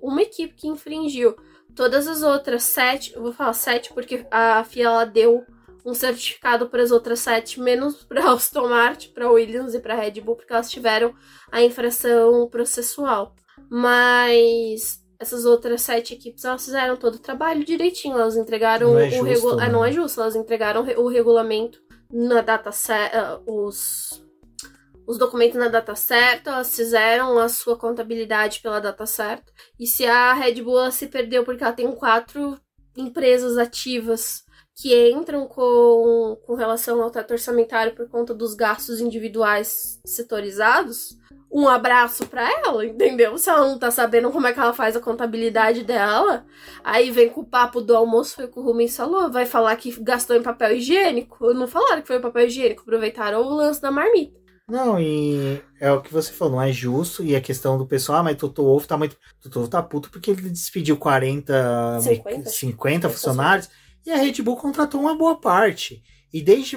uma equipe que infringiu todas as outras 7, eu vou falar 7 porque a FIA ela deu um certificado para as outras 7, menos para Aston Martin, para Williams e para Red Bull, porque elas tiveram a infração processual. Mas essas outras 7 equipes, elas fizeram todo o trabalho direitinho. Elas entregaram não é justo, né? Não é justo. Elas entregaram o regulamento na data certa, os documentos na data certa, elas fizeram a sua contabilidade pela data certa. E se a Red Bull ela se perdeu porque ela tem 4 empresas ativas que entram com relação ao teto orçamentário por conta dos gastos individuais setorizados, um abraço pra ela, entendeu? Se ela não tá sabendo como é que ela faz a contabilidade dela, aí vem com o papo do almoço, foi o que o Rubens falou, vai falar que gastou em papel higiênico. Não falaram que foi papel higiênico, aproveitaram o lance da marmita. Não, e é o que você falou, não é justo, e a questão do pessoal, mas Toto Wolff tá puto porque ele despediu 50 funcionários, e a Red Bull contratou uma boa parte. E desde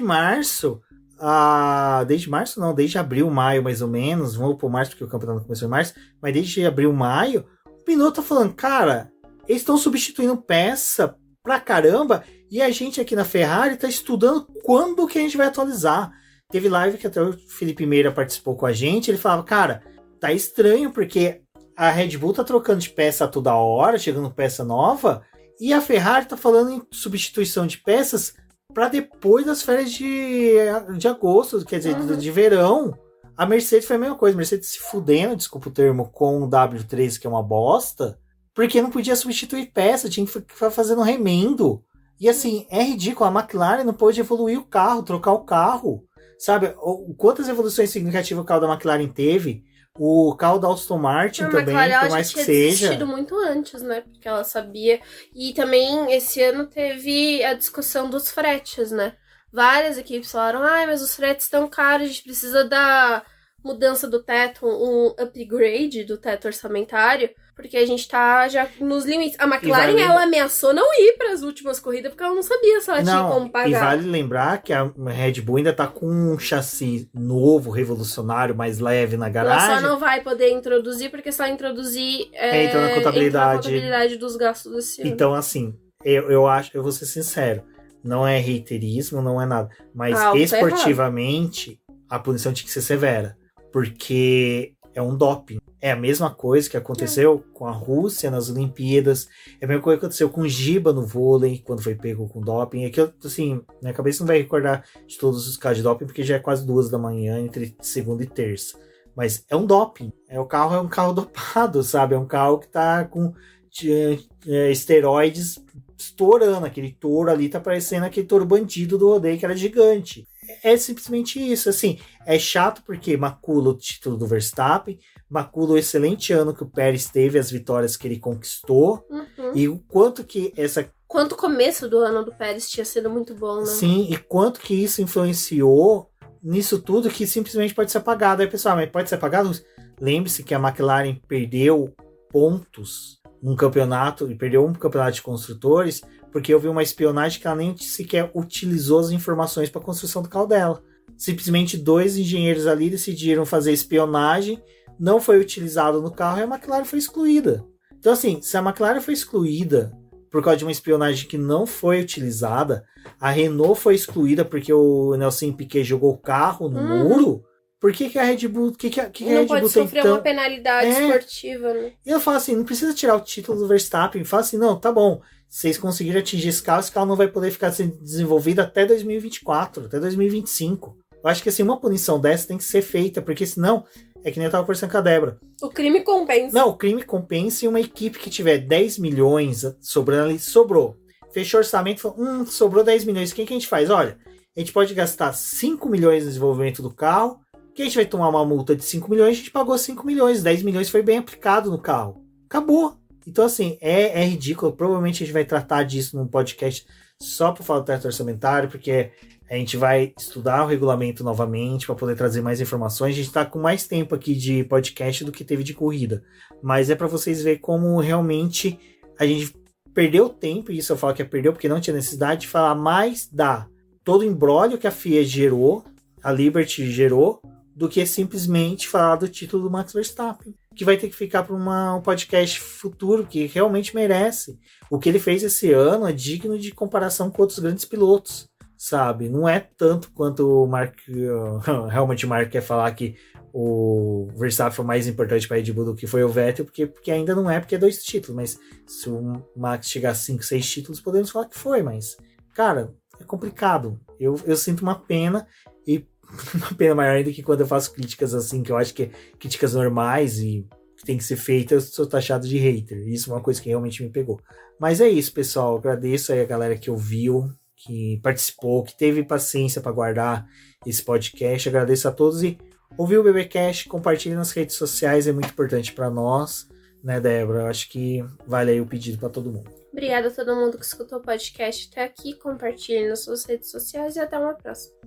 abril, maio, mais ou menos, vamos por março, porque o campeonato começou em março, mas desde abril, maio, o Binotto tá falando, cara, eles estão substituindo peça pra caramba, e a gente aqui na Ferrari tá estudando quando que a gente vai atualizar. Teve live que até o Felipe Meira participou com a gente, ele falava, cara, tá estranho, porque a Red Bull tá trocando de peça a toda hora, chegando peça nova, e a Ferrari tá falando em substituição de peças para depois das férias de agosto, quer dizer, de verão. A Mercedes foi a mesma coisa, a Mercedes se fudendo, desculpa o termo, com o W13, que é uma bosta, porque não podia substituir peça, tinha que ficar fazendo remendo. E assim, é ridículo, a McLaren não pôde evoluir o carro, trocar o carro. Sabe, quantas evoluções significativas o carro da McLaren teve? O carro da Aston Martin também, por mais que seja. Desistido muito antes, né? Porque ela sabia. E também esse ano teve a discussão dos fretes, né? Várias equipes falaram, mas os fretes estão caros, a gente precisa da mudança do teto, um upgrade do teto orçamentário, porque a gente tá já nos limites. A McLaren, ela ameaçou não ir para as últimas corridas, porque ela não sabia se ela tinha como pagar. E vale lembrar que a Red Bull ainda tá com um chassi novo, revolucionário, mais leve na garagem. Ela só não vai poder introduzir, porque se ela introduzir, entra na contabilidade dos gastos desse ano. Então, assim, eu vou ser sincero, não é reiterismo, não é nada, mas esportivamente, a punição tinha que ser severa, porque é um doping. É a mesma coisa que aconteceu com a Rússia nas Olimpíadas. É a mesma coisa que aconteceu com o Giba no vôlei, quando foi pego com doping. É que eu, assim, minha cabeça não vai recordar de todos os casos de doping, porque já é quase 2 da manhã, entre segunda e terça. Mas é um doping. É um carro dopado, sabe? É um carro que tá com esteroides estourando. Aquele touro ali tá parecendo aquele touro bandido do rodeio que era gigante. É simplesmente isso, assim, é chato porque macula o título do Verstappen, macula o excelente ano que o Pérez teve, as vitórias que ele conquistou, e o quanto que Quanto o começo do ano do Pérez tinha sido muito bom, né? Sim, e quanto que isso influenciou nisso tudo que simplesmente pode ser apagado. Aí, pessoal, mas pode ser apagado? Lembre-se que a McLaren perdeu pontos num campeonato, e perdeu um campeonato de construtores, porque houve uma espionagem que ela nem sequer utilizou as informações para a construção do carro dela. Simplesmente 2 engenheiros ali decidiram fazer espionagem, não foi utilizado no carro e a McLaren foi excluída. Então, assim, se a McLaren foi excluída por causa de uma espionagem que não foi utilizada, a Renault foi excluída porque o Nelson Piquet jogou o carro no muro, por que a Red Bull... Que a Red Bull pode sofrer uma penalidade esportiva, né? E eu falo assim, não precisa tirar o título do Verstappen. Fala assim, não, tá bom. Vocês conseguiram atingir esse carro não vai poder ficar sendo desenvolvido até 2024, até 2025. Eu acho que assim, uma punição dessa tem que ser feita, porque senão, é que nem eu tava conversando com a Débora. O crime compensa. Não, o crime compensa e uma equipe que tiver 10 milhões sobrando ali, sobrou. Fechou o orçamento, falou, sobrou 10 milhões, o que a gente faz? Olha, a gente pode gastar 5 milhões no desenvolvimento do carro, que a gente vai tomar uma multa de 5 milhões, a gente pagou 5 milhões, 10 milhões foi bem aplicado no carro. Acabou. Então, assim, é ridículo. Provavelmente a gente vai tratar disso num podcast só para falar do teto orçamentário, porque a gente vai estudar o regulamento novamente para poder trazer mais informações. A gente está com mais tempo aqui de podcast do que teve de corrida. Mas é para vocês verem como realmente a gente perdeu tempo, e isso eu falo que perdeu porque não tinha necessidade de falar mais todo o imbróglio que a FIA gerou, a Liberty gerou, do que simplesmente falar do título do Max Verstappen, que vai ter que ficar para um podcast futuro, que realmente merece. O que ele fez esse ano é digno de comparação com outros grandes pilotos, sabe? Não é tanto quanto o Helmut Marko quer falar que o Verstappen foi mais importante para a Red Bull do que foi o Vettel, porque ainda não é, porque é 2 títulos, mas se o Max chegar a 5, 6 títulos, podemos falar que foi, mas, cara, é complicado. Eu sinto uma pena, e uma pena maior ainda que quando eu faço críticas assim, que eu acho que é críticas normais e que tem que ser feita, eu sou taxado de hater. Isso é uma coisa que realmente me pegou. Mas é isso, pessoal. Eu agradeço aí a galera que ouviu, que participou, que teve paciência para guardar esse podcast. Agradeço a todos e ouviu o BBcast, compartilhe nas redes sociais, é muito importante para nós, né, Débora? Eu acho que vale aí o pedido para todo mundo. Obrigada a todo mundo que escutou o podcast até aqui. Compartilhe nas suas redes sociais e até uma próxima.